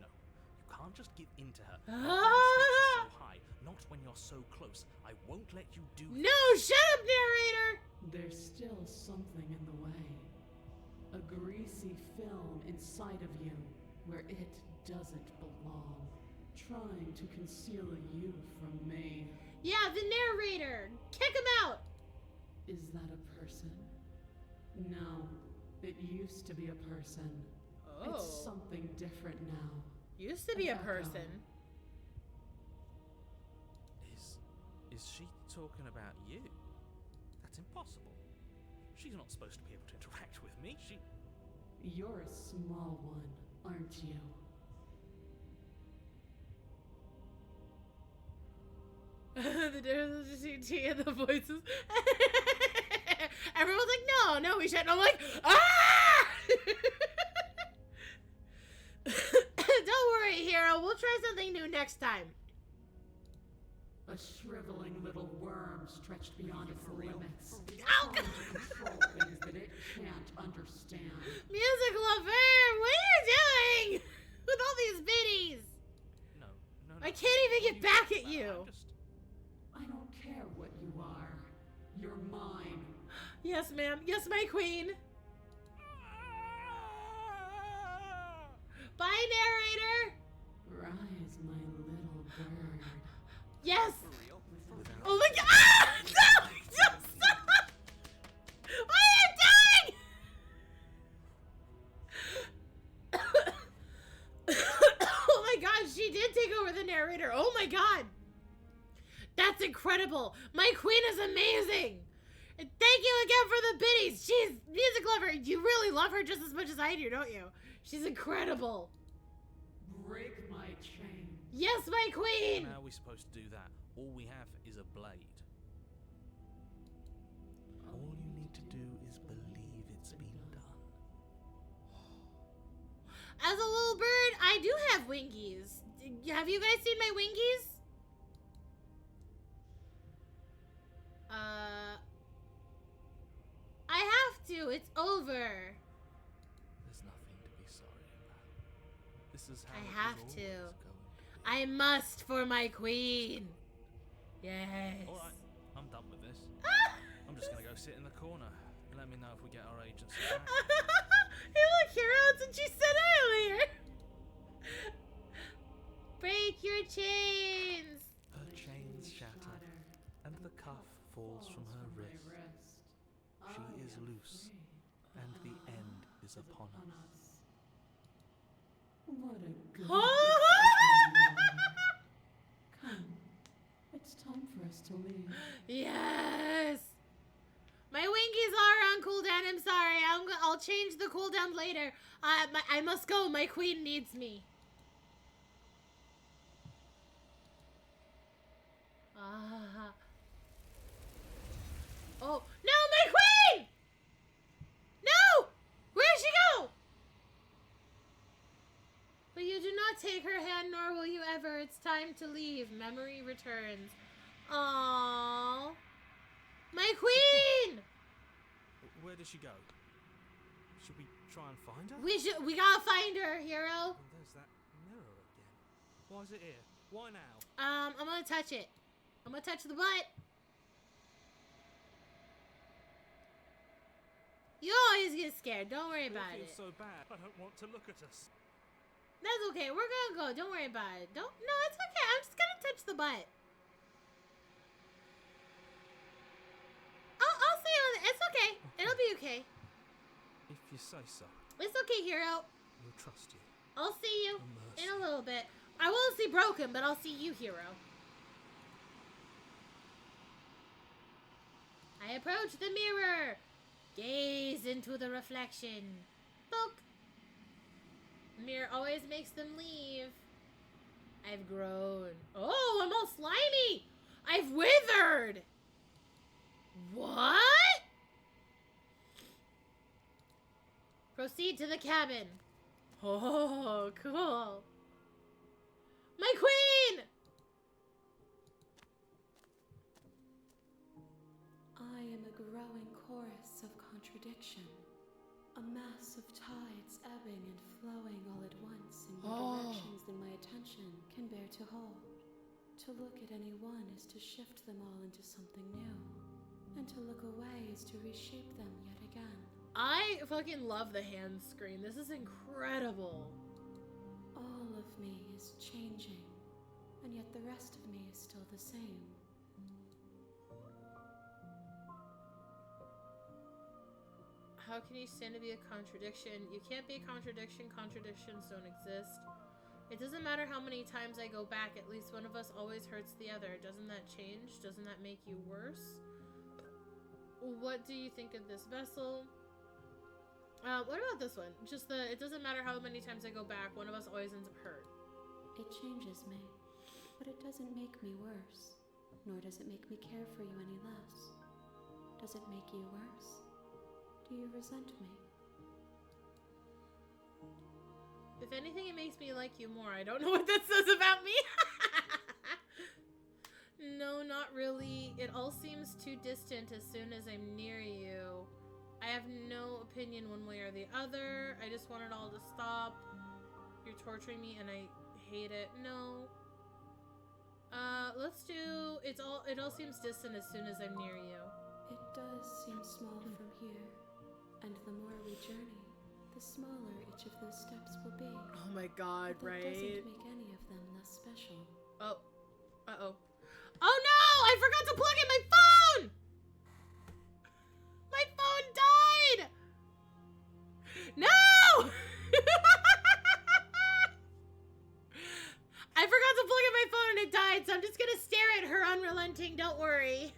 No, you can't just give in to her. Ah. The stakes are so high, not when you're so close. I won't let you do that. No, shut up, narrator! There's still something in the way. A greasy film inside of you where it doesn't belong. Trying to conceal you from me. Yeah, the narrator! Kick him out! Is that a person? No, it used to be a person. Oh. It's something different now. Used to be a An echo. person. Is she talking about you? That's impossible. She's not supposed to be able to interact with me. You're a small one, aren't you? The difference between T and the voices. Everyone's like, no, we shouldn't. I'm like, ah! Don't worry, hero. We'll try something new next time. A shriveling little worm stretched beyond its limits. Ow! Trying to control things that it can't understand. Music lover, what are you doing with all these biddies? No. I can't even get back at you. I don't care what you are. You're mine. Yes, ma'am. Yes, my queen. Bye, narrator. Rise, my little bird. Yes. For real? Oh my god! Ah! No! Just stop! What are you doing? Oh my god, she did take over the narrator. Oh my god. That's incredible. My queen is amazing. And thank you again for the biddies. She's music lover. You really love her just as much as I do, don't you? She's incredible. Break my chain. Yes, my queen. How are we supposed to do that? All we have is a blade. All you need to do is believe it's been done. As a little bird, I do have wingies. Have you guys seen my wingies? I have to. It's over. There's nothing to be sorry about. This is how I it was have always to. going be. I must for my queen. Yes. Alright, I'm done with this. I'm just gonna go sit in the corner and let me know if we get our agency back. Hey, look, hero, it's what you said earlier. Break your chains. Her chains shatter, and the cuff falls from her wrist. She is loose, and the end is upon us. What a good Come, it's time for us to leave. Yes. My wingies are on cooldown. I'm sorry. I'll change the cooldown later. I must go. My queen needs me. Oh, no, my queen! No! Where'd she go? But you do not take her hand, nor will you ever. It's time to leave. Memory returns. Aww. My queen! Where did she go? Should we try and find her? We gotta find her, hero. Oh, there's that mirror again. Why is it here? Why now? I'm gonna touch it. I'm gonna touch the butt. You always get scared. Don't worry about It it. feels so bad. I don't want to look at us. That's okay. We're gonna go. Don't worry about it. No, it's okay. I'm just gonna touch the butt. I'll see you. It's okay. It'll be okay. If you say so, It's okay, hero. we'll trust you. I'll see you A in mercy. a little bit. I won't see Broken, but I'll see you, hero. I approach the mirror. Gaze into the reflection. Look. Mirror always makes them leave. I've grown. Oh, I'm all slimy. I've withered. What? Proceed to the cabin. Oh, cool. My queen! I am a growing chorus of contradiction. A mass of tides ebbing and flowing all at once in directions than my attention can bear to hold. To look at any one is to shift them all into something new. And to look away is to reshape them yet again. I fucking love the hand screen. This is incredible. All of me is changing, and yet the rest of me is still the same. How can you stand to be a contradiction? You can't be a contradiction. Contradictions don't exist. It doesn't matter how many times I go back, at least one of us always hurts the other. Doesn't that change? Doesn't that make you worse? What do you think of this vessel? What about this one? Just it doesn't matter how many times I go back, one of us always ends up hurt. It changes me, but it doesn't make me worse, nor does it make me care for you any less. Does it make you worse? Do you resent me? If anything, it makes me like you more. I don't know what that says about me. No, not really. It all seems too distant as soon as I'm near you. I have no opinion one way or the other. I just want it all to stop. You're torturing me and I hate it. No. Let's do... It all seems distant as soon as I'm near you. It does seem small from here, and the more we journey, the smaller each of those steps will be. Oh my god, But that right? doesn't make any of them less special. Oh. Uh-oh. Oh no! I forgot to plug in my phone! My phone died! No! I forgot to plug in my phone and it died, so I'm just gonna stare at her unrelenting, don't worry.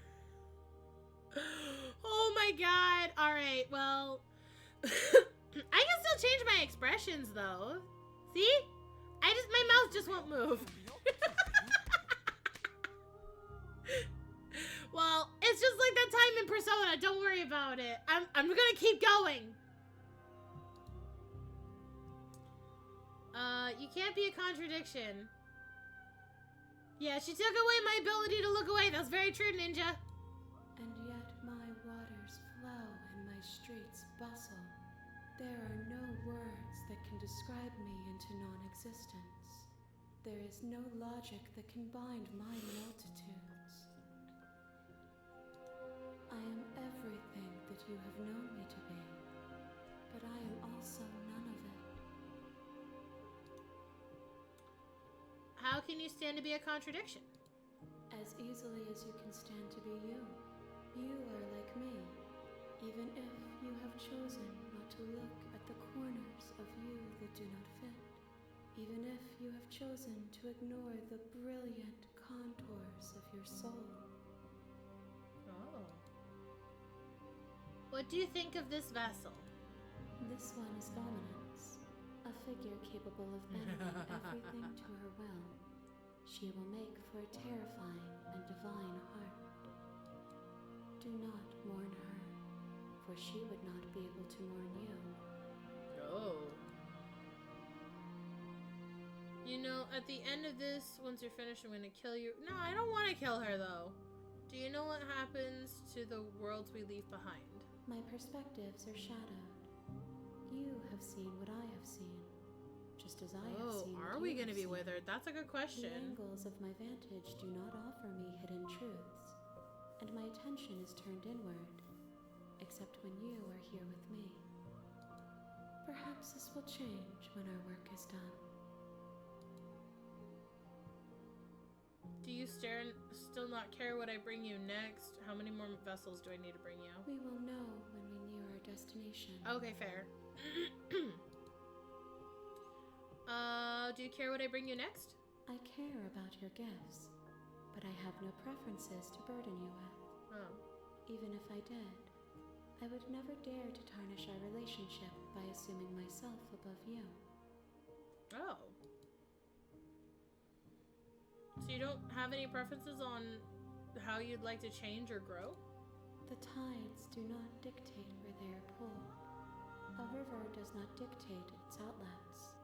Oh my god. Alright, well... I can still change my expressions, though. See? My mouth just won't move. Well, it's just like that time in Persona. Don't worry about it. I'm gonna keep going. You can't be a contradiction. Yeah, she took away my ability to look away. That's very true, Ninja. And yet my waters flow and my streets bustle. There are no words that can describe me into non-existence. There is no logic that can bind my multitudes. I am everything that you have known me to be, but I am also none of it. How can you stand to be a contradiction? As easily as you can stand to be you. You are like me, even if you have chosen not to look at the corners of you that do not fit. Even if you have chosen to ignore the brilliant contours of your soul. Oh. What do you think of this vessel? This one is Dominance, a figure capable of bending everything to her will. She will make for a terrifying and divine heart. Do not mourn her, for she would not be able to mourn you. Oh. You know, at the end of this, once you're finished, I'm gonna kill you. No, I don't want to kill her, though. Do you know what happens to the worlds we leave behind? My perspectives are shadowed. You have seen what I have seen, just as I have seen what are we you gonna have be seen. withered? That's a good question. The angles of my vantage do not offer me hidden truths, and my attention is turned inward, except when you are here with me. Perhaps this will change when our work is done. Do you still not care what I bring you next? How many more vessels do I need to bring you? We will know when we near our destination. Okay, fair. Do you care what I bring you next? I care about your gifts, but I have no preferences to burden you with. Oh. Even if I did, I would never dare to tarnish our relationship by assuming myself above you. Oh. So you don't have any preferences on how you'd like to change or grow? The tides do not dictate where they are pulled. A river does not dictate its outlets.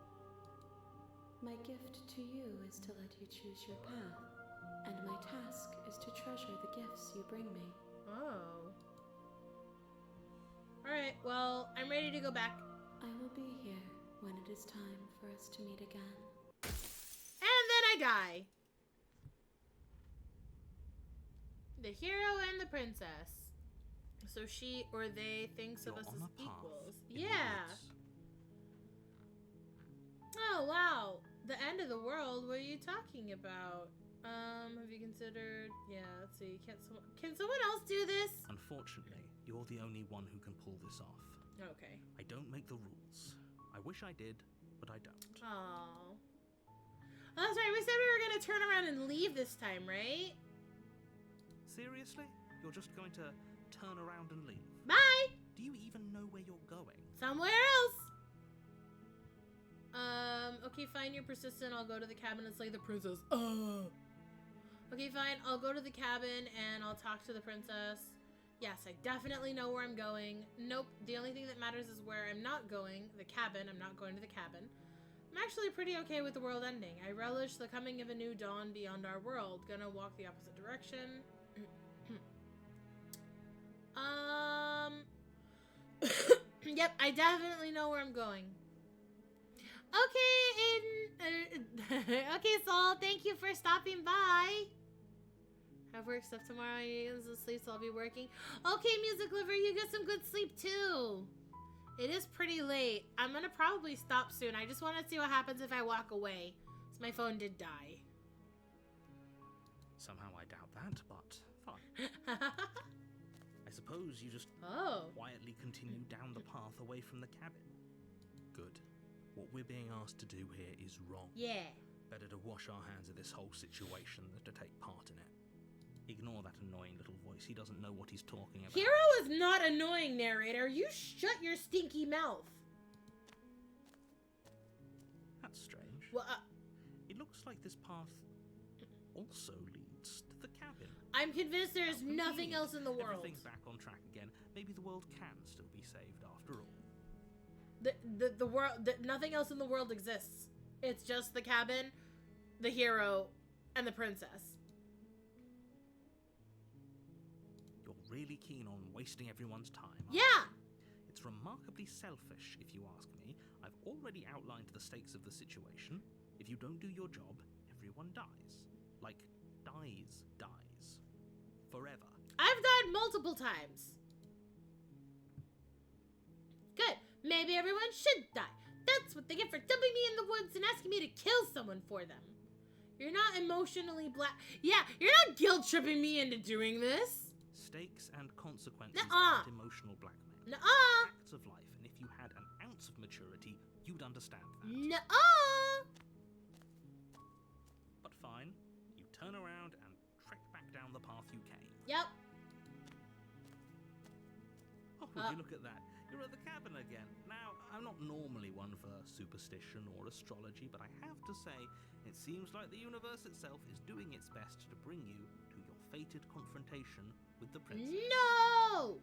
My gift to you is to let you choose your path, and my task is to treasure the gifts you bring me. Oh. Alright, well, I'm ready to go back. I will be here when it is time for us to meet again. And then I die. The hero and the princess. So she or they thinks of You're us on as a path equals. in the Yeah. woods. Oh, wow. The end of the world? What are you talking about? Have you considered... Yeah, let's see. Can someone else do this? Unfortunately, you're the only one who can pull this off. Okay. I don't make the rules. I wish I did, but I don't. Oh. Oh, that's right. We said we were gonna turn around and leave this time, right? Seriously? You're just going to turn around and leave? Bye! Do you even know where you're going? Somewhere else! Okay, fine, you're persistent. I'll go to the cabin and slay the princess. Okay, fine, I'll go to the cabin and I'll talk to the princess. Yes, I definitely know where I'm going. Nope, the only thing that matters is where I'm not going. The cabin. I'm not going to the cabin. I'm actually pretty okay with the world ending. I relish the coming of a new dawn beyond our world. Gonna walk the opposite direction. Yep, I definitely know where I'm going. Okay, okay, Saul, thank you for stopping by. I have work stuff tomorrow. I need to sleep, so I'll be working. Okay, Music Lover, you get some good sleep too. It is pretty late. I'm gonna probably stop soon. I just want to see what happens if I walk away. So my phone did die. Somehow I doubt that, but fine. I suppose you just quietly continue down the path away from the cabin. Good. What we're being asked to do here is wrong. Yeah. Better to wash our hands of this whole situation than to take part in it. Ignore that annoying little voice. He doesn't know what he's talking about. Hero is not annoying, narrator. You shut your stinky mouth. That's strange. Well, it looks like this path also leads to the cabin. I'm convinced there is Now, nothing indeed, else in the world. Everything's back on track again. Maybe the world can still be saved after all. The world, nothing else in the world exists. It's just the cabin, the hero, and the princess. You're really keen on wasting everyone's time. Yeah! It's remarkably selfish, if you ask me. I've already outlined the stakes of the situation. If you don't do your job, everyone dies. Like, dies. Forever. I've died multiple times. Good. Maybe everyone should die. That's what they get for dumping me in the woods and asking me to kill someone for them. You're not emotionally Yeah, you're not guilt-tripping me into doing this. Stakes and consequences Nuh-uh. aren't emotional blackmail. Nuh-uh. Facts of life, and if you had an ounce of maturity, you'd understand that. Nuh-uh. But fine, you turn around and trek back down the path you came. Yep. Oh, would you look at that? You're at the cabin again. Now, I'm not normally one for superstition or astrology, but I have to say, it seems like the universe itself is doing its best to bring you to your fated confrontation with the princess. No!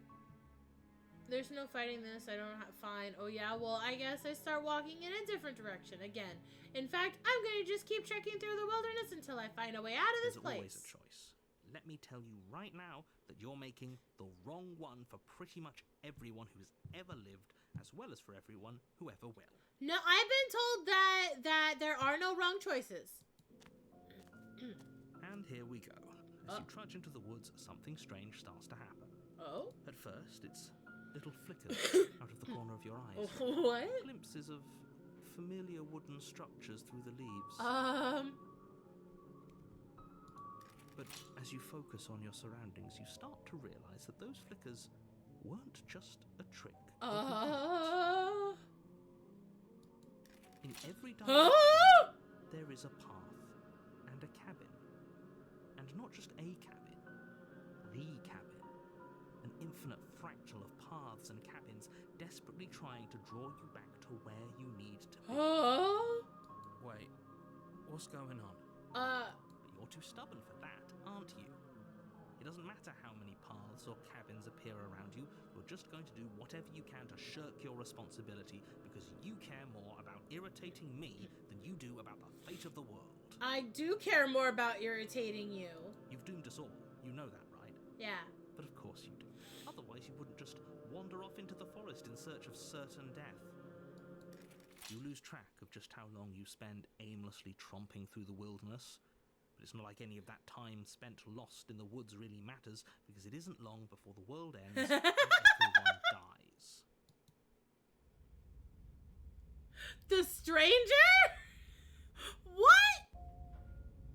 There's no fighting this. I don't have... Fine. Oh, yeah, well, I guess I start walking in a different direction again. In fact, I'm going to just keep trekking through the wilderness until I find a way out of this There's place. always a choice. Let me tell you right now that you're making the wrong one for pretty much everyone who's ever lived, as well as for everyone who ever will. No, I've been told that there are no wrong choices. And here we go. As you trudge into the woods, something strange starts to happen. Oh? At first, it's little flickers out of the corner of your eyes. What? Glimpses of familiar wooden structures through the leaves. But as you focus on your surroundings, you start to realize that those flickers weren't just a trick. In every direction, there is a path and a cabin. And not just a cabin, the cabin. An infinite fractal of paths and cabins desperately trying to draw you back to where you need to be. Wait, what's going on? But you're too stubborn for that, aren't you? It doesn't matter how many paths or cabins appear around you, you're just going to do whatever you can to shirk your responsibility because you care more about irritating me than you do about the fate of the world. I do care more about irritating you. You've doomed us all. You know that, right? Yeah. But of course you do. Otherwise you wouldn't just wander off into the forest in search of certain death. You lose track of just how long you spend aimlessly tromping through the wilderness. But it's not like any of that time spent lost in the woods really matters, because it isn't long before the world ends and everyone dies. The stranger? What?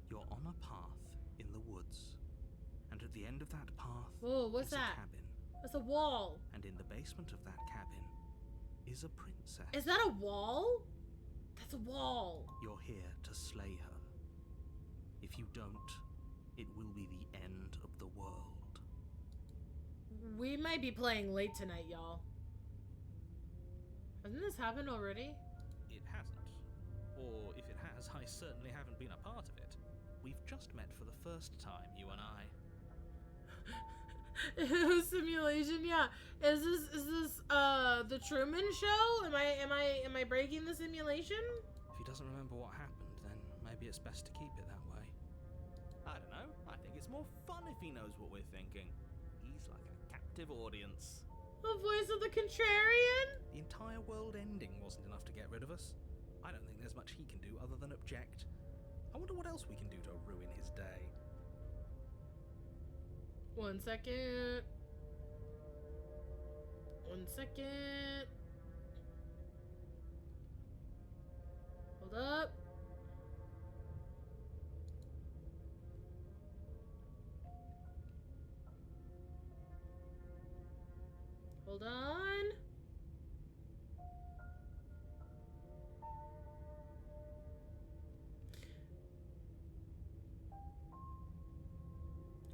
You're on a path in the woods. And at the end of that path Whoa, what's is that? a cabin. That's a wall. And in the basement of that cabin is a princess. Is that a wall? That's a wall. You're here to slay her. If you don't, it will be the end of the world. We might be playing late tonight, y'all. Hasn't this happened already? It hasn't. Or if it has, I certainly haven't been a part of it. We've just met for the first time, you and I. Simulation, yeah. Is this the Truman Show? Am I breaking the simulation? If he doesn't remember what happened, then maybe it's best to keep it that way. I don't know. I think it's more fun if he knows what we're thinking. He's like a captive audience. The voice of the contrarian? The entire world ending wasn't enough to get rid of us. I don't think there's much he can do other than object. I wonder what else we can do to ruin his day. 1 second. 1 second. Hold up. Hold on.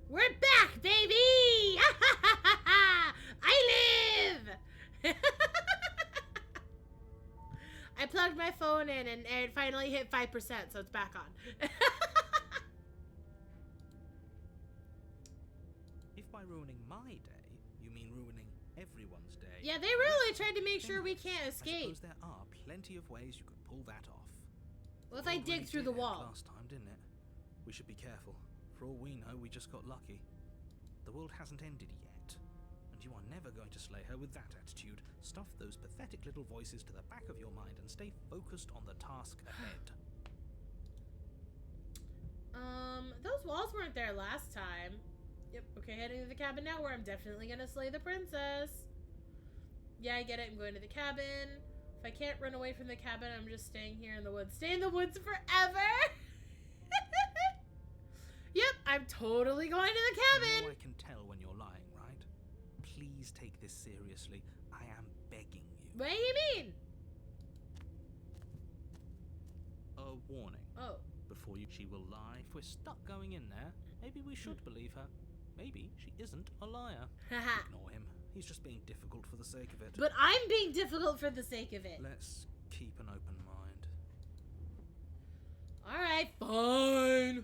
We're back, baby! I live! I plugged my phone in and it finally hit 5%, so it's back on. If by ruining my day, you mean ruining everyone's day... Yeah, they really tried to make sure we can't I escape. suppose there are plenty of ways you could pull that off. What if I dig through the wall? Last time, didn't it? We should be careful. For all we know, we just got lucky. The world hasn't ended yet, and you are never going to slay her with that attitude. Stuff those pathetic little voices to the back of your mind and stay focused on the task ahead. Those walls weren't there last time. Yep, okay, heading to the cabin now where I'm definitely gonna slay the princess. Yeah, I get it, I'm going to the cabin. If I can't run away from the cabin, I'm just staying here in the woods. Stay in the woods forever! Yep, I'm totally going to the cabin! You know I can tell when you're lying, right? Please take this seriously. I am begging you. What do you mean? A warning. Oh. Before she will lie. If we're stuck going in there, maybe we should believe her. Maybe she isn't a liar. Haha. Ignore him. He's just being difficult for the sake of it. But I'm being difficult for the sake of it. Let's keep an open mind. Alright, fine.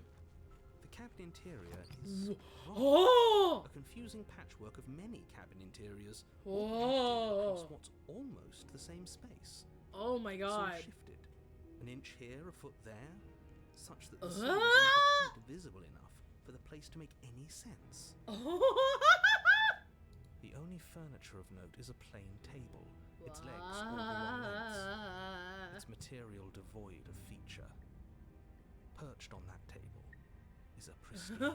The cabin interior is Oh! a confusing patchwork of many cabin interiors, Oh. all across what's almost the same space. Oh my god. It's all shifted. An inch here, a foot there, such that the seams Ah! are not quite visible enough for the place to make any sense. The only furniture of note is a plain table, its legs all the one length, its material devoid of feature. Perched on that table is a pristine blade.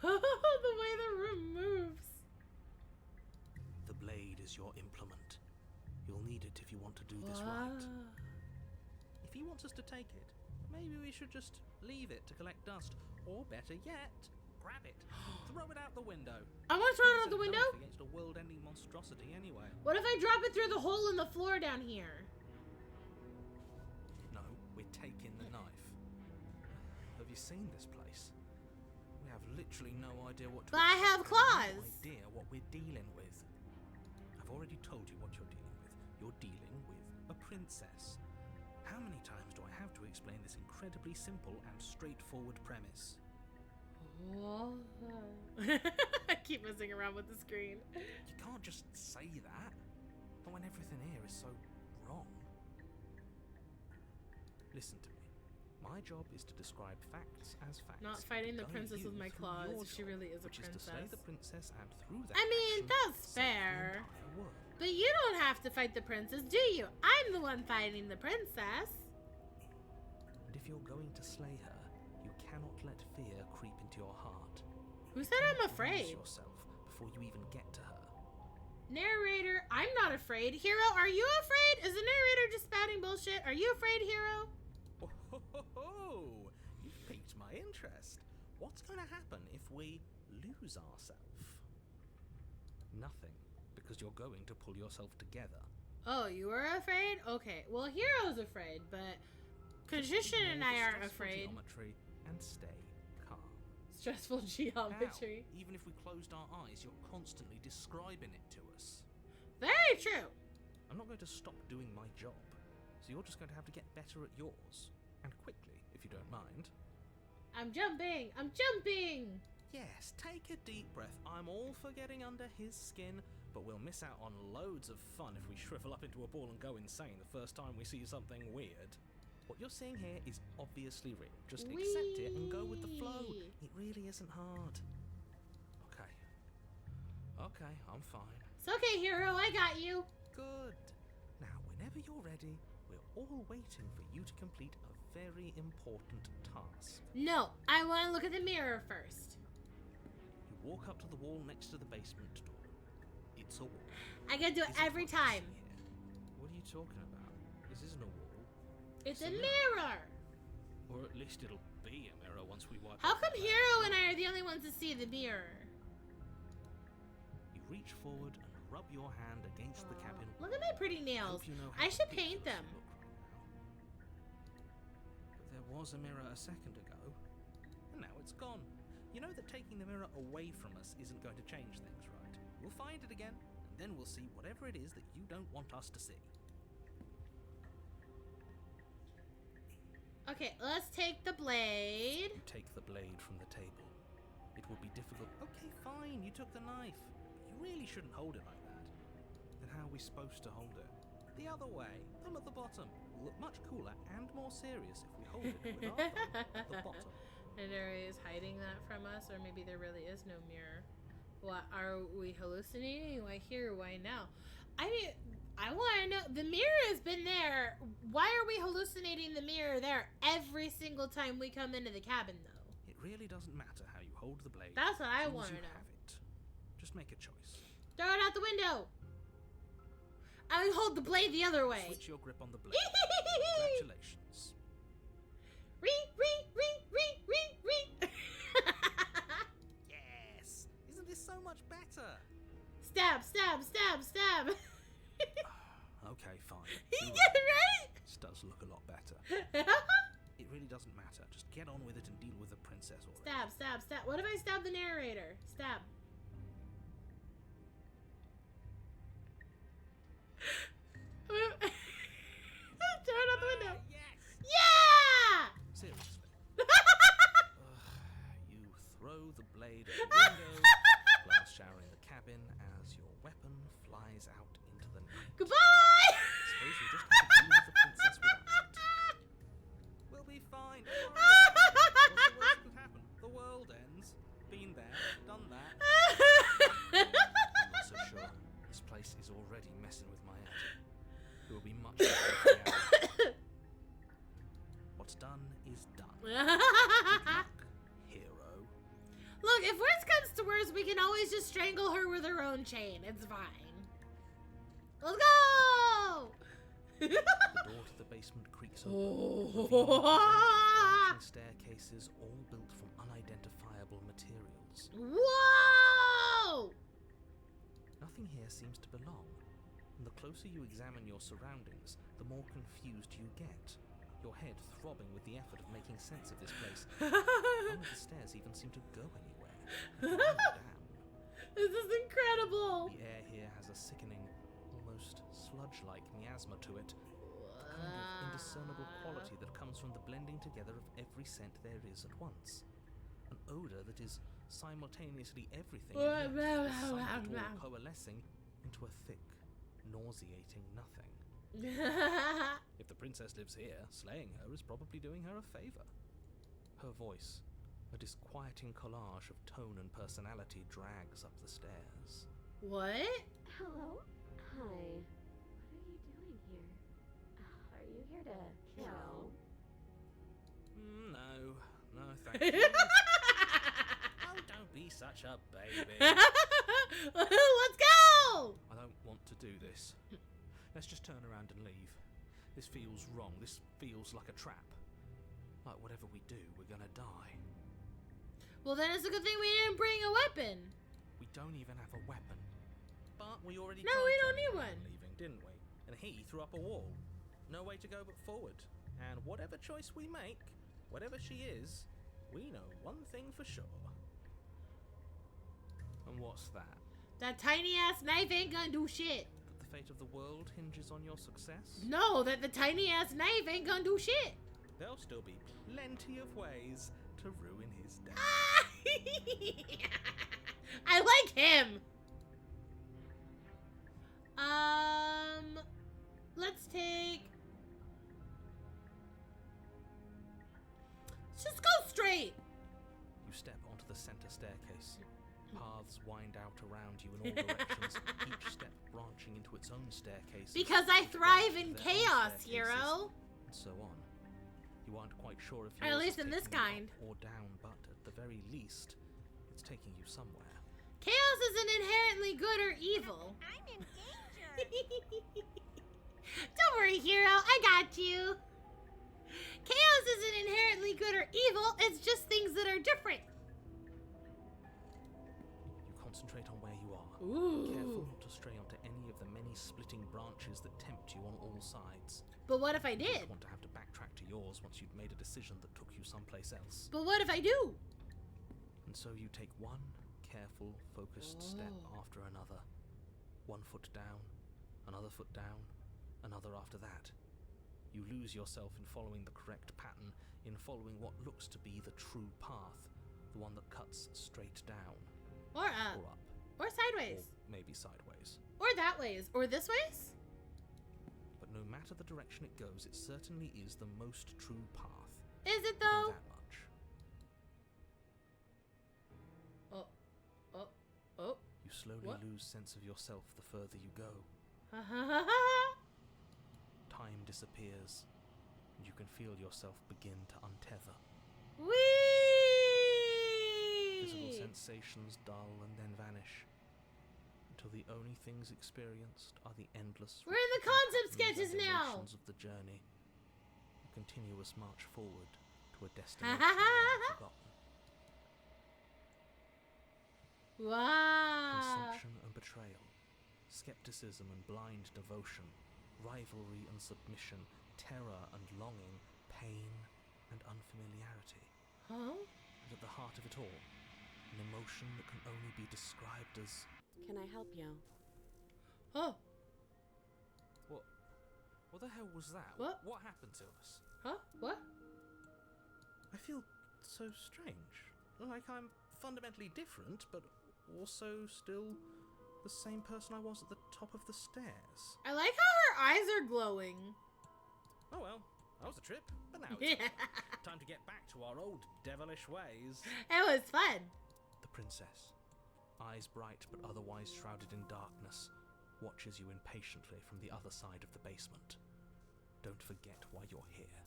The way the room moves. The blade is your implement. You'll need it if you want to do this right. If he wants us to take it, maybe we should just leave it to collect dust. Or better yet, grab it, throw it out the window. I want to throw it out the It's a window? knife against a world-ending monstrosity anyway. What if I drop it through the hole in the floor down here? No, we're taking the knife. Have you seen this place? We have literally no idea what to But I have expect, claws. no idea what we're dealing with. I've already told you what you're dealing with. You're dealing with a princess. How many times do I have to explain this incredibly simple and straightforward premise? Oh. I keep messing around with the screen. You can't just say that. Not when everything here is so wrong. Listen to me. My job is to describe facts as facts. Not fighting the Guide princess you with my through claws. your She job, really is a which princess. is to slay the princess and through that I mean, action, that's save the fair. entire world. But you don't have to fight the princess, do you? I'm the one fighting the princess. And if you're going to slay her, you cannot let fear creep into your heart. Who said I'm Lose afraid? yourself before you even get to her. Narrator, I'm not afraid. Hero, are you afraid? Is the narrator just spouting bullshit? Are you afraid, Hero? Oh, ho, ho, ho. You've piqued my interest. What's going to happen if we lose ourselves? Nothing, because you're going to pull yourself together. Oh, you were afraid? Okay, well, Hero's afraid, but Contrition and I aren't Stressful afraid. Geometry. and stay calm. Stressful geometry. Now, even if we closed our eyes, you're constantly describing it to us. Very true. I'm not going to stop doing my job, so you're just going to have to get better at yours. And quickly, if you don't mind. I'm jumping. I'm jumping. Yes, take a deep breath. I'm all for getting under his skin, but we'll miss out on loads of fun if we shrivel up into a ball and go insane the first time we see something weird. What you're seeing here is obviously real. Just accept it and go with the flow. It really isn't hard. Okay, I'm fine. It's okay, hero. I got you. Good. Now, whenever you're ready, we're all waiting for you to complete a very important task. No, I want to look at the mirror first. You walk up to the wall next to the basement door. It's a wall. I gotta do it every time. What are you talking about? This isn't a wall. It's a mirror. Or at least it'll be a mirror once we wipe How off come the Hero and I are the only ones to see the mirror? You reach forward and rub your hand against the cabin. Look at my pretty nails. Hope you know how I should to paint picture them. this look right now. But there was a mirror a second ago, and now it's gone. You know that taking the mirror away from us isn't going to change things, right? We'll find it again, and then we'll see whatever it is that you don't want us to see. Okay, let's take the blade. You take the blade from the table. It will be difficult. Okay, fine, you took the knife. But you really shouldn't hold it like that. Then how are we supposed to hold it? The other way, thumb at the bottom. Will look much cooler and more serious if we hold it with our thumb at the bottom. Nidori is hiding that from us, or maybe there really is no mirror. What, are we hallucinating? Why here? Why now? I mean, I want to know. The mirror has been there. Why are we hallucinating the mirror there every single time we come into the cabin, though? It really doesn't matter how you hold the blade. That's what I as long want as to you know. have it. Just make a choice. Throw it out the window. I would hold the blade the other way. Switch your grip on the blade. Congratulations. Yes! Isn't this so much better? Stab, stab, stab, stab. Okay, fine. He You're get right. it right. This does look a lot better. It really doesn't matter. Just get on with it and deal with the princess already. Stab, stab, stab. What if I stab the narrator? Stab. Throw it out the window. Yes! Yeah! Seriously. You throw the blade at the window, glass showering the cabin as your weapon flies out into the night. Goodbye! Suppose you'll just have to deal with the princess without it. We'll be fine. Don't worry. What's the worst that could happen? The world ends. Been there, done that. I'm not so sure. This place is already messing with my head. It will be much better if we have- What's done is done. Good luck, hero. Look, if worst comes to worst, we can always just strangle her with her own chain. It's fine. Let's go! The door to the basement creaks open, revealing branching staircases all built from unidentifiable materials. Whoa! Nothing here seems to belong, and the closer you examine your surroundings, the more confused you get. Your head throbbing with the effort of making sense of this place. None of the stairs even seem to go anywhere. They go down. This is incredible! The air here has a sickening, almost sludge-like miasma to it. A kind of indiscernible quality that comes from the blending together of every scent there is at once. An odor that is simultaneously everything and yet, beside it all coalescing into a thick, nauseating nothing. If the princess lives here, slaying her is probably doing her a favor. Her voice, a disquieting collage of tone and personality, drags up the stairs. What? Hello? Hi. What are you doing here? Are you here to kill? No, thank you. Oh, don't be such a baby. Let's go! I don't want to do this. Let's just turn around and leave. This feels wrong. This feels like a trap. Like whatever we do, we're gonna die. Well, then it's a good thing we didn't bring a weapon. We don't even have a weapon. But we already No, tried we don't turning need around one. and leaving, didn't we? And he threw up a wall. No way to go but forward. And whatever choice we make, whatever she is, We know one thing for sure. And what's that? That tiny ass knife ain't gonna do shit. That the fate of the world hinges on your success? No, that the tiny ass knife ain't gonna do shit. There'll still be plenty of ways to ruin his day. I like him. Let's take. Let's just go straight. You step onto the center staircase. Paths wind out around you in all directions, each step branching into its own staircase. Because I thrive in chaos, hero. And so on. You aren't quite sure if At yours least is in this taking you kind. up or down, but at the very least, it's taking you somewhere. Chaos isn't inherently good or evil. I'm in danger. Don't worry, hero. I got you. Chaos isn't inherently good or evil. It's just things that are different. You concentrate on where you are. Ooh. Careful not to stray onto any of the many splitting branches that tempt you on all sides. But what if I You did? don't want to have to backtrack to yours once you'd made a decision that took you someplace else. But what if I do? And so you take one careful, focused step after another. 1 foot down, another foot down, another after that. You lose yourself in following the correct pattern, in following what looks to be the true path, the one that cuts straight down, Or up. or up, Or sideways. or maybe sideways. Or that ways. Or this ways? But no matter the direction it goes, it certainly is the most true path. Is it You know though? that much. Oh. You slowly What? lose sense of yourself the further you go. Ha ha ha ha. Time disappears, and you can feel yourself begin to untether. Physical Whee! sensations dull and then vanish, until the only things experienced are the endless We're in the concept patterns sketches and now. emotions of the journey. A continuous march forward to a Ha destination ha ha long ha. forgotten. Wow. Consumption and betrayal, skepticism and blind devotion, rivalry and submission, terror and longing, pain and unfamiliarity. Huh? And at the heart of it all, an emotion that can only be described as... Can I help you? Oh. What the hell was that? What? What happened to us? Huh? What? I feel so strange. Like I'm fundamentally different, but also still the same person I was at the top of the stairs. I like how her eyes are glowing. Oh well, that was a trip, but now it's Yeah. time to get back to our old devilish ways. It was fun. The princess, eyes bright but otherwise shrouded in darkness, watches you impatiently from the other side of the basement. Don't forget why you're here.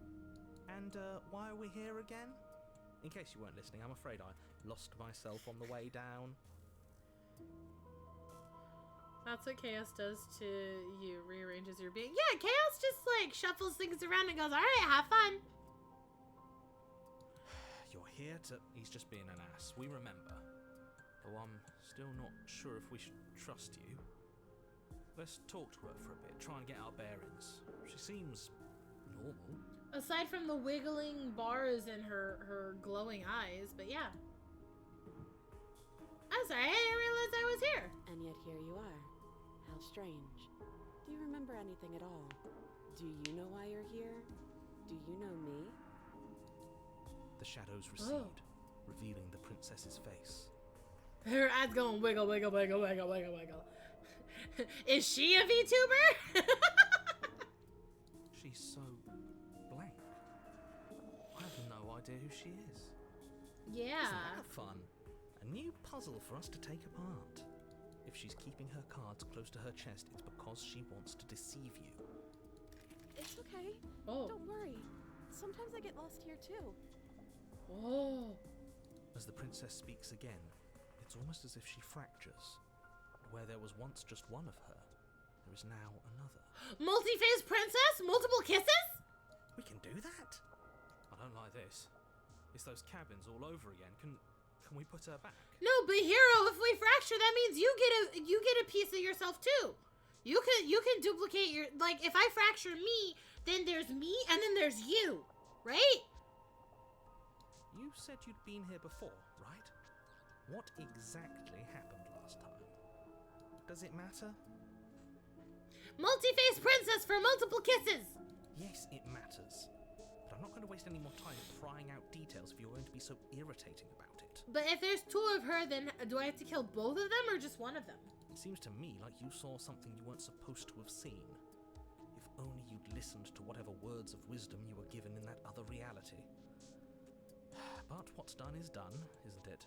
And why are we here again? In case you weren't listening, I'm afraid I lost myself on the way down. That's what Chaos does to you, rearranges your being. Yeah, Chaos just like shuffles things around and goes, alright, have fun. You're here to... He's just being an ass, we remember. Though I'm still not sure if we should trust you. Let's talk to her for a bit, try and get our bearings. She seems normal. Aside from the wiggling bars in her glowing eyes, but yeah. I'm sorry, I didn't realize I was here. And yet here you are. How strange. Do you remember anything at all? Do you know why you're here? Do you know me? The shadows recede, revealing the princess's face. Her eyes going wiggle, wiggle, wiggle, wiggle, wiggle, wiggle. Is she a VTuber? She's so blank. I have no idea who she is. Yeah. Isn't that fun? A new puzzle for us to take apart. If she's keeping her cards close to her chest, it's because she wants to deceive you. It's okay. Oh. Don't worry. Sometimes I get lost here too. Oh. As the princess speaks again, it's almost as if she fractures. Where there was once just one of her, there is now another. Multi-phase princess? Multiple kisses? We can do that? I don't like this. It's those cabins all over again. Can we put her back? No, but Hero, if we fracture, that means you get a piece of yourself too. You can duplicate your, like, if I fracture me, then there's me and then there's you, right? You said you'd been here before, right? What exactly happened last time? Does it matter? Multi-face princess for multiple kisses! Yes, it matters. But I'm not going to waste any more time prying out details if you're going to be so irritating about it. But if there's two of her, then do I have to kill both of them or just one of them? It seems to me like you saw something you weren't supposed to have seen. If only you'd listened to whatever words of wisdom you were given in that other reality. But what's done is done, isn't it?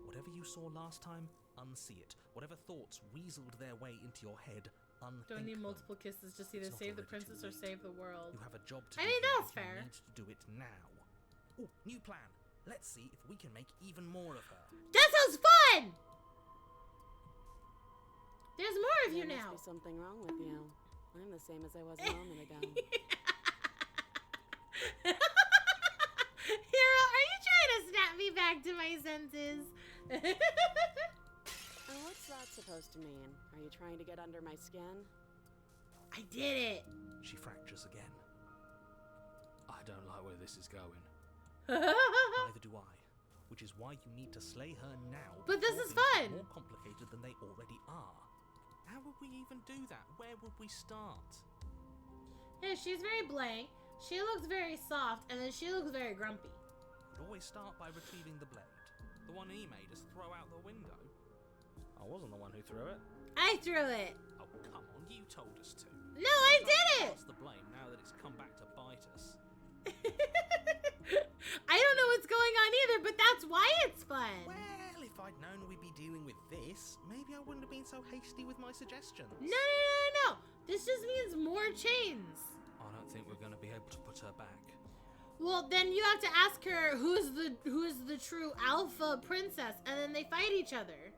Whatever you saw last time, unsee it. Whatever thoughts weaseled their way into your head, unthink Don't need them. multiple kisses, just either It's not save the already too princess or late. save the world. You have a job to I do. mean, here, that's and fair. You need to do it now. Oh, new plan. Let's see if we can make even more of her. That sounds fun! There's more of you There now. must be something wrong with you. I'm the same as I was a moment ago. Hero, are you trying to snap me back to my senses? And what's that supposed to mean? Are you trying to get under my skin? I did it. She fractures again. I don't like where this is going. Neither do I. Which is why you need to slay her now. But this before is things fun. get more complicated than they already are. How would we even do that? Where would we start? Yeah, she's very blank. She looks very soft, and then she looks very grumpy. We'd always start by retrieving the blade. The one he made us throw out the window. I wasn't the one who threw it. I threw it. Oh, come on, you told us to. No, I did it. Pass the blame now that it's come back to bite us. I don't know what's going on either, but that's why it's fun. Well, if I'd known we'd be dealing with this, maybe I wouldn't have been so hasty with my suggestions. No. This just means more chains. I don't think we're going to be able to put her back. Well, then you have to ask her who's the true alpha princess, and then they fight each other.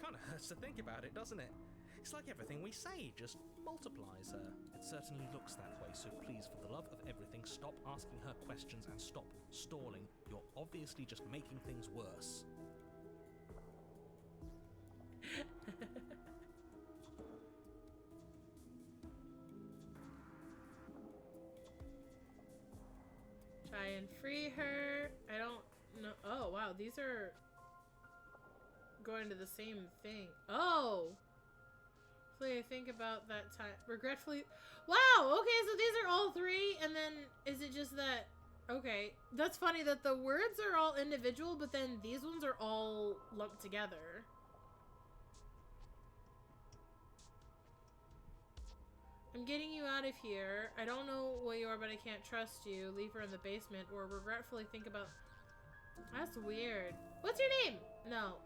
Kind of hurts to think about it, doesn't it? It's like everything we say just multiplies her. It certainly looks that way, so please, for the love of everything, stop asking her questions and stop stalling. You're obviously just making things worse. Try and free her. I don't know. Oh, wow. These are going to the same thing. Oh. Hopefully I think about that time. Regretfully. Wow. Okay, so these are all three. And then is it just that... Okay. That's funny that the words are all individual, but then these ones are all lumped together. I'm getting you out of here. I don't know what you are, but I can't trust you. Leave her in the basement or regretfully think about... That's weird. What's your name? No.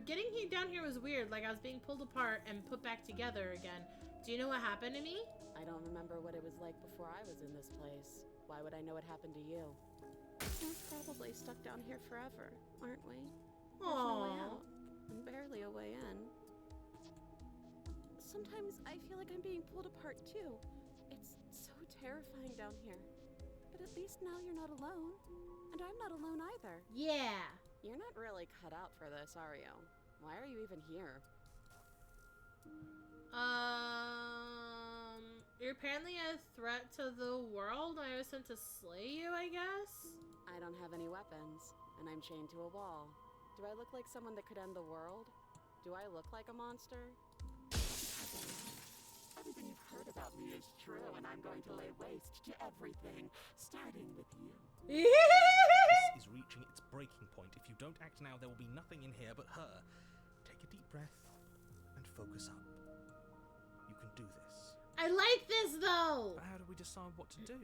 Getting you down here was weird. Like I was being pulled apart and put back together again. Do you know what happened to me? I don't remember what it was like before I was in this place. Why would I know what happened to you? We're probably stuck down here forever, aren't we? There's no way Aww. out, and barely a way in. Sometimes I feel like I'm being pulled apart too. It's so terrifying down here. But at least now you're not alone. And I'm not alone either. Yeah. You're not really cut out for this, are you? Why are you even here? You're apparently a threat to the world. I was sent to slay you, I guess? I don't have any weapons, and I'm chained to a wall. Do I look like someone that could end the world? Do I look like a monster? Everything you've heard about me is true, and I'm going to lay waste to everything, starting with you. This is reaching its breaking point. If you don't act now, there will be nothing in here but her. Take a deep breath and focus up. You can do this. I like this, though. But how do we decide what to do?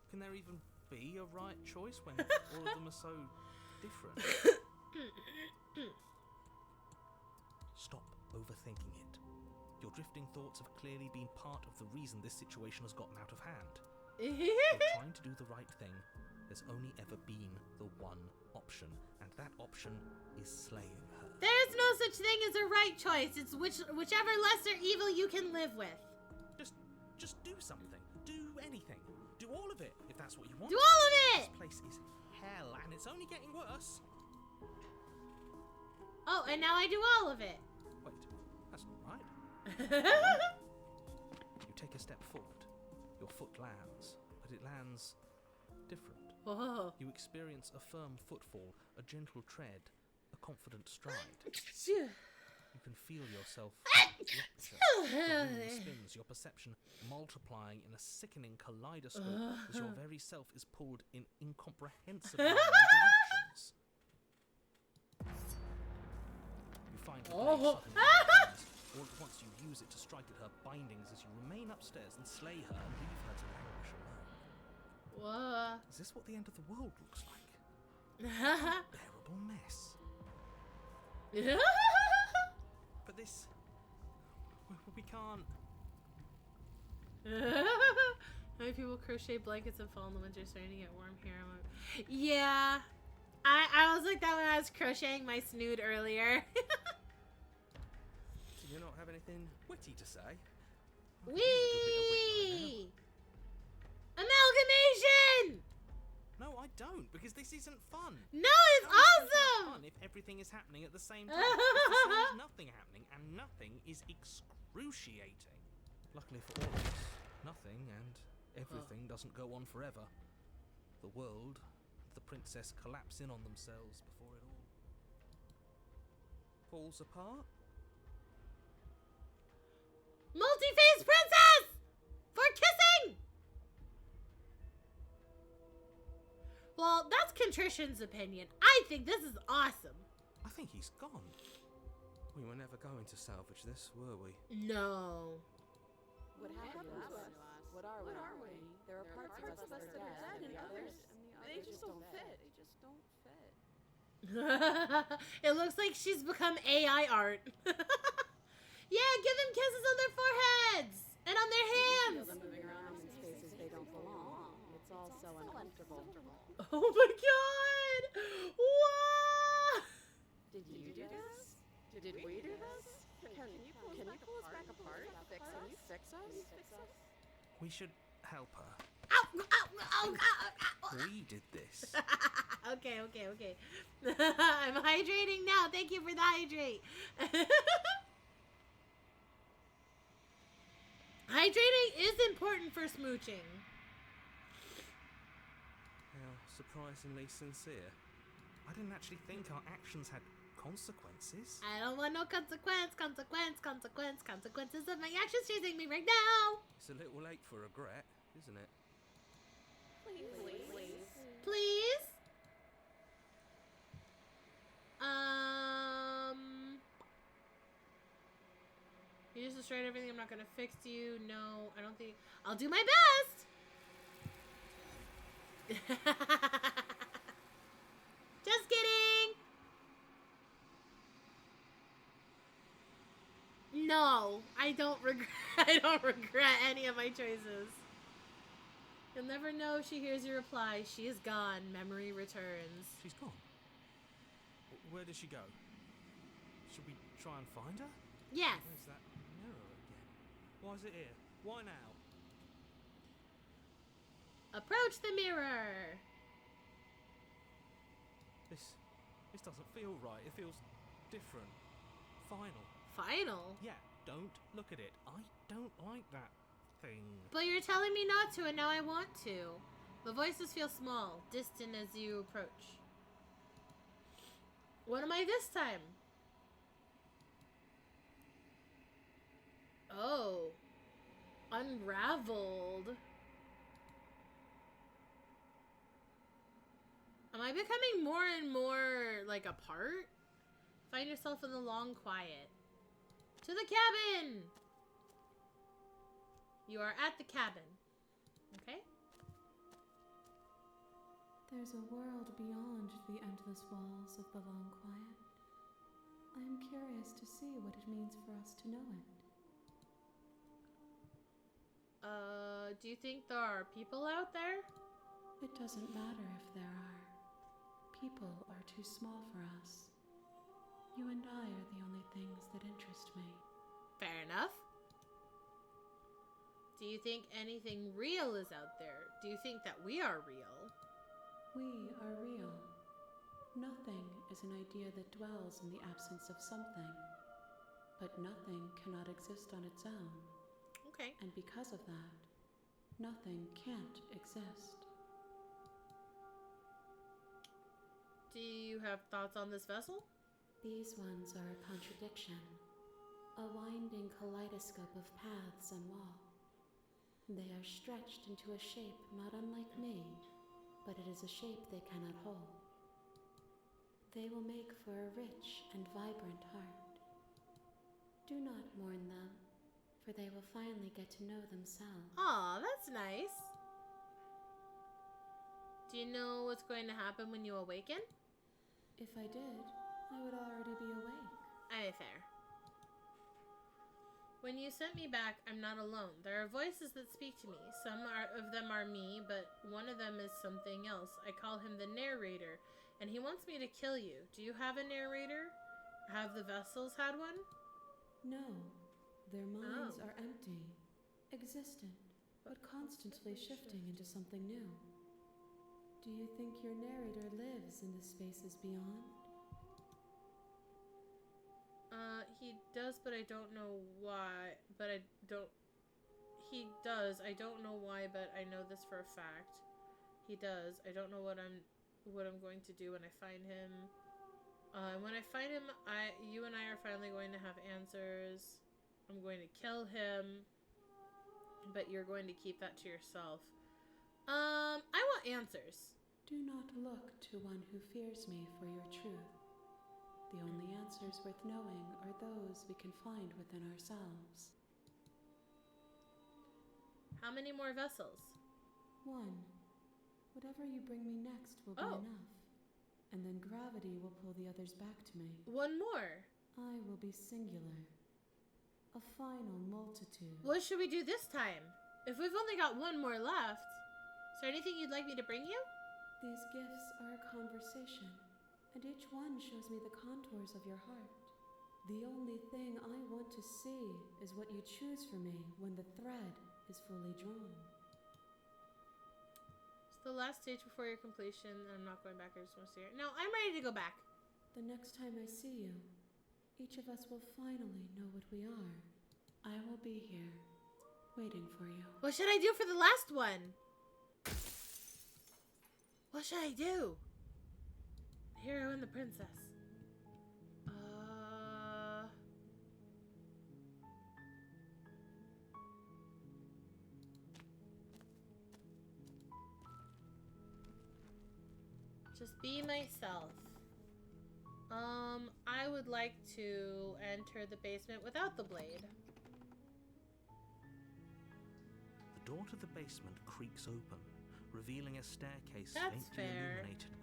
Can there even be a right choice when all of them are so different? Stop overthinking it. Your drifting thoughts have clearly been part of the reason this situation has gotten out of hand. You're trying to do the right thing. There's only ever been the one option, and that option is slaying her. There is no such thing as a right choice. It's whichever lesser evil you can live with. Just do something. Do anything. Do all of it, if that's what you want. Do all of it! This place is hell, and it's only getting worse. Oh, and now I do all of it. Wait, that's not right. You take a step forward. Your foot lands, but it lands different. Whoa. You experience a firm footfall, a gentle tread, a confident stride. You can feel yourself rupture. The room spins, your perception multiplying in a sickening kaleidoscope as your very self is pulled in incomprehensibly many directions. You find the blade suddenly returns. All at once you use it to strike at her bindings as you remain upstairs and slay her and leave her to languish alone. What? Is this what the end of the world looks like? Unbearable mess. But this... We can't... How many people crochet blankets and fall in the winter starting to get warm here? Yeah. I was like that when I was crocheting my snood earlier. Do you not have anything witty to say? Whee! Amalgamation! No, I don't, because this isn't fun. No, it's How is something awesome! fun if everything is happening at the same time? It's the same as nothing happening, and nothing is excruciating. Luckily for all of us, nothing and everything doesn't go on forever. The world and the princess collapse in on themselves before it all falls apart. Multi-face princess! For kissing! Well, that's Contrition's opinion. I think this is awesome. I think he's gone. We were never going to salvage this, were we? No. What happened to us? What are we? There are parts of us that are dead, and others, they just don't fit. It looks like she's become AI art. Yeah, give them kisses on their foreheads and on their hands. Feel them moving around in spaces they don't belong. It's all so uncomfortable. Oh my god! Wow! Did you do this? Did we do this? Can you pull us back apart? Can you fix us? We should help her. Ow, ow, ow, ow, ow. We did this. Okay. I'm hydrating now. Thank you for the hydrate. Hydrating is important for smooching. How surprisingly sincere. I didn't actually think our actions had consequences. I don't want no consequences of my actions chasing me right now. It's a little late for regret, isn't it? Please? You just destroyed everything. I'm not gonna fix you. No, I don't think. I'll do my best. Just kidding. No, I don't regret. I don't regret any of my choices. You'll never know if she hears your reply. She is gone. Memory returns. She's gone. Where did she go? Should we try and find her? Yes. Where's that mirror again? Why is it here? Why now? Approach the mirror. This doesn't feel right. It feels different. Final. Final? Yeah, don't look at it. I don't like that thing. But you're telling me not to, and now I want to. The voices feel small, distant as you approach. What am I this time? Oh. Unraveled. Am I becoming more and more, like, apart? Find yourself in the long quiet. To the cabin! You are at the cabin. Okay? There's a world beyond the endless walls of the long quiet. I am curious to see what it means for us to know it. Do you think there are people out there? It doesn't matter if there are. People are too small for us. You and I are the only things that interest me. Fair enough. Do you think anything real is out there? Do you think that we are real? We are real. Nothing is an idea that dwells in the absence of something. But nothing cannot exist on its own. Okay. And because of that, nothing can't exist. Do you have thoughts on this vessel? These ones are a contradiction, a winding kaleidoscope of paths and wall. They are stretched into a shape not unlike me, but it is a shape they cannot hold. They will make for a rich and vibrant heart. Do not mourn them, for they will finally get to know themselves. Aw, that's nice. Do you know what's going to happen when you awaken? If I did, I would already be awake. Aye, fair. When you sent me back, I'm not alone. There are voices that speak to me. Some of them are me, but one of them is something else. I call him the narrator, and he wants me to kill you. Do you have a narrator? Have the vessels had one? No, their minds are empty, existent, but constantly shifting into something new. Do you think your narrator lives in the spaces beyond? He does, but I don't know why. He does. I don't know why, but I know this for a fact. He does. I don't know what I'm going to do when I find him. When I find him, you and I are finally going to have answers. I'm going to kill him, but you're going to keep that to yourself. I want answers. Do not look to one who fears me for your truth. The only answers worth knowing are those we can find within ourselves. How many more vessels? One. Whatever you bring me next will be enough. And then gravity will pull the others back to me. One more. I will be singular. A final multitude. What should we do this time? If we've only got one more left, is there anything you'd like me to bring you? These gifts are a conversation, and each one shows me the contours of your heart. The only thing I want to see is what you choose for me when the thread is fully drawn. It's the last stage before your completion, and I'm not going back. I just want to see her. No, I'm ready to go back. The next time I see you, each of us will finally know what we are. I will be here, waiting for you. What should I do for the last one? What should I do? The hero and the princess. Just be myself. I would like to enter the basement without the blade. The door to the basement creaks open, revealing a staircase That's faintly fair. illuminated.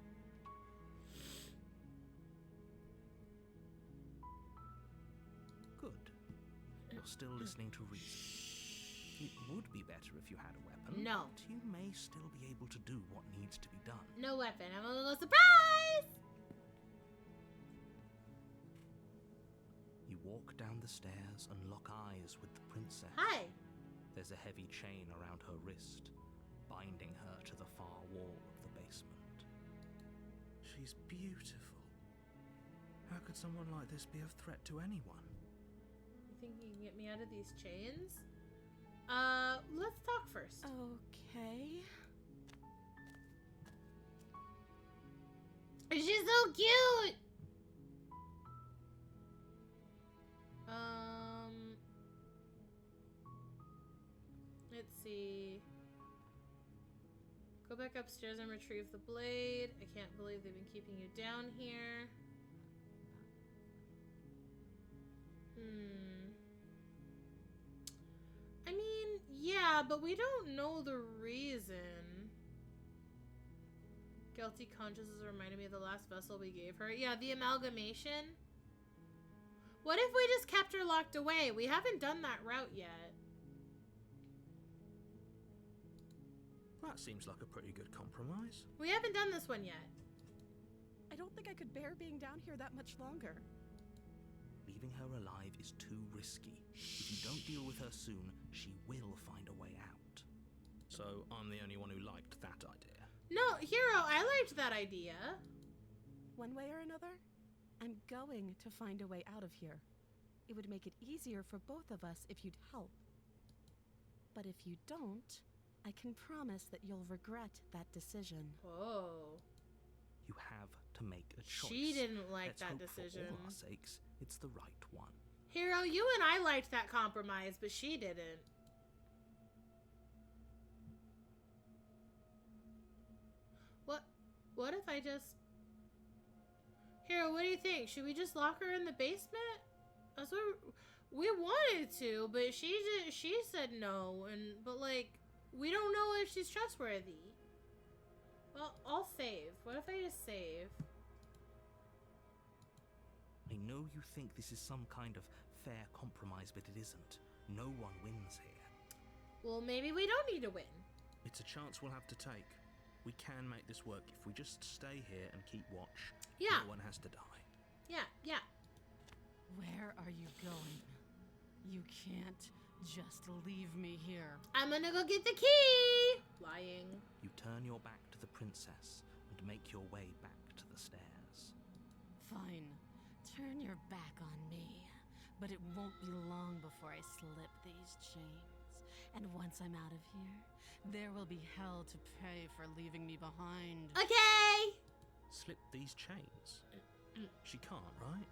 Good. You're still listening to reason. It would be better if you had a weapon. No. But you may still be able to do what needs to be done. No weapon. I'm a little surprised! You walk down the stairs and lock eyes with the princess. Hi. There's a heavy chain around her wrist, binding her to the far wall of the basement. She's beautiful. How could someone like this be of threat to anyone? You think you can get me out of these chains? Let's talk first. Okay. She's so cute! Let's see. Go back upstairs and retrieve the blade. I can't believe they've been keeping you down here. I mean, yeah, but we don't know the reason. Guilty conscience is reminding me of the last vessel we gave her. Yeah, the amalgamation. What if we just kept her locked away? We haven't done that route yet. That seems like a pretty good compromise. We haven't done this one yet. I don't think I could bear being down here that much longer. Leaving her alive is too risky. If you don't deal with her soon, she will find a way out. So I'm the only one who liked that idea. No, Hero, I liked that idea. One way or another, I'm going to find a way out of here. It would make it easier for both of us if you'd help. But if you don't, I can promise that you'll regret that decision. Whoa. You have to make a choice. She didn't like Let's that hope decision. For all our sakes, it's the right one. Hero, you and I liked that compromise, but she didn't. What if I just... Hero, what do you think? Should we just lock her in the basement? That's what we wanted to, but she said no, but like, we don't know if she's trustworthy. Well, I'll save. What if I just save? I know you think this is some kind of fair compromise, but it isn't. No one wins here. Well, maybe we don't need to win. It's a chance we'll have to take. We can make this work if we just stay here and keep watch. Yeah. No one has to die. Yeah. Where are you going? You can't just leave me here. I'm gonna go get the key! Lying. You turn your back to the princess and make your way back to the stairs. Fine. Turn your back on me. But it won't be long before I slip these chains. And once I'm out of here, there will be hell to pay for leaving me behind. Okay! Slip these chains? She can't, right?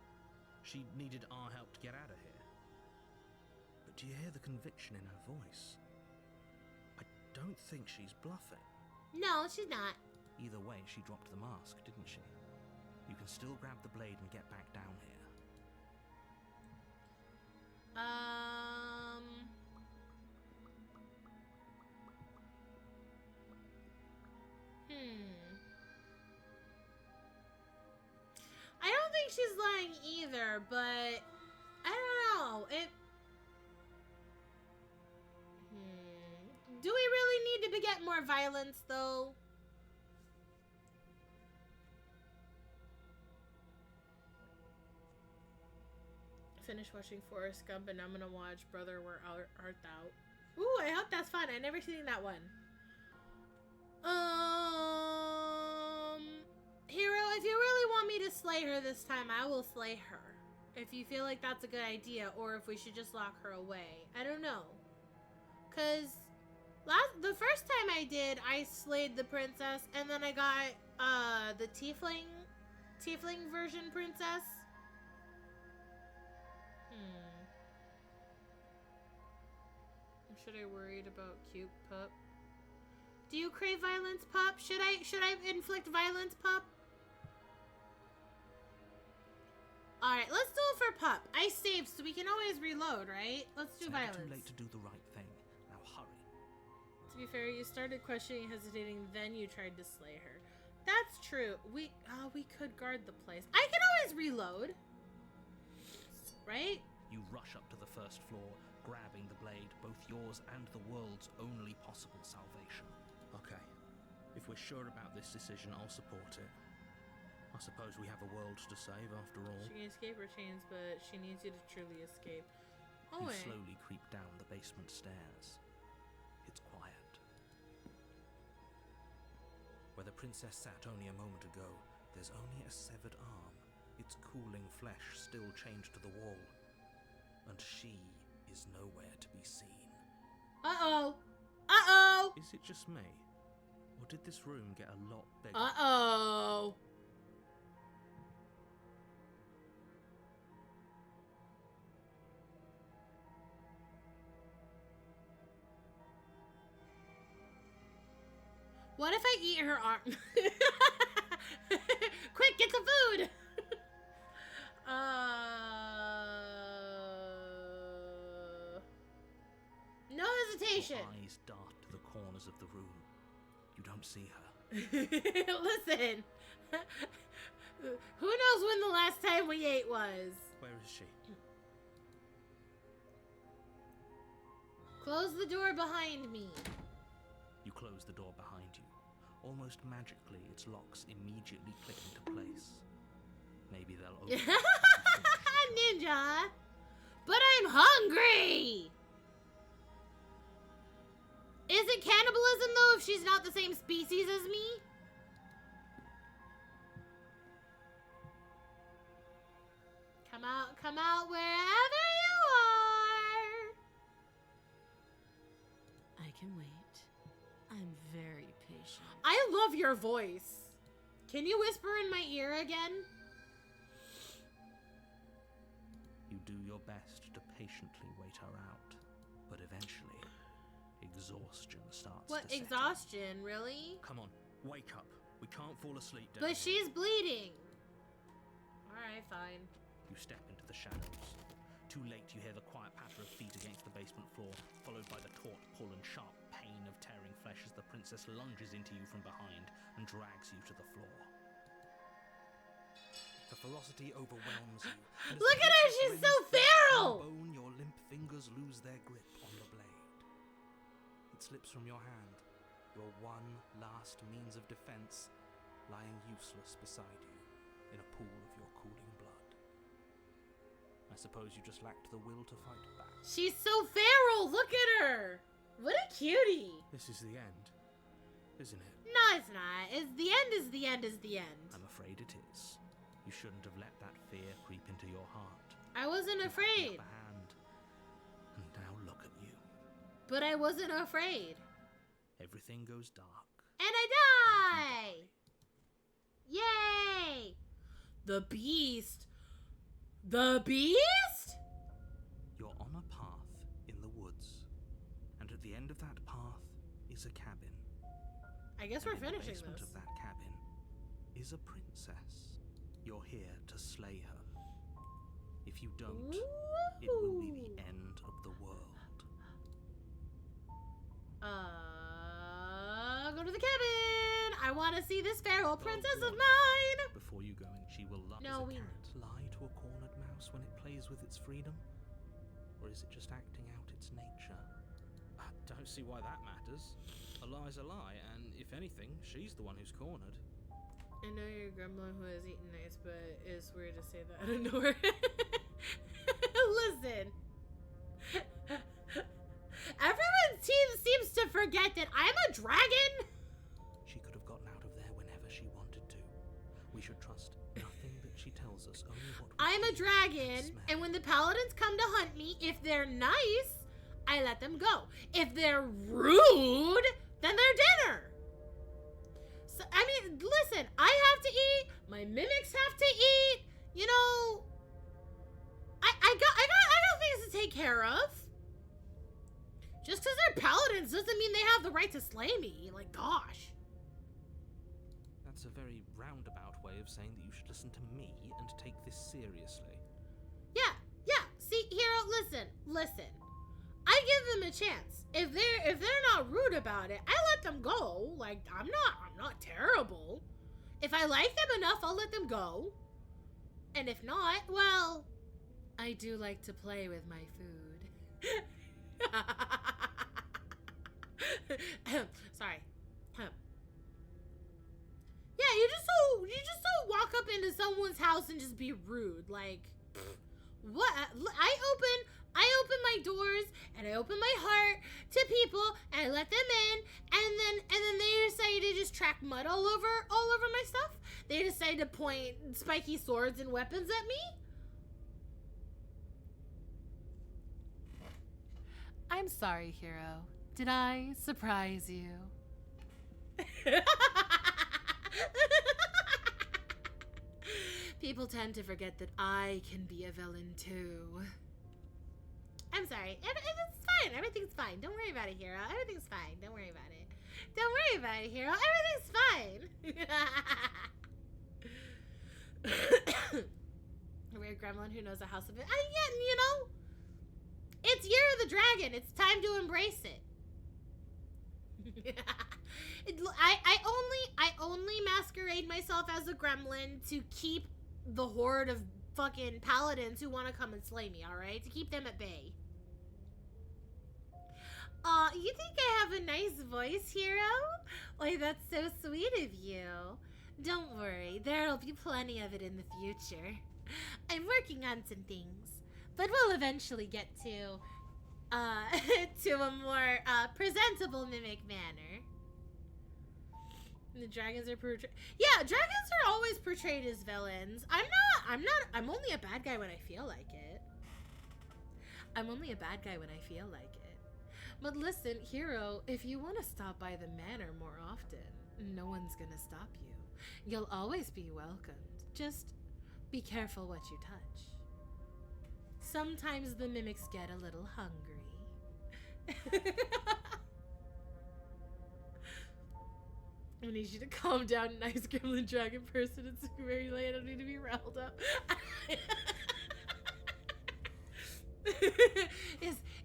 She needed our help to get out of here. But do you hear the conviction in her voice? I don't think she's bluffing. No, she's not. Either way, she dropped the mask, didn't she? You can still grab the blade and get back down here. I don't think she's lying either, but I don't know. Do we really need to beget more violence, though? Finish watching Forrest Gump, and I'm gonna watch Brother Where Art Thou. Ooh, I hope that's fun. I never seen that one. Hero, if you really want me to slay her this time, I will slay her. If you feel like that's a good idea, or if we should just lock her away. I don't know. Cause the first time I did, I slayed the princess, and then I got the tiefling version princess. Should I worried about cute pup? Do you crave violence, pup? Should I inflict violence, pup? Alright, let's do it for pup. I saved, so we can always reload, right? Let's do It's never violence. too late to do the right thing. Now hurry. To be fair, you started questioning, hesitating, then you tried to slay her. That's true. We could guard the place. I can always reload. Right? You rush up to the first floor, grabbing the blade, both yours and the world's only possible salvation. Okay. If we're sure about this decision, I'll support it. I suppose we have a world to save after all. She can escape her chains, but she needs you to truly escape. Oh, You wait. slowly creep down the basement stairs. It's quiet. Where the princess sat only a moment ago, there's only a severed arm, its cooling flesh still chained to the wall. And she is nowhere to be seen. Uh-oh! Uh-oh! Is it just me? Or did this room get a lot bigger? Uh-oh! What if I eat her arm? Quick, get some food! No hesitation. Your eyes dart to the corners of the room. You don't see her. Listen. Who knows when the last time we ate was? Where is she? Close the door behind me. You close the door behind you. Almost magically, its locks immediately click into place. Maybe they'll open. Ninja! But I'm hungry! Is it cannibalism, though, if she's not the same species as me? Come out wherever you are! I can wait. I'm very patient. I love your voice. Can you whisper in my ear again? You do your best to patiently wait her out, but eventually, exhaustion starts What to set in. exhaustion, really? Come on, wake up. We can't fall asleep down But here. she's bleeding. Alright, fine. You step into the shadows. Too late, you hear the quiet patter of feet against the basement floor, followed by the taut pull and sharp pain of tearing flesh as the princess lunges into you from behind and drags you to the floor. The ferocity overwhelms you. and as Look the at her, princess she's so rains feral! bone, your limp fingers lose their grip on the blade. It slips from your hand, your one last means of defense lying useless beside you in a pool of your cooling blood. I suppose you just lacked the will to fight back. She's so feral! Look at her! What a cutie! This is the end, isn't it? No, it's not. It's the end is the end is the end. I'm afraid it is. You shouldn't have let that fear creep into your heart. I wasn't You had the afraid. upper hand, and now look at you. But I wasn't afraid. Everything goes dark. And I die! Yay! The beast! The beast? You're on a path in the woods, and at the end of that path is a cabin. I guess And we're in the finishing basement this. of that cabin is a princess. You're here to slay her. If you don't, it will be the end of the world. Go to the cabin! I want to see this feral princess of mine! Before you go in, she will lie. No, Does a we cat lie to a cornered mouse when it plays with its freedom? Or is it just acting out its nature? I don't see why that matters. A lie's a lie, and if anything, she's the one who's cornered. I know you're a gremlin who has eaten nice, but it's weird to say that out of nowhere. Listen. Everyone seems to forget that I'm a dragon. She could have gotten out of there whenever she wanted to. We should trust nothing that she tells us, only what we I'm a feel dragon, smell. and when the paladins come to hunt me, if they're nice, I let them go. If they're rude, then they're dinner. So, I mean, listen, I have to eat. My mimics have to eat. You know, I got things to take care of. Just because they're paladins doesn't mean they have the right to slay me. Like, gosh. That's a very roundabout way of saying that you should listen to me and take this seriously. Yeah. See, Hero, listen. I give them a chance. If they're not rude about it, I let them go. Like, I'm not terrible. If I like them enough, I'll let them go. And if not, well, I do like to play with my food. Sorry. Yeah, you just don't walk up into someone's house and just be rude. Like, what? I open my doors and I open my heart to people and I let them in, and then they decide to just track mud all over my stuff. They decide to point spiky swords and weapons at me. I'm sorry, Hero. Did I surprise you? People tend to forget that I can be a villain too. I'm sorry. It's fine. Everything's fine. Don't worry about it, Hero. Everything's fine. Don't worry about it. Don't worry about it, Hero. Everything's fine. A weird gremlin who knows a house of it. You know, it's Year of the Dragon. It's time to embrace it. I only masquerade myself as a gremlin to keep the horde of fucking paladins who want to come and slay me, alright? To keep them at bay. You think I have a nice voice, Hero? Why, that's so sweet of you. Don't worry, there'll be plenty of it in the future. I'm working on some things, but we'll eventually get to a more presentable mimic manner. The dragons are portrayed. Yeah, dragons are always portrayed as villains. I'm only a bad guy when I feel like it. I'm only a bad guy when I feel like it. But listen, Hero, if you want to stop by the manor more often, no one's gonna stop you. You'll always be welcomed. Just be careful what you touch. Sometimes the mimics get a little hungry. I need you to calm down, nice gremlin dragon person. It's very late. I don't need to be riled up.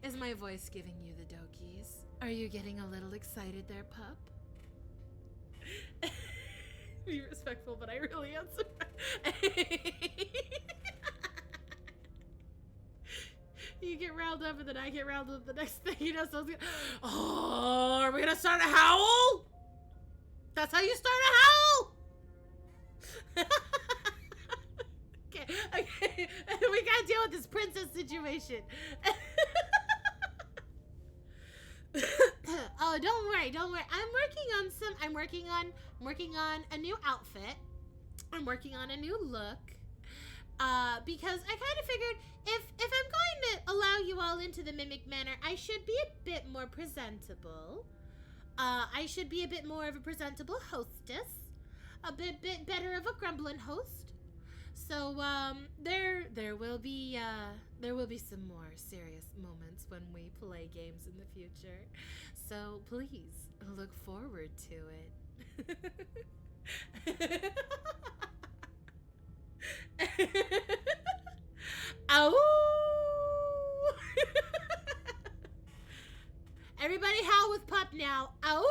Is my voice giving you the dokies? Are you getting a little excited there, pup? Be respectful, but I really am surprised. You get riled up and then I get riled up the next thing, you know, so oh, are we gonna start a howl? That's how you start a howl! Okay, we gotta deal with this princess situation. Oh, don't worry. I'm working on a new outfit. I'm working on a new look. Because I kind of figured if I'm going to allow you all into the Mimic Manor, I should be a bit more presentable. I should be a bit more of a presentable hostess. A bit better of a gremlin host. So, there will be some more serious moments when we play games in the future. So, please, look forward to it. Ow! Everybody howl with Pup now. Ow!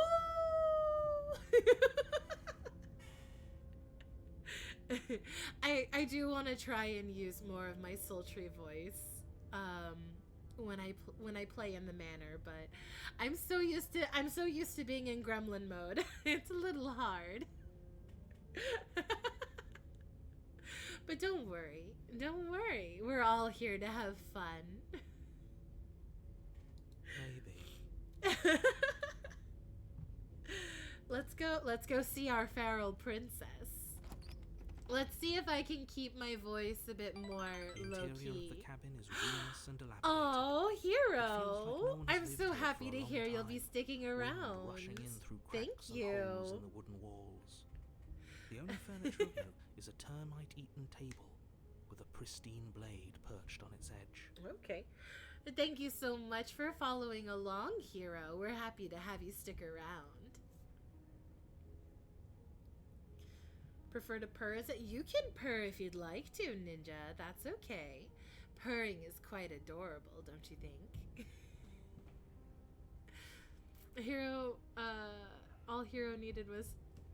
I do want to try and use more of my sultry voice when I play in the manor, but I'm so used to being in gremlin mode. It's a little hard. But don't worry. We're all here to have fun. Maybe. Let's go see our feral princess. Let's see if I can keep my voice a bit more low key. The interior of the cabin is ruinous and dilapidated. Oh, It Hero! feels like no one has I'm lived so here happy for to a long hear you'll be time. sticking Wind around. rushing in through Thank cracks you. and holes in the wooden walls. The only furniture of note is a termite-eaten table with a pristine blade perched on its edge. Okay. Thank you so much for following along, Hero. We're happy to have you stick around. Prefer to purr? You can purr if you'd like to, Ninja. That's okay. Purring is quite adorable, don't you think? Hero, all Hero needed was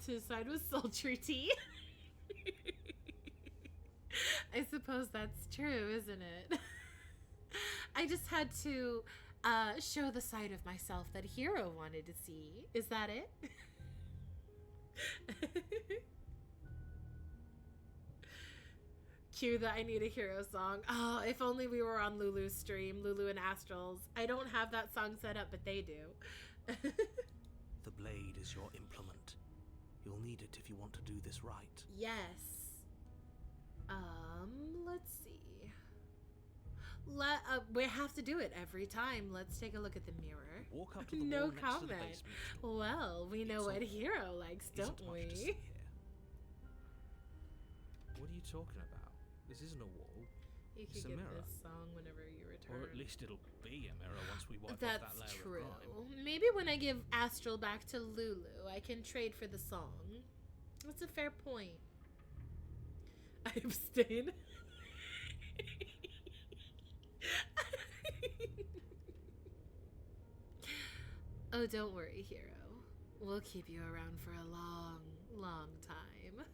to side with sultry tea. I suppose that's true, isn't it? I just had to show the side of myself that Hero wanted to see. Is that it? Cue the I Need a Hero song. Oh, if only we were on Lulu's stream, Lulu and Astrals. I don't have that song set up, but they do. The blade is your implement. You'll need it if you want to do this right. Yes. Let's see. We have to do it every time. Let's take a look at the mirror. Walk up to the No wall next to the comment. basement. Well, we know It's what all- Hero likes, Isn't don't much to see we? here. What are you talking about? This isn't a wall. You It's can a get mirror. this song whenever you return. Or at least it'll be a mirror once we wipe off That's that layer true. of grime. Maybe when I give Astral back to Lulu, I can trade for the song. That's a fair point. I abstain. Oh, don't worry, Hero. We'll keep you around for a long, long time.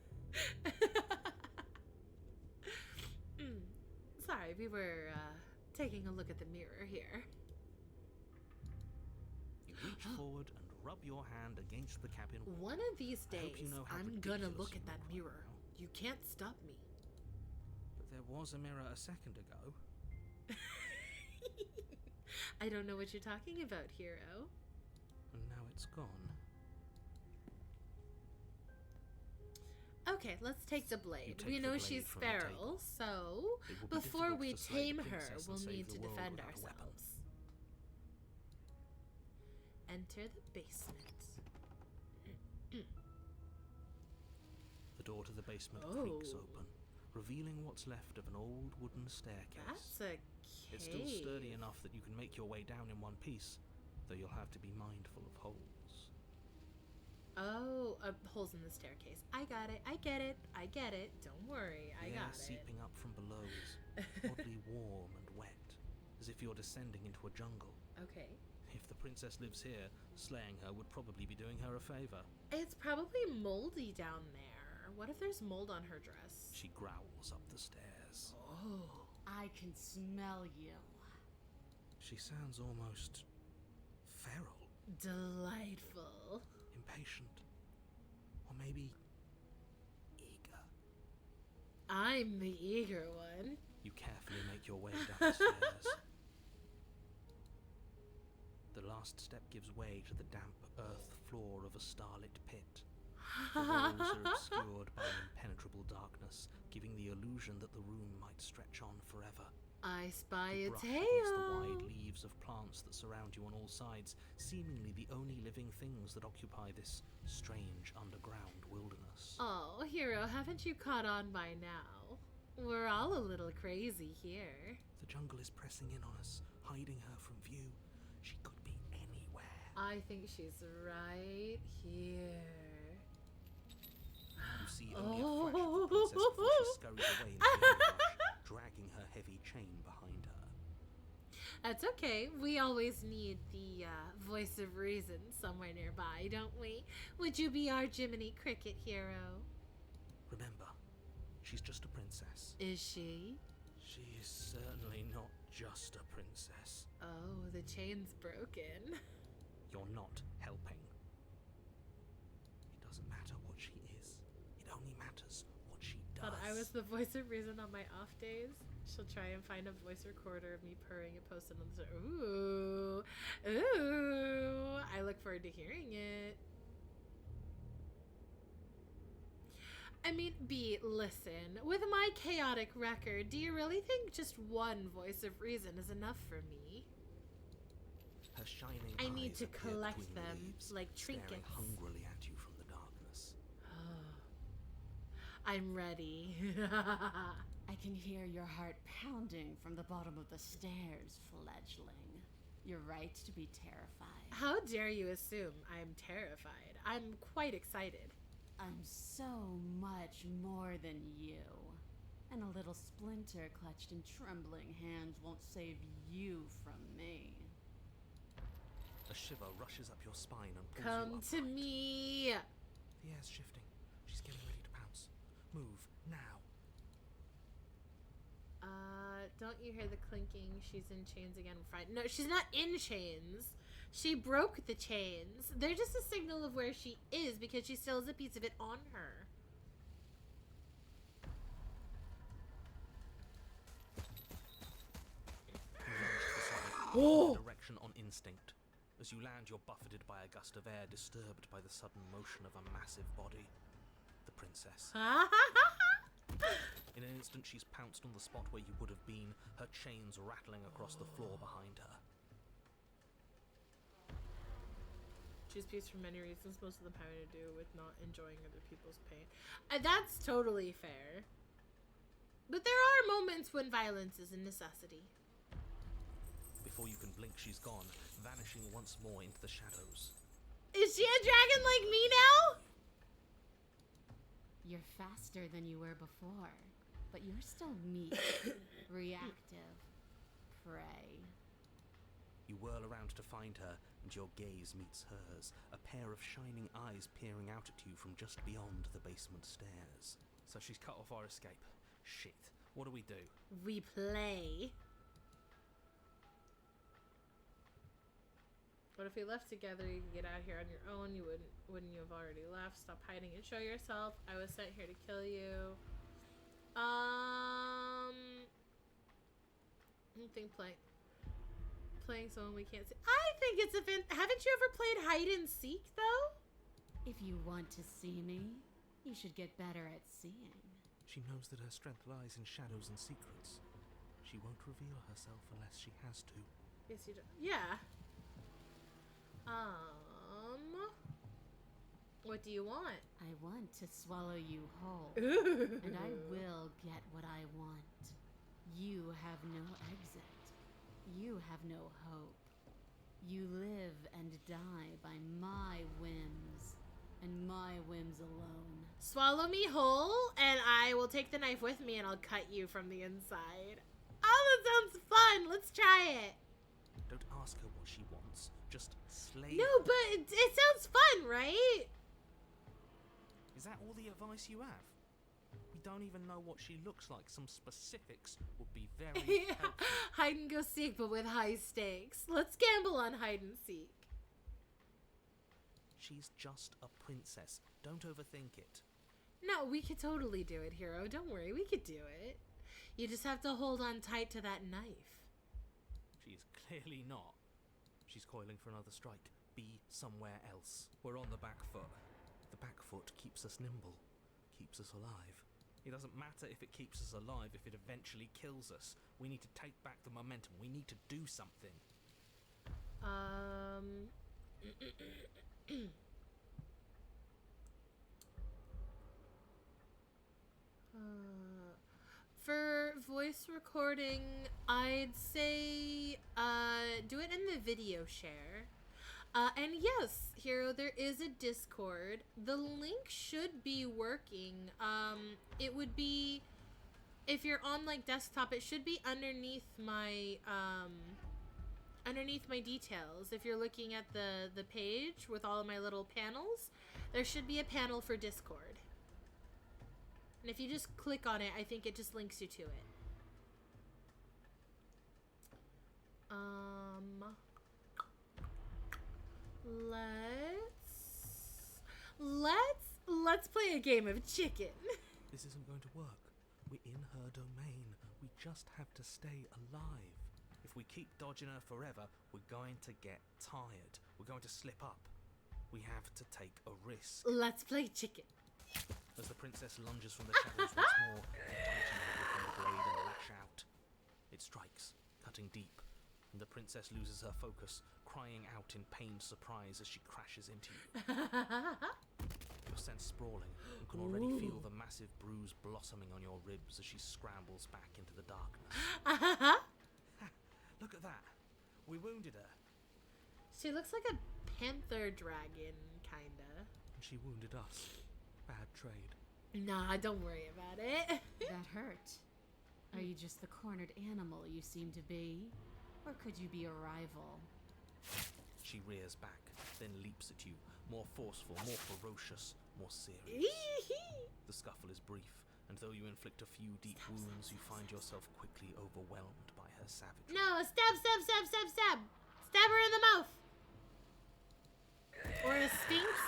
Sorry, we were taking a look at the mirror here. You reach forward and rub your hand against the cabin wall. One of these I hope days, you know how I'm gonna ridiculous look you at that look right mirror. now. You can't stop me. But there was a mirror a second ago. I don't know what you're talking about, Hero. And now it's gone. Okay, let's take the blade. take We the know blade she's from the feral, table. so It will be before difficult we to slay the tame her, princess and we'll save need the to world defend without a weapon. ourselves. Enter the basement. The door to the basement Oh. creaks open, revealing what's left of an old wooden staircase. That's a cave. It's still sturdy enough that you can make your way down in one piece, though you'll have to be mindful of holes. Oh, holes in the staircase. I got it. I get it. I get it. Don't worry. I The got air it. seeping up from below is oddly warm and wet, as if you're descending into a jungle. Okay. If the princess lives here, slaying her would probably be doing her a favor. It's probably moldy down there. What if there's mold on her dress? She growls up the stairs. Oh. I can smell you. She sounds almost feral, Delightful. impatient, or maybe eager. I'm the eager one. You carefully make your way down the stairs. The last step gives way to the damp earth floor of a starlit pit. The walls are obscured by an impenetrable darkness, giving the illusion that the room might stretch on forever. I spy You a brush against the tail. wide leaves of plants that surround you on all sides, seemingly the only living things that occupy this strange underground wilderness. Oh, hero, haven't you caught on by now? We're all a little crazy here. The jungle is pressing in on us, hiding her from view. She could be anywhere. I think she's right here. You see only a flash of the princess before she scurries away into the underbrush, dragging her heavy chain behind her. That's okay. We always need the voice of reason somewhere nearby, don't we? Would you be our Jiminy Cricket hero? Remember, she's just a princess. Is she? She is certainly not just a princess. Oh, the chain's broken. You're not helping. It doesn't matter what she is. It only matters what she does. Thought I was the voice of reason on my off days. She'll try and find a voice recorder of me purring and post it on the Ooh. Ooh. I look forward to hearing it. I mean, B, listen. With my chaotic record, do you really think just one voice of reason is enough for me? Her shining I need eyes to appear collect between them leaves, like staring trinkets. hungrily at you from the darkness. I'm ready. I can hear your heart pounding from the bottom of the stairs, fledgling. You're right to be terrified. How dare you assume I'm terrified? I'm quite excited. I'm so much more than you. And a little splinter clutched in trembling hands won't save you from me. A shiver rushes up your spine and pulls Come you to upright. me. The air's shifting. She's getting ready to pounce. Move, now. Don't you hear the clinking? She's in chains again. No, she's not in chains. She broke the chains. They're just a signal of where she is because she still has a piece of it on her. You lunge to the side, in a direction on instinct. As you land, you're buffeted by a gust of air disturbed by the sudden motion of a massive body. The princess. In an instant, she's pounced on the spot where you would have been, her chains rattling across the floor behind her. Choose peace for many reasons, most of them having to do with not enjoying other people's pain. That's totally fair. But there are moments when violence is a necessity. Before you can blink, she's gone, vanishing once more into the shadows. Is she a dragon like me now? You're faster than you were before, but you're still meek, reactive, prey. You whirl around to find her, and your gaze meets hers, a pair of shining eyes peering out at you from just beyond the basement stairs. So she's cut off our escape. Shit. What do we do? We play. What if we left together? You could get out here on your own. You wouldn't you have already left? Stop hiding and show yourself. I was sent here to kill you. I don't think playing someone we can't see. I think it's a haven't you ever played hide and seek though? If you want to see me, you should get better at seeing. She knows that her strength lies in shadows and secrets. She won't reveal herself unless she has to. Yes, you do. Yeah. What do you want? I want to swallow you whole. Ooh. And I will get what I want. You have no exit. You have no hope. You live and die by my whims, and my whims alone. Swallow me whole, and I will take the knife with me and I'll cut you from the inside. Oh, that sounds fun. Let's try it. Don't ask her what she wants. Just slay No, her. but it sounds fun, right? Is that all the advice you have? We don't even know what she looks like. Some specifics would be very helpful. Hide and go seek, but with high stakes. Let's gamble on hide and seek. She's just a princess. Don't overthink it. No, we could totally do it, Hero. Don't worry, we could do it. You just have to hold on tight to that knife. She's clearly not. She's coiling for another strike. Be somewhere else. We're on the back foot. The back foot keeps us nimble, keeps us alive. It doesn't matter if it keeps us alive if it eventually kills us. We need to take back the momentum. We need to do something. For voice recording, I'd say do it in the video share. And yes, Hero, there is a Discord. The link should be working. It would be, if you're on like desktop, it should be underneath my details. If you're looking at the page with all of my little panels, there should be a panel for Discord. And if you just click on it, I think it just links you to it. Let's play a game of chicken. This isn't going to work. We're in her domain. We just have to stay alive. If we keep dodging her forever, we're going to get tired. We're going to slip up. We have to take a risk. Let's play chicken. As the princess lunges from the shadows once more, punching her with her blade and lash out. It strikes, cutting deep, and the princess loses her focus, crying out in pained surprise as she crashes into you. You're sent sprawling and can already feel the massive bruise blossoming on your ribs as she scrambles back into the darkness. Look at that! We wounded her. She looks like a panther dragon, kinda. And she wounded us. Bad trade. Nah, don't worry about it. That hurt. Are you just the cornered animal you seem to be? Or could you be a rival? She rears back, then leaps at you, more forceful, more ferocious, more serious. The scuffle is brief, and though you inflict a few deep wounds, you find yourself quickly overwhelmed by her savagery. No, stab, stab, stab, stab, stab. Stab her in the mouth. Or a sphinx.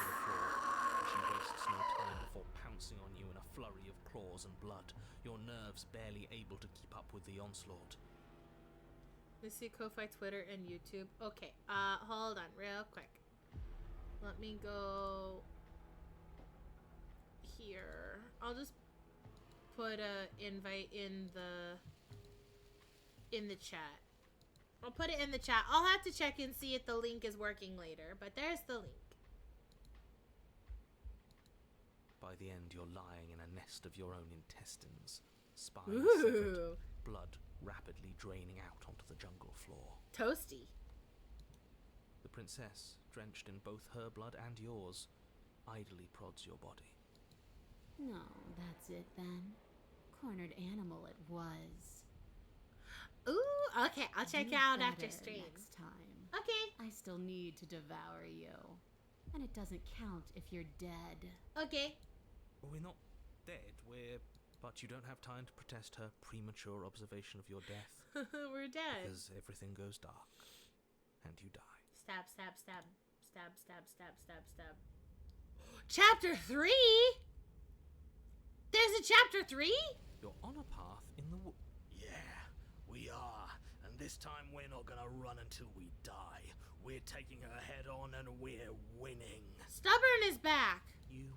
She wastes no time before pouncing on you in a flurry of claws and blood, your nerves barely able to keep up with the onslaught. Let's see Ko-Fi, Twitter, and YouTube. Okay, hold on real quick. Let me go here. I'll just put a invite in the chat. I'll put it in the chat. I'll have to check and see if the link is working later, but there's the link. By the end, you're lying in a nest of your own intestines, spine severed, blood rapidly draining out onto the jungle floor. Toasty. The princess, drenched in both her blood and yours, idly prods your body. No, that's it then. Cornered animal it was. Ooh, okay, I'll check you out after Better stream. next time. Okay. I still need to devour you. And it doesn't count if you're dead. Okay. We're not dead, but you don't have time to protest her premature observation of your death. We're dead. Because everything goes dark, and you die. Stab, stab, stab. Stab, stab, stab, stab, stab. Chapter 3? There's a chapter 3? You're on a path in the woods. Yeah, we are. And this time we're not gonna run until we die. We're taking her head on and we're winning. Stubborn is back. You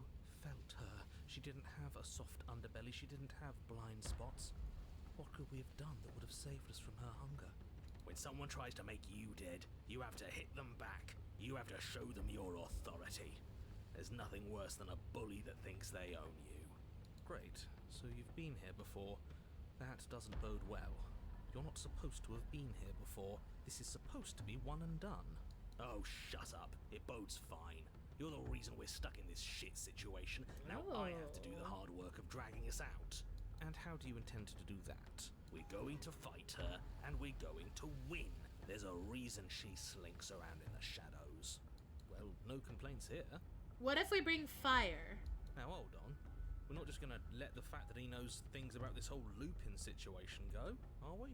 felt her. She didn't have a soft underbelly. She didn't have blind spots. What could we have done that would have saved us from her hunger? When someone tries to make you dead, you have to hit them back. You have to show them your authority. There's nothing worse than a bully that thinks they own you. Great. So you've been here before. That doesn't bode well. You're not supposed to have been here before. This is supposed to be one and done. Oh, shut up. It bodes fine. You're the reason we're stuck in this shit situation. Now I have to do the hard work of dragging us out. And how do you intend to do that? We're going to fight her, and we're going to win. There's a reason she slinks around in the shadows. Well, no complaints here. What if we bring fire? Now hold on. We're not just gonna let the fact that he knows things about this whole Lupin situation go, are we?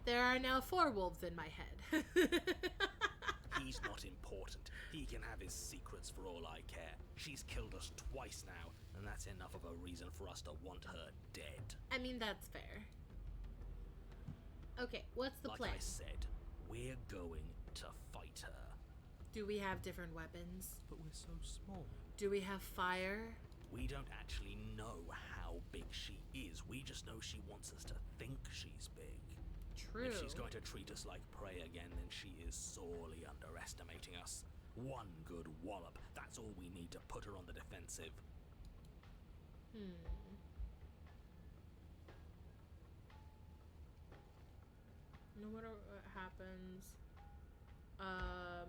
There are now 4 wolves in my head. He's not important. He can have his secrets for all I care. She's killed us twice now, and that's enough of a reason for us to want her dead. I mean, that's fair. Okay, what's the plan? Like I said, we're going to fight her. Do we have different weapons? But we're so small. Do we have fire? We don't actually know how big she is. We just know she wants us to think she's big. True. If she's going to treat us like prey again, then she is sorely underestimating us. One good wallop, that's all we need to put her on the defensive. No matter what happens,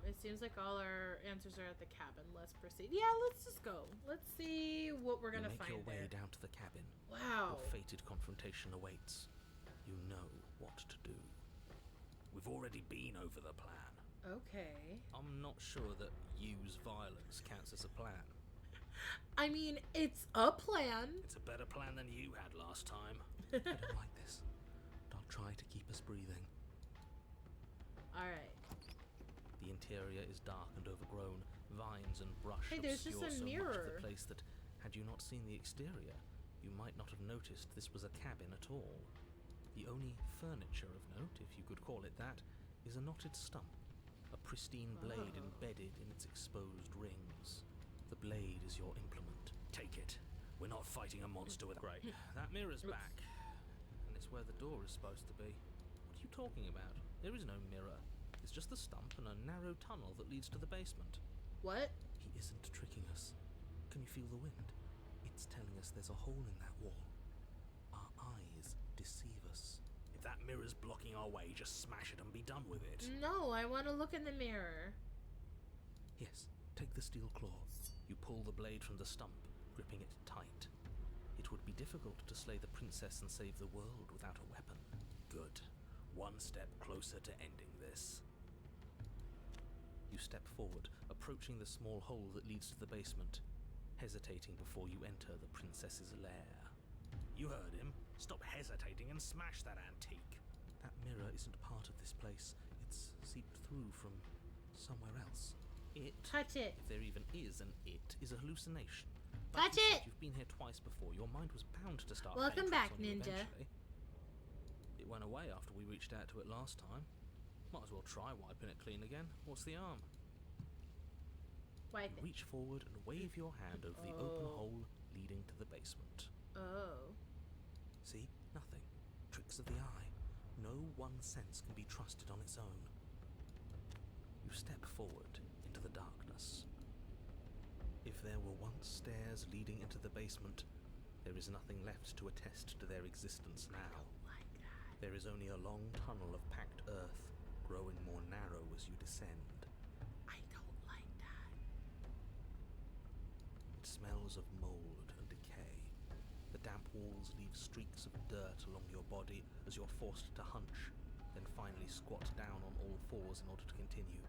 it seems like all our answers are at the cabin. Let's proceed. Yeah, let's just go. Let's see what we're gonna find Make your way there. down to the cabin. Wow. Your fated confrontation awaits. You know what to do. We've already been over the plan. Okay. I'm not sure that use violence counts as a plan. I mean, it's a plan. It's a better plan than you had last time. I don't like this. But I'll try to keep us breathing. Alright. The interior is dark and overgrown. Vines and brush Hey, there's obscure just a so much mirror. of the place that, had you not seen the exterior, you might not have noticed this was a cabin at all. The only furniture of note, if you could call it that, is a knotted stump, a pristine blade embedded in its exposed rings. The blade is your implement. Take it. We're not fighting a monster with... Great. That mirror's back. And it's where the door is supposed to be. What are you talking about? There is no mirror. It's just the stump and a narrow tunnel that leads to the basement. What? He isn't tricking us. Can you feel the wind? It's telling us there's a hole in that wall. Our eyes deceive us. If that mirror's blocking our way, just smash it and be done with it. No, I want to look in the mirror. Yes, take the steel claw. You pull the blade from the stump, gripping it tight. It would be difficult to slay the princess and save the world without a weapon. Good. One step closer to ending this. You step forward, approaching the small hole that leads to the basement, hesitating before you enter the princess's lair. You heard him. Stop hesitating and smash that antique. That mirror isn't part of this place. It's seeped through from somewhere else. It, Touch it. if there even is an it, is a hallucination. Touch You said it! You've been here twice before. Your mind was bound to start Welcome playing tricks back, on you ninja. eventually. It went away after we reached out to it last time. Might as well try wiping it clean again. What's the harm? Wipe You it. reach forward and wave your hand over the open Oh. hole leading to the basement. Oh. See? Nothing. Tricks of the eye. No one sense can be trusted on its own. You step forward into the darkness. If there were once stairs leading into the basement, there is nothing left to attest to their existence now. Like that. There is only a long tunnel of packed earth, growing more narrow as you descend. I don't like that. It smells of mold and decay. The damp walls leave streaks of dirt along your body as you're forced to hunch, then finally squat down on all fours in order to continue.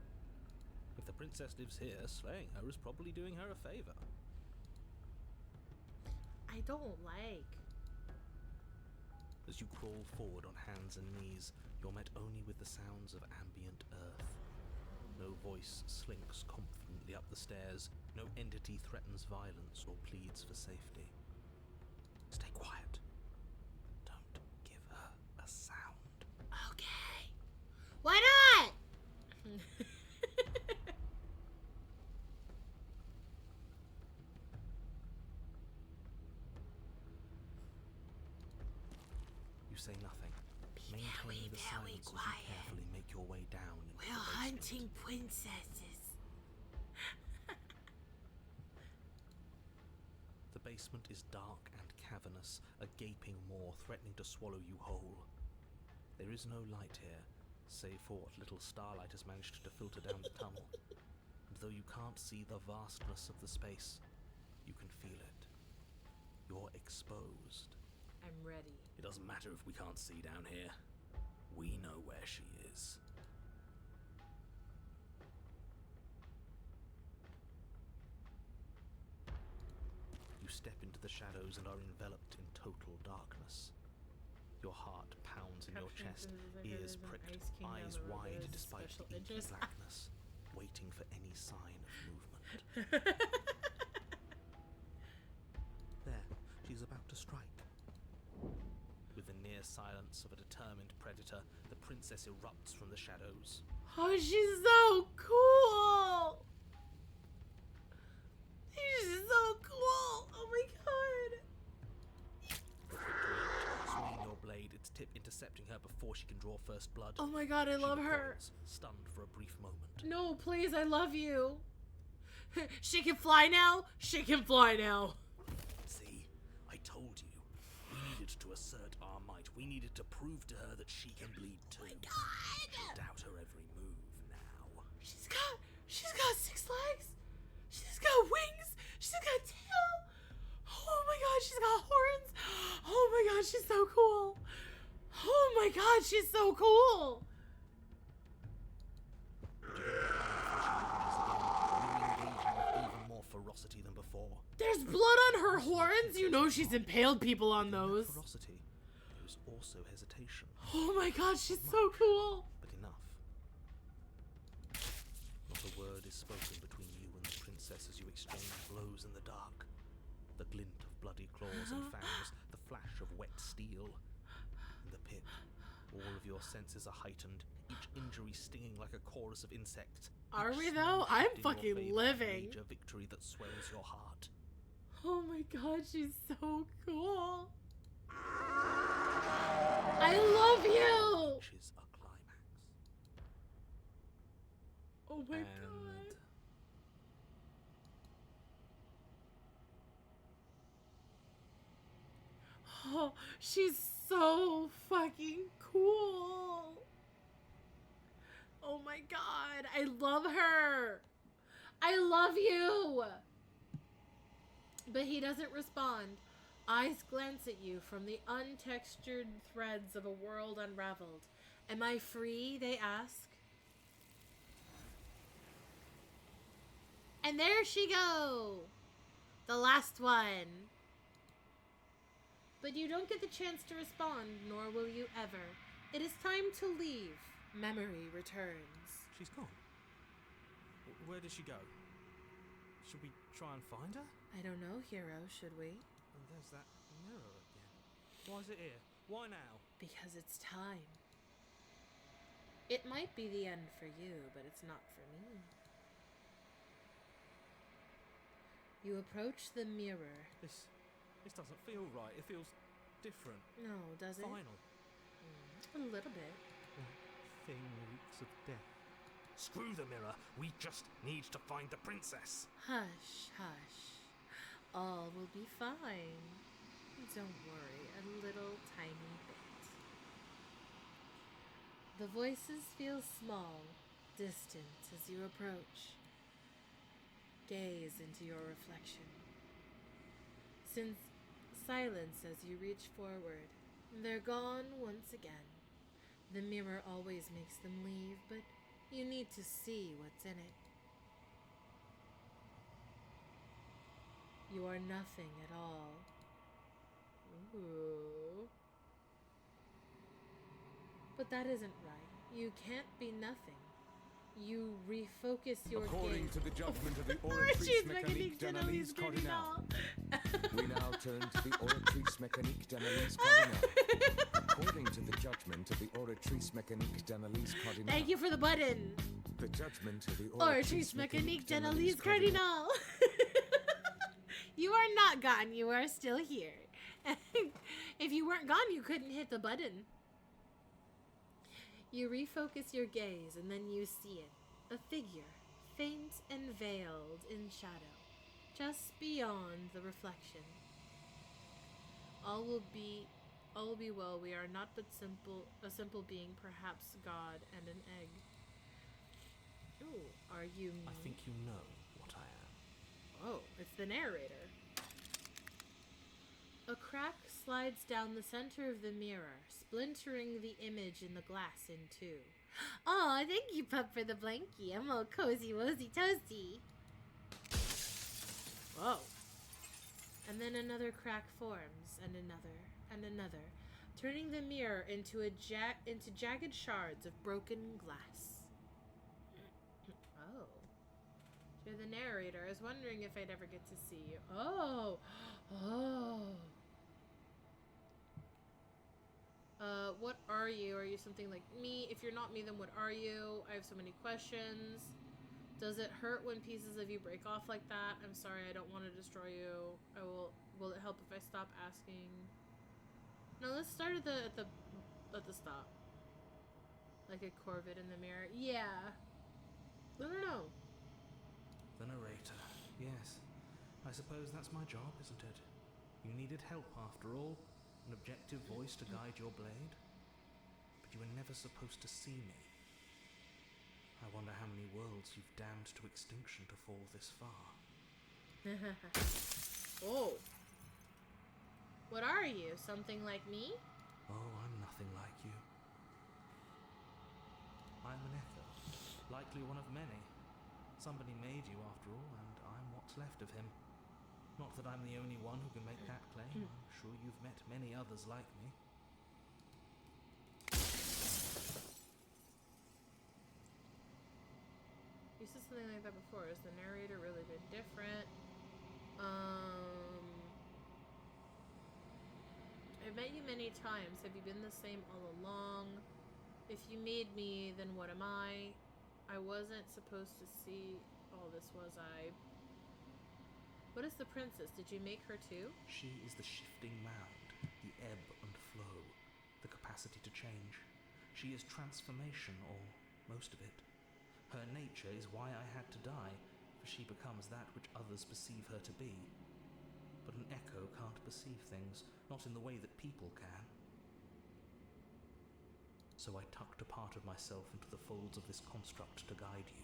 If the princess lives here, slaying her is probably doing her a favor. I don't like. As you crawl forward on hands and knees, you're met only with the sounds of ambient earth. No voice slinks confidently up the stairs, no entity threatens violence or pleads for safety. Stay quiet. Don't give her a sound. Okay. Why not? You say nothing. Be very, Maintaining the very silence as you quiet. carefully make your way down into We're the basement. hunting princesses. The basement is dark and cavernous, a gaping maw threatening to swallow you whole. There is no light here, save for what little starlight has managed to filter down the tunnel. And though you can't see the vastness of the space, you can feel it. You're exposed. I'm ready. It doesn't matter if we can't see down here. We know where she is. You step into the shadows and are enveloped in total darkness. Your heart pounds in your chest, ears pricked, eyes wide despite the inky blackness, waiting for any sign of movement. There, she's about to strike. With the near silence of a determined predator, the princess erupts from the shadows. Oh, she's so cool! She's so cool! Oh my god! Swinging your blade, its tip intercepting her before she can draw first blood. Oh my god, I love her! Stunned for a brief moment. No, please, I love you! She can fly now! She can fly now! See, I told you. We needed to assert our might. We needed to prove to her that she can bleed too. Oh my god! Doubt her every move now. She's got 6 legs! She's got wings! She's got tail! Oh my god, she's got horns! Oh my god, she's so cool! Oh my god, she's so cool! Even more ferocity than before. There's blood on her horns! You know she's impaled people on those. Ferocity. There is also hesitation. Oh my god, she's so cool! But enough. Not a word is spoken between you and the princess as you exchange blows in the dark. The glint of bloody claws and fangs, the flash of wet steel. In the pit, all of your senses are heightened, each injury stinging like a chorus of insects. Are we Each though? small I'm shift in your fucking favor, living. Major victory that swells your heart. Oh my god, she's so cool. I love you! Which is a climax. Oh my And god. Oh, she's so fucking cool. Oh my god, I love her. I love you. But he doesn't respond. Eyes glance at you from the untextured threads of a world unraveled. Am I free? They ask. And there she go. The last one. But you don't get the chance to respond, nor will you ever. It is time to leave. Memory returns. she's gone. Where did she go? Should we try and find her? I don't know, hero, should we? And there's that mirror again. Why is it here? Why now? Because it's time. It might be the end for you, but it's not for me. You approach the mirror. This doesn't feel right. It feels different. No, does it? Final. A little bit. That thing reeks of death. Screw the mirror. We just need to find the princess. Hush, hush. All will be fine. Don't worry, a little tiny bit. The voices feel small, distant as you approach. Gaze into your reflection. Since silence as you reach forward, they're gone once again. The mirror always makes them leave, but you need to see what's in it. You are nothing at all. Ooh. But that isn't right. You can't be nothing. You refocus your According gaze. to the judgment of the Oratories Oratrice Mécanique d'Analyse Cardinal. We now turn to the Oratrice Mécanique d'Analyse Cardinal. According to the judgment of the Oratrice Mécanique d'Analyse Cardinal. Thank you for the button. The judgment of the Oratrice Mécanique d'Analyse Cardinal. You are not gone. You are still here. If you weren't gone, you couldn't hit the button. You refocus your gaze, and then you see it. A figure, faint and veiled in shadow. just beyond the reflection. All will be well. We are not but a simple being, perhaps God and an egg. Ooh, are you me? I think you know what I am. Oh, it's the narrator. A crack slides down the center of the mirror, splintering the image in the glass in two. Oh, thank you, Pup, for the blankie. I'm all cozy, wozy, toasty. Whoa. And then another crack forms, and another, turning the mirror into jagged shards of broken glass. Oh. You're the narrator. I was wondering if I'd ever get to see you. Oh. Oh. What are you? Are you something like me? If you're not me, then what are you? I have so many questions. Does it hurt when pieces of you break off like that? I'm sorry, I don't want to destroy you. Will it help if I stop asking? No, let's start at the stop. Like a Corvid in the mirror. Yeah. I don't know. The narrator. Yes. I suppose that's my job, isn't it? You needed help after all. An objective voice to guide your blade. But you were never supposed to see me. I wonder how many worlds you've damned to extinction to fall this far. Oh. What are you? Something like me? Oh, I'm nothing like you. I'm an echo. Likely one of many. Somebody made you after all, and I'm what's left of him. Not that I'm the only one who can make that claim. I'm sure you've met many others like me. You said something like that before. Has the narrator really been different? I've met you many times. Have you been the same all along? If you made me, then what am I? I wasn't supposed to see all this, was I? What is the princess? Did you make her too? She is the shifting mound, the ebb and flow, the capacity to change. She is transformation, or most of it. Her nature is why I had to die, for she becomes that which others perceive her to be. But an echo can't perceive things, not in the way that people can. So I tucked a part of myself into the folds of this construct to guide you.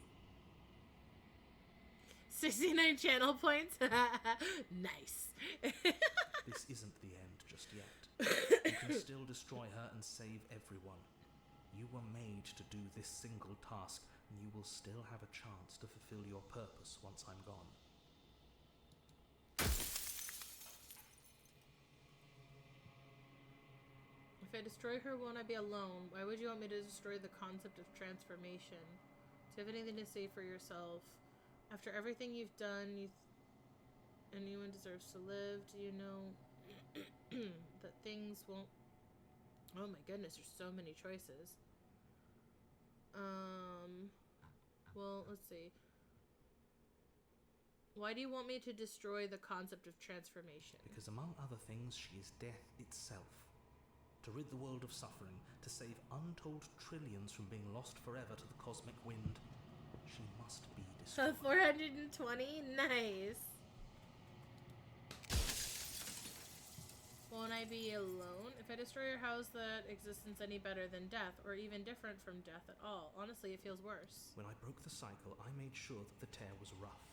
69 channel points? Nice. This isn't the end just yet. You can still destroy her and save everyone. You were made to do this single task, and you will still have a chance to fulfill your purpose once I'm gone. If I destroy her, won't I be alone? Why would you want me to destroy the concept of transformation? Do you have anything to say for yourself? After everything you've done, anyone deserves to live. Do you know that things won't... Oh my goodness, there's so many choices. Well, let's see. Why do you want me to destroy the concept of transformation? Because among other things, she is death itself. To rid the world of suffering, to save untold trillions from being lost forever to the cosmic wind, she must be destroyed. 420? Nice. Won't I be alone? If I destroy her, how's that existence any better than death, or even different from death at all? Honestly, it feels worse. When I broke the cycle, I made sure that the tear was rough.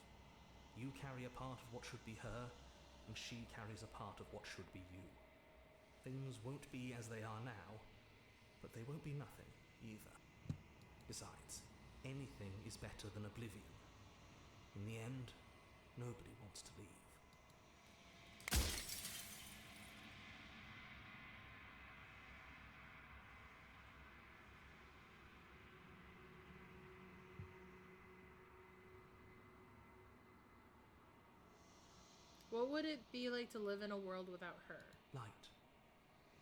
You carry a part of what should be her, and she carries a part of what should be you. Things won't be as they are now, but they won't be nothing either. Besides, anything is better than oblivion. In the end, nobody wants to leave. What would it be like to live in a world without her? Light,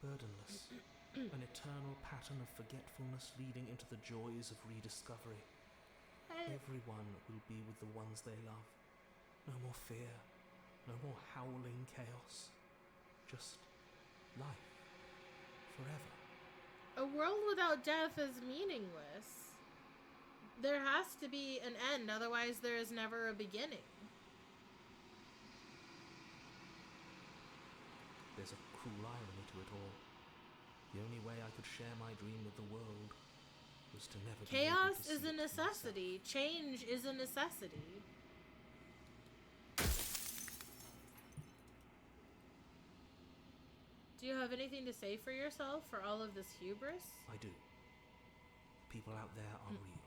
burdenless, an eternal pattern of forgetfulness leading into the joys of rediscovery. Everyone will be with the ones they love. No more fear, no more howling chaos. Just life, forever. A world without death is meaningless. There has to be an end, otherwise there is never a beginning. there's a cruel irony to it all. The only way I could share my dream with the world was to never be able Chaos to see is a it for necessity. myself. Change is a necessity. Do you have anything to say for yourself for all of this hubris? I do. People out there are real.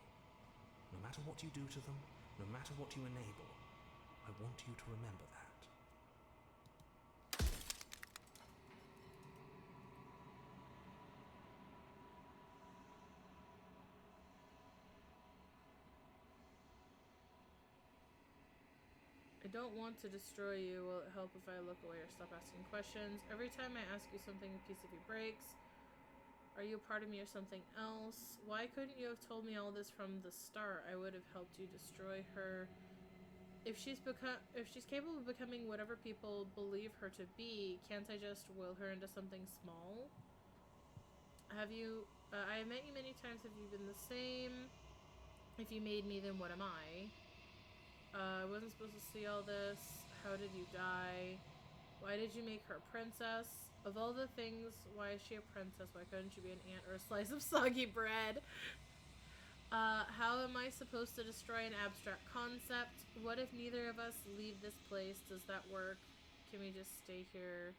No matter what you do to them, no matter what you enable, I want you to remember that. I don't want to destroy you. Will it help if I look away or stop asking questions? Every time I ask you something, a piece of you breaks. Are you a part of me or something else? Why couldn't you have told me all this from the start? I would have helped you destroy her. If she's capable of becoming whatever people believe her to be, can't I just will her into something small? Have you... I have met you many times. Have you been the same? If you made me, then what am I? I wasn't supposed to see all this. How did you die? Why did you make her a princess? Of all the things, why is she a princess? Why couldn't she be an ant or a slice of soggy bread? How am I supposed to destroy an abstract concept? What if neither of us leave this place? Does that work? Can we just stay here?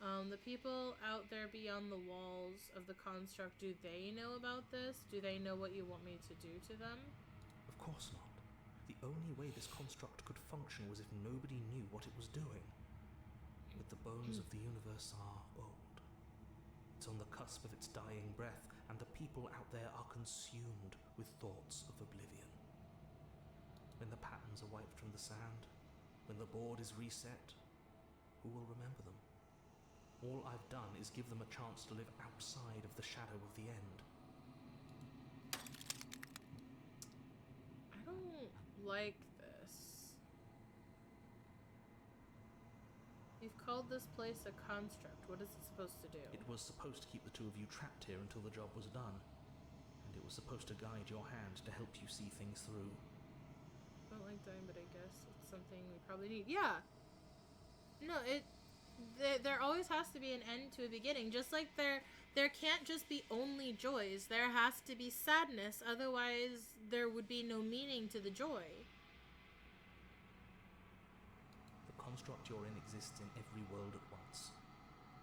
The people out there beyond the walls of the construct, do they know about this? Do they know what you want me to do to them? Of course not. The only way this construct could function was if nobody knew what it was doing. But the bones of the universe are old. It's on the cusp of its dying breath, and the people out there are consumed with thoughts of oblivion. When the patterns are wiped from the sand, when the board is reset, who will remember them? All I've done is give them a chance to live outside of the shadow of the end. I don't like this. You've called this place a construct. What is it supposed to do? It was supposed to keep the two of you trapped here until the job was done. And it was supposed to guide your hand to help you see things through. I don't like dying, but I guess it's something we probably need. Yeah. No, there always has to be an end to a beginning. Just like there can't just be only joys. There has to be sadness. Otherwise, there would be no meaning to the joy. The construct you're in exists in every world at once.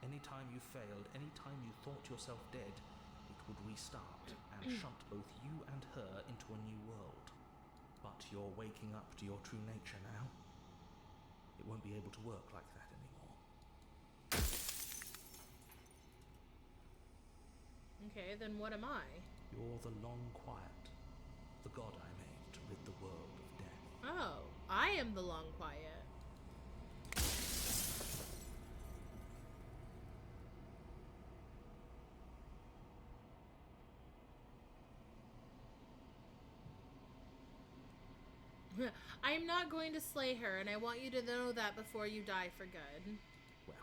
Anytime you failed, anytime you thought yourself dead, it would restart and shunt both you and her into a new world. But you're waking up to your true nature now. It won't be able to work like that anymore. Okay, then what am I? You're the long quiet, the god I made to rid the world of death. Oh, I am the long quiet. I am not going to slay her, and I want you to know that before you die for good. Well,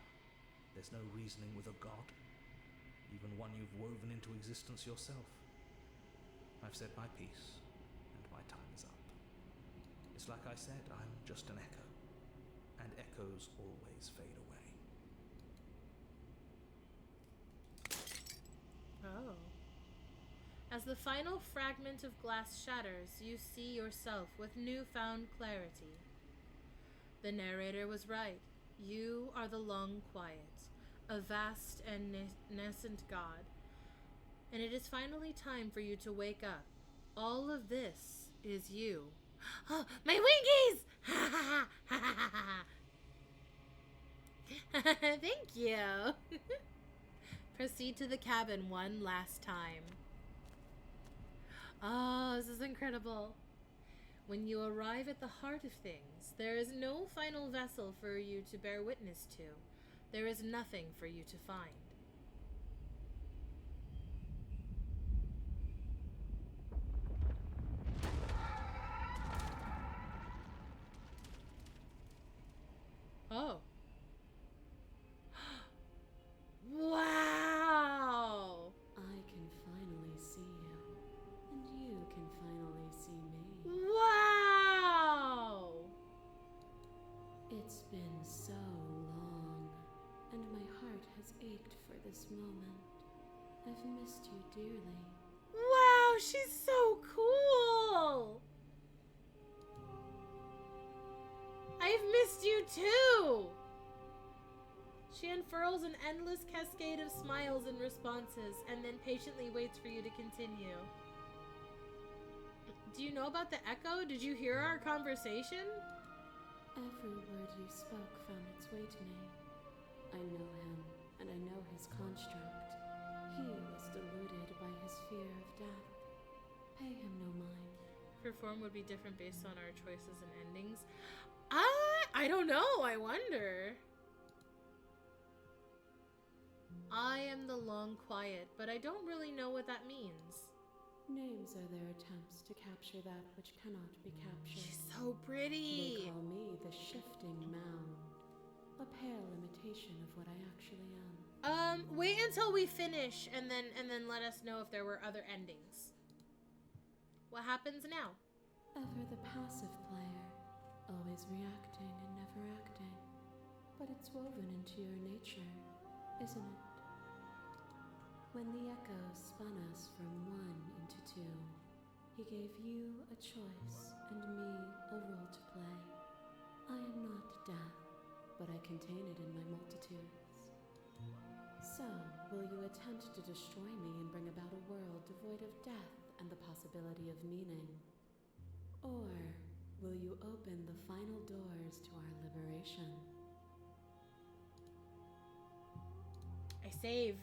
there's no reasoning with a god, even one you've woven into existence yourself. I've said my piece, and my time is up. It's like I said, I'm just an echo, and echoes always fade away. Oh. As the final fragment of glass shatters, you see yourself with newfound clarity. The narrator was right. You are the long quiet, a vast and nascent god. And it is finally time for you to wake up. All of this is you. Oh, my wingies! Thank you. Proceed to the cabin one last time. Oh, this is incredible. When you arrive at the heart of things, there is no final vessel for you to bear witness to. There is nothing for you to find. Oh. Wow! I can finally see you, and you can finally see me. Wow! It's been so long, and my always ached for this moment. I've missed you dearly. Wow, she's so cool! I've missed you too! She unfurls an endless cascade of smiles and responses, and then patiently waits for you to continue. Do you know about the echo? Did you hear our conversation? Every word you spoke found its way to me. I know him, and I know his construct. He was deluded by his fear of death. Pay him no mind. Her form would be different based on our choices and endings. I don't know, I wonder. I am the long quiet, but I don't really know what that means. Names are their attempts to capture that which cannot be captured. She's so pretty. They call me the shifting mound, a pale imitation of what I actually am. Wait until we finish and then let us know if there were other endings. What happens now? Ever the passive player, always reacting and never acting. But it's woven into your nature, isn't it? When the echo spun us from one into two, he gave you a choice and me a role to play. I am not death, but I contain it in my multitudes. So, will you attempt to destroy me and bring about a world devoid of death and the possibility of meaning? Or will you open the final doors to our liberation? I save.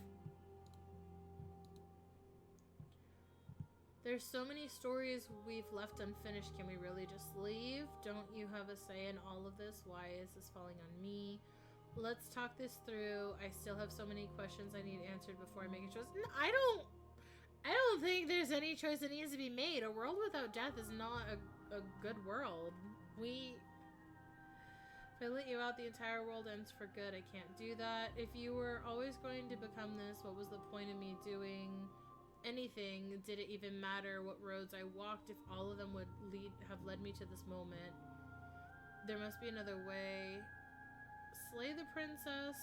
There's so many stories we've left unfinished. Can we really just leave? Don't you have a say in all of this? Why is this falling on me? Let's talk this through. I still have so many questions I need answered before I make a choice. No, I don't think there's any choice that needs to be made. A world without death is not a good world. If I let you out, the entire world ends for good. I can't do that. If you were always going to become this, what was the point of me doing anything? Did it even matter what roads I walked if all of them would have led me to this moment? There must be another way. Slay the princess,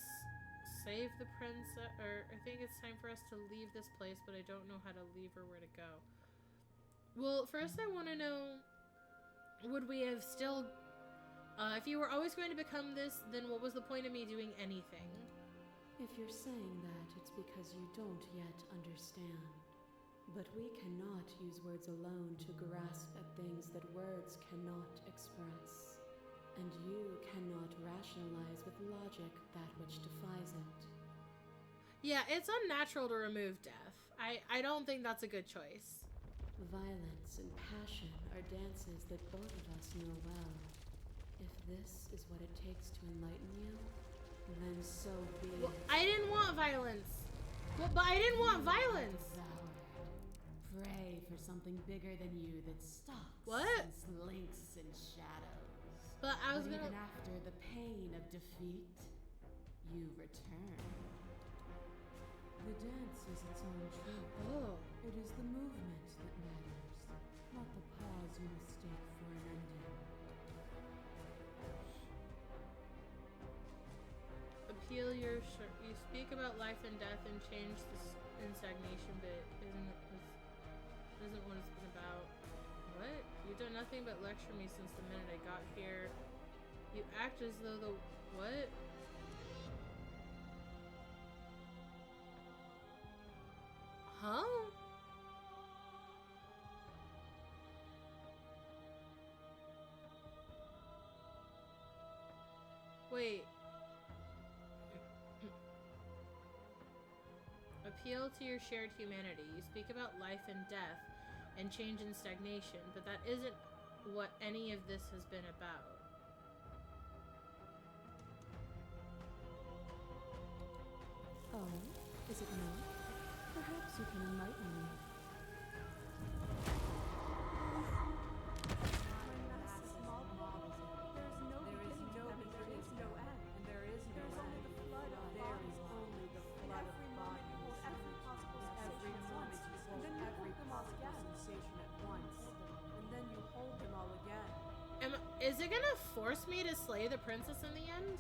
save the princess, or I think it's time for us to leave this place, but I don't know how to leave or where to go. Well, first I want to know, would we have still, if you were always going to become this, then what was the point of me doing anything? If you're saying that, it's because you don't yet understand. But we cannot use words alone to grasp at things that words cannot express. And you cannot rationalize with logic that which defies it. Yeah, it's unnatural to remove death. I don't think that's a good choice. Violence and passion are dances that both of us know well. If this is what it takes to enlighten you, then so be it. Well, I didn't want violence. Well, but I didn't want violence. Devoured. Pray for something bigger than you that stalks What? and slinks in shadows. But I was gonna. Even after the pain of defeat, you return. The dance is its own truth. Oh. It is the movement that matters, not the pause you mistake for an ending. Appeal your shirt. You speak about life and death and change this in stagnation, but isn't what it's been about. What? You've done nothing but lecture me since the minute I got here. You act as though the what? Huh? Wait. Appeal to your shared humanity. You speak about life and death and change and stagnation, but that isn't what any of this has been about. Oh, is it not? Perhaps you can enlighten me. Is it gonna force me to slay the princess in the end?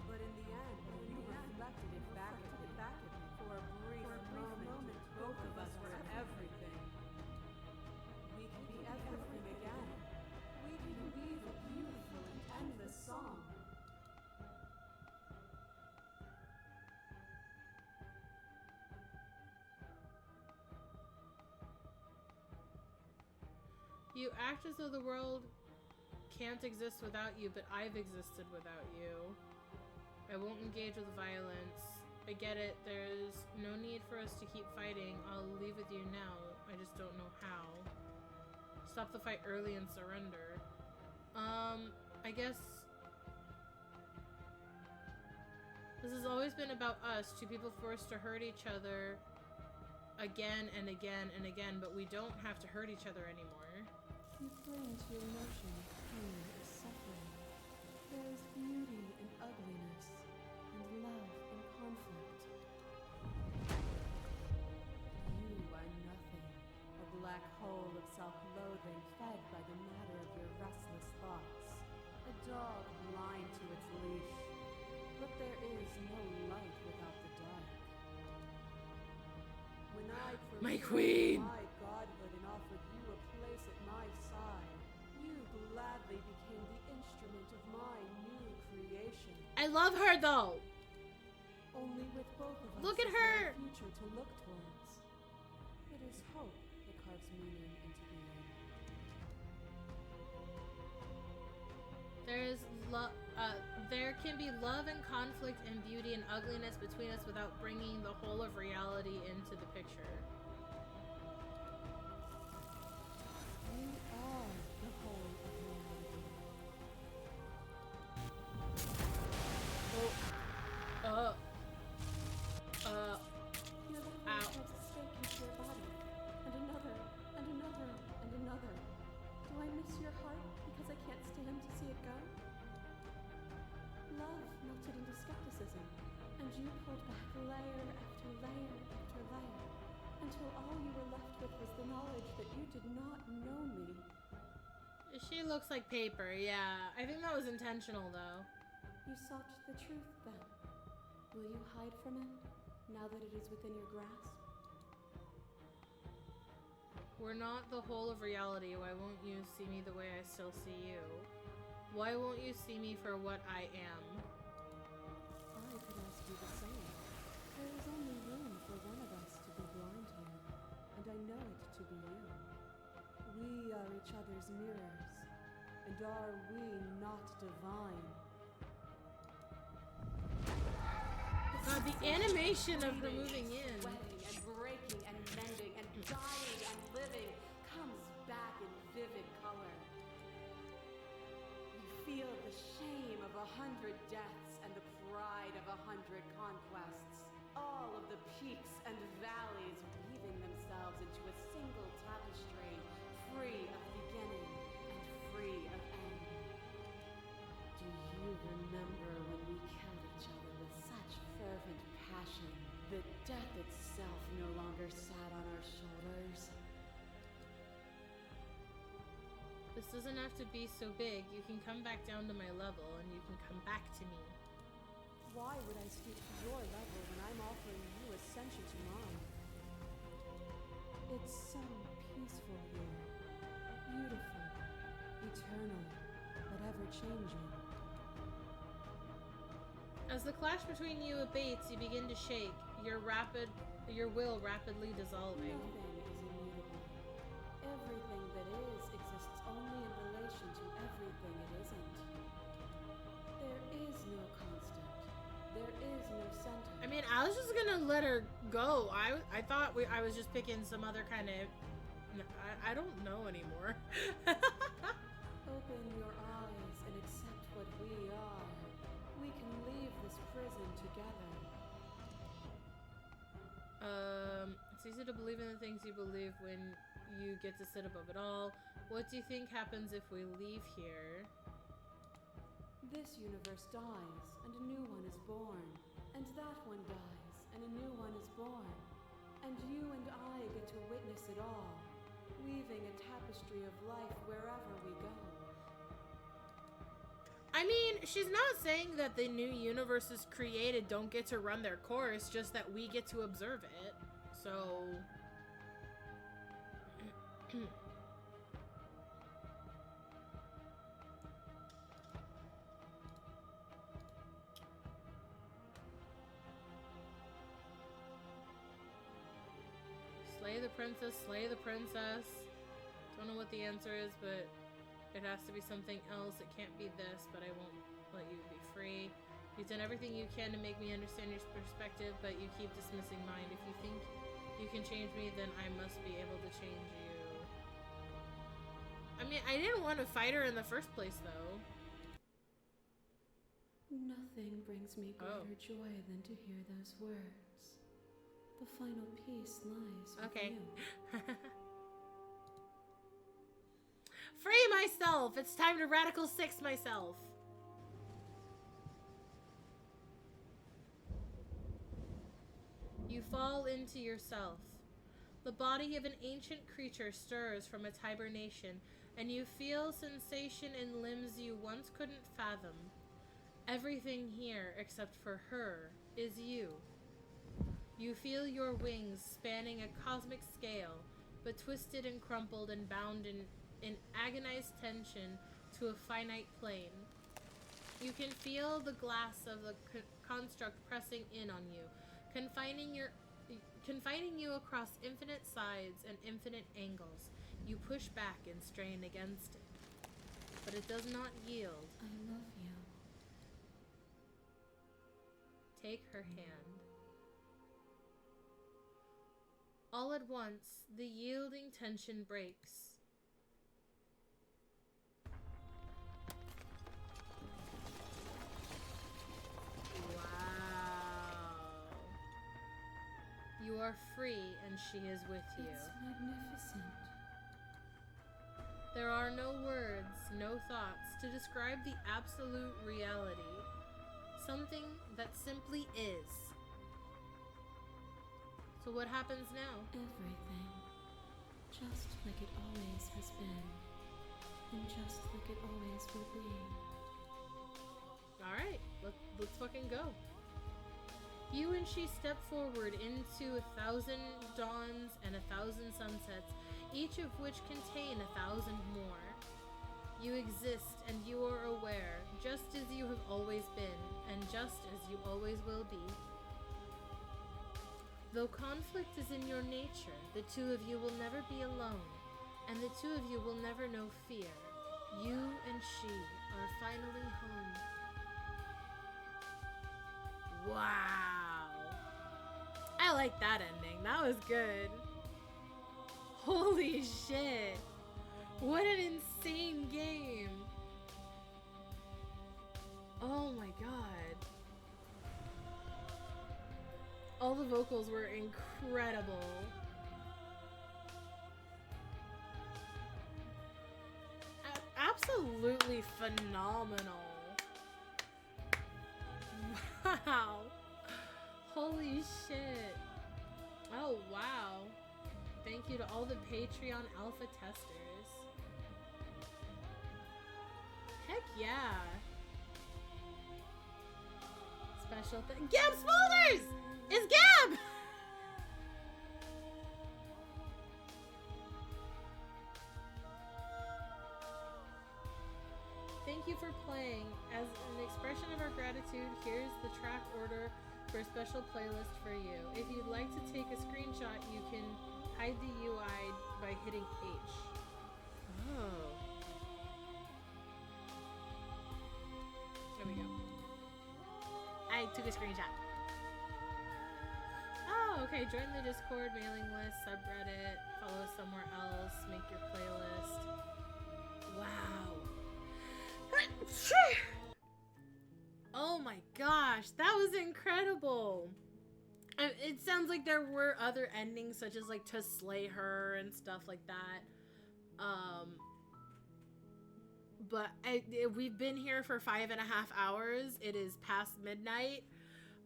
But in the end, you reflected it You act as though the world can't exist without you, but I've existed without you. I won't engage with violence. I get it. There's no need for us to keep fighting. I'll leave with you now. I just don't know how. Stop the fight early and surrender. I guess this has always been about us, two people forced to hurt each other again and again and again, but we don't have to hurt each other anymore. You cling to emotions, pain, or suffering. There is beauty in ugliness, and love in conflict. You are nothing, a black hole of self-loathing fed by the matter of your restless thoughts. A dog blind to its leash. But there is no light without the dark. When I My proclaimed queen! my godhood and offered you a place at my side, you gladly became the instrument of my new creation. I love her though. Only with both of us Look at is there her! a future to look towards. It is hope that carves meaning into being. There can be love and conflict and beauty and ugliness between us without bringing the whole of reality into the picture. You are the whole of reality. Your liver Ow. drives a stake into your body, and another, and another, and another. Do I miss your heart because I can't stand to see it go? Love melted into skepticism, and you pulled back layer after layer after layer, until all you were left with was the knowledge that you did not know me. She looks like paper, yeah. I think that was intentional though. You sought the truth then. Will you hide from it, now that it is within your grasp? We're not the whole of reality. Why won't you see me the way I still see you? Why won't you see me for what I am? I could ask you the same. There is only room for one of us to be blind here, and I know it to be you. We are each other's mirrors, and are we not divine? God, the animation of her moving in. Sweating and breaking and mending and dying and living comes back in vivid color. You feel the shame of 100 deaths and the pride of 100 conquests. All of the peaks and valleys weaving themselves into a single tapestry, free of beginning and free of end. Do you remember when we killed each other with such fervent passion that death itself no longer sat on our shoulders? This doesn't have to be so big. You can come back down to my level and you can come back to me. Why would I stoop to your level when I'm offering you ascension to mine? It's so peaceful here. Beautiful, eternal, but ever-changing. As the clash between you abates, you begin to shake, your will rapidly dissolving. Nothing is immutable. Everything that is exists only in relation to everything it isn't. There is no constant. There is no center. I mean, I was just gonna let her go. I thought I was just picking some other kind of... I don't know anymore. Open your eyes and accept what we are. We can leave this prison together. It's easy to believe in the things you believe when you get to sit above it all. What do you think happens if we leave here? This universe dies, and a new one is born. And that one dies, and a new one is born. And you and I get to witness it all, weaving a tapestry of life wherever we go. I mean, she's not saying that the new universes created don't get to run their course, just that we get to observe it. So... Slay the princess, slay the princess. Don't know what the answer is, but it has to be something else. It can't be this, but I won't let you be free. You've done everything you can to make me understand your perspective, but you keep dismissing mine. If you think you can change me, then I must be able to change you. I mean, I didn't want to fight her in the first place, though. Nothing brings me greater joy than to hear those words. The final piece lies with you. Free myself! It's time to Radical 6 myself. You fall into yourself. The body of an ancient creature stirs from its hibernation, and you feel sensation in limbs you once couldn't fathom. Everything here, except for her, is you. You feel your wings spanning a cosmic scale, but twisted and crumpled and bound in agonized tension to a finite plane. You can feel the glass of the construct pressing in on you, confining you across infinite sides and infinite angles. You push back and strain against it, but it does not yield. I love you. Take her hand. All at once, the yielding tension breaks. You are free, and she is with you. It's magnificent. There are no words, no thoughts to describe the absolute reality. Something that simply is. So what happens now? Everything. Just like it always has been. And just like it always will be. Alright, let's fucking go. You and she step forward into 1,000 dawns and 1,000 sunsets, each of which contain 1,000 more. You exist and you are aware, just as you have always been, and just as you always will be. Though conflict is in your nature, the two of you will never be alone, and the two of you will never know fear. You and she are finally home. Wow. I like that ending. That was good. Holy shit. What an insane game. Oh my god. All the vocals were incredible. Absolutely phenomenal. Wow. Holy shit. Oh, wow. Thank you to all the Patreon alpha testers. Heck yeah. Special thing. Gab Smolders! It's Gab! Thank you for playing. As an expression of our gratitude, here's the track order for a special playlist for you. If you'd like to take a screenshot, you can hide the UI by hitting H. Oh. There we go. I took a screenshot. Oh, okay. Join the Discord, mailing list, subreddit, follow us somewhere else, make your playlist. Wow. Oh my gosh, that was incredible. It sounds like there were other endings, such as like to slay her and stuff like that. But we've been here for 5.5 hours. It is past midnight.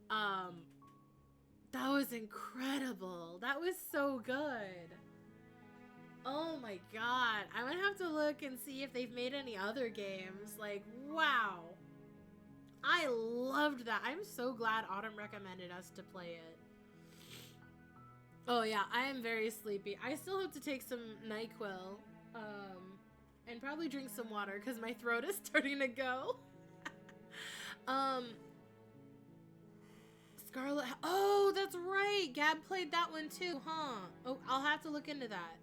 That was incredible. That was so good. Oh my god. I'm gonna have to look and see if they've made any other games. Like, wow. I loved that. I'm so glad Autumn recommended us to play it. Oh yeah, I am very sleepy. I still have to take some NyQuil. And probably drink some water because my throat is starting to go. Scarlet. Oh, that's right. Gab played that one too, huh? Oh, I'll have to look into that.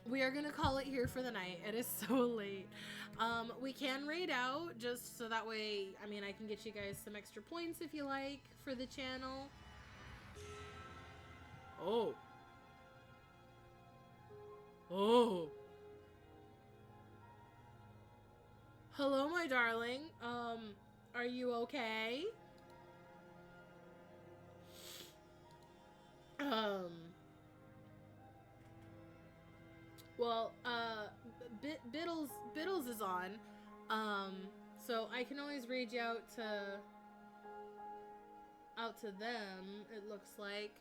we are gonna call it here for the night. It is so late. We can raid out just so that way, I mean, I can get you guys some extra points if you like for the channel. Oh. Oh. Hello, my darling. Are you okay? Well, Biddles is on. So I can always raid you out to them, it looks like.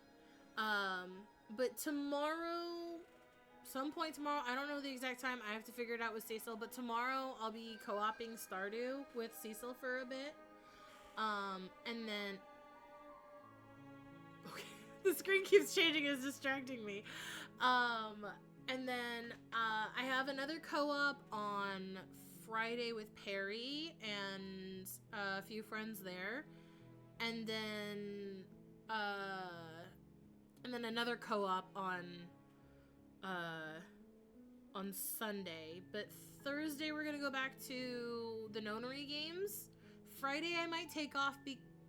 But tomorrow, some point tomorrow, I don't know the exact time, I have to figure it out with Cecil, but tomorrow I'll be co-oping Stardew with Cecil for a bit. And then, okay, the screen keeps changing, it's distracting me. And then, I have another co-op on Friday with Perry and a few friends there. And then another co-op on Sunday. But Thursday we're gonna go back to the Nonary games. Friday I might take off,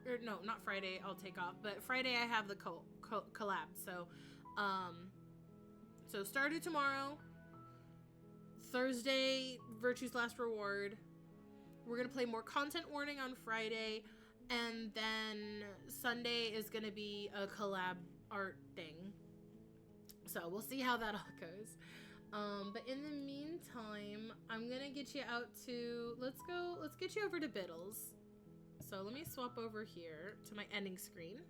or no, not Friday I'll take off, but Friday I have the collab. So, so Stardew tomorrow. Thursday, Virtue's Last Reward. We're gonna play more Content Warning on Friday. And then Sunday is going to be a collab art thing. So we'll see how that all goes. But in the meantime, I'm going to get you out to, let's get you over to Biddles. So let me swap over here to my ending screen.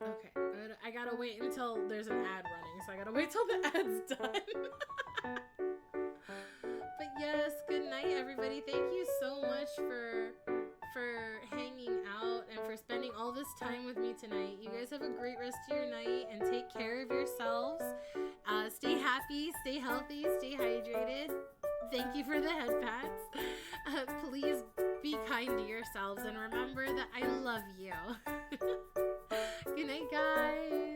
Okay, I gotta wait until there's an ad running. So I gotta wait till the ad's done. But yes, good night, everybody. Thank you so much for hanging out and for spending all this time with me tonight. You guys have a great rest of your night and take care of yourselves. Stay happy, stay healthy, stay hydrated. Thank you for the head pats. Please be kind to yourselves and remember that I love you. Good night, guys.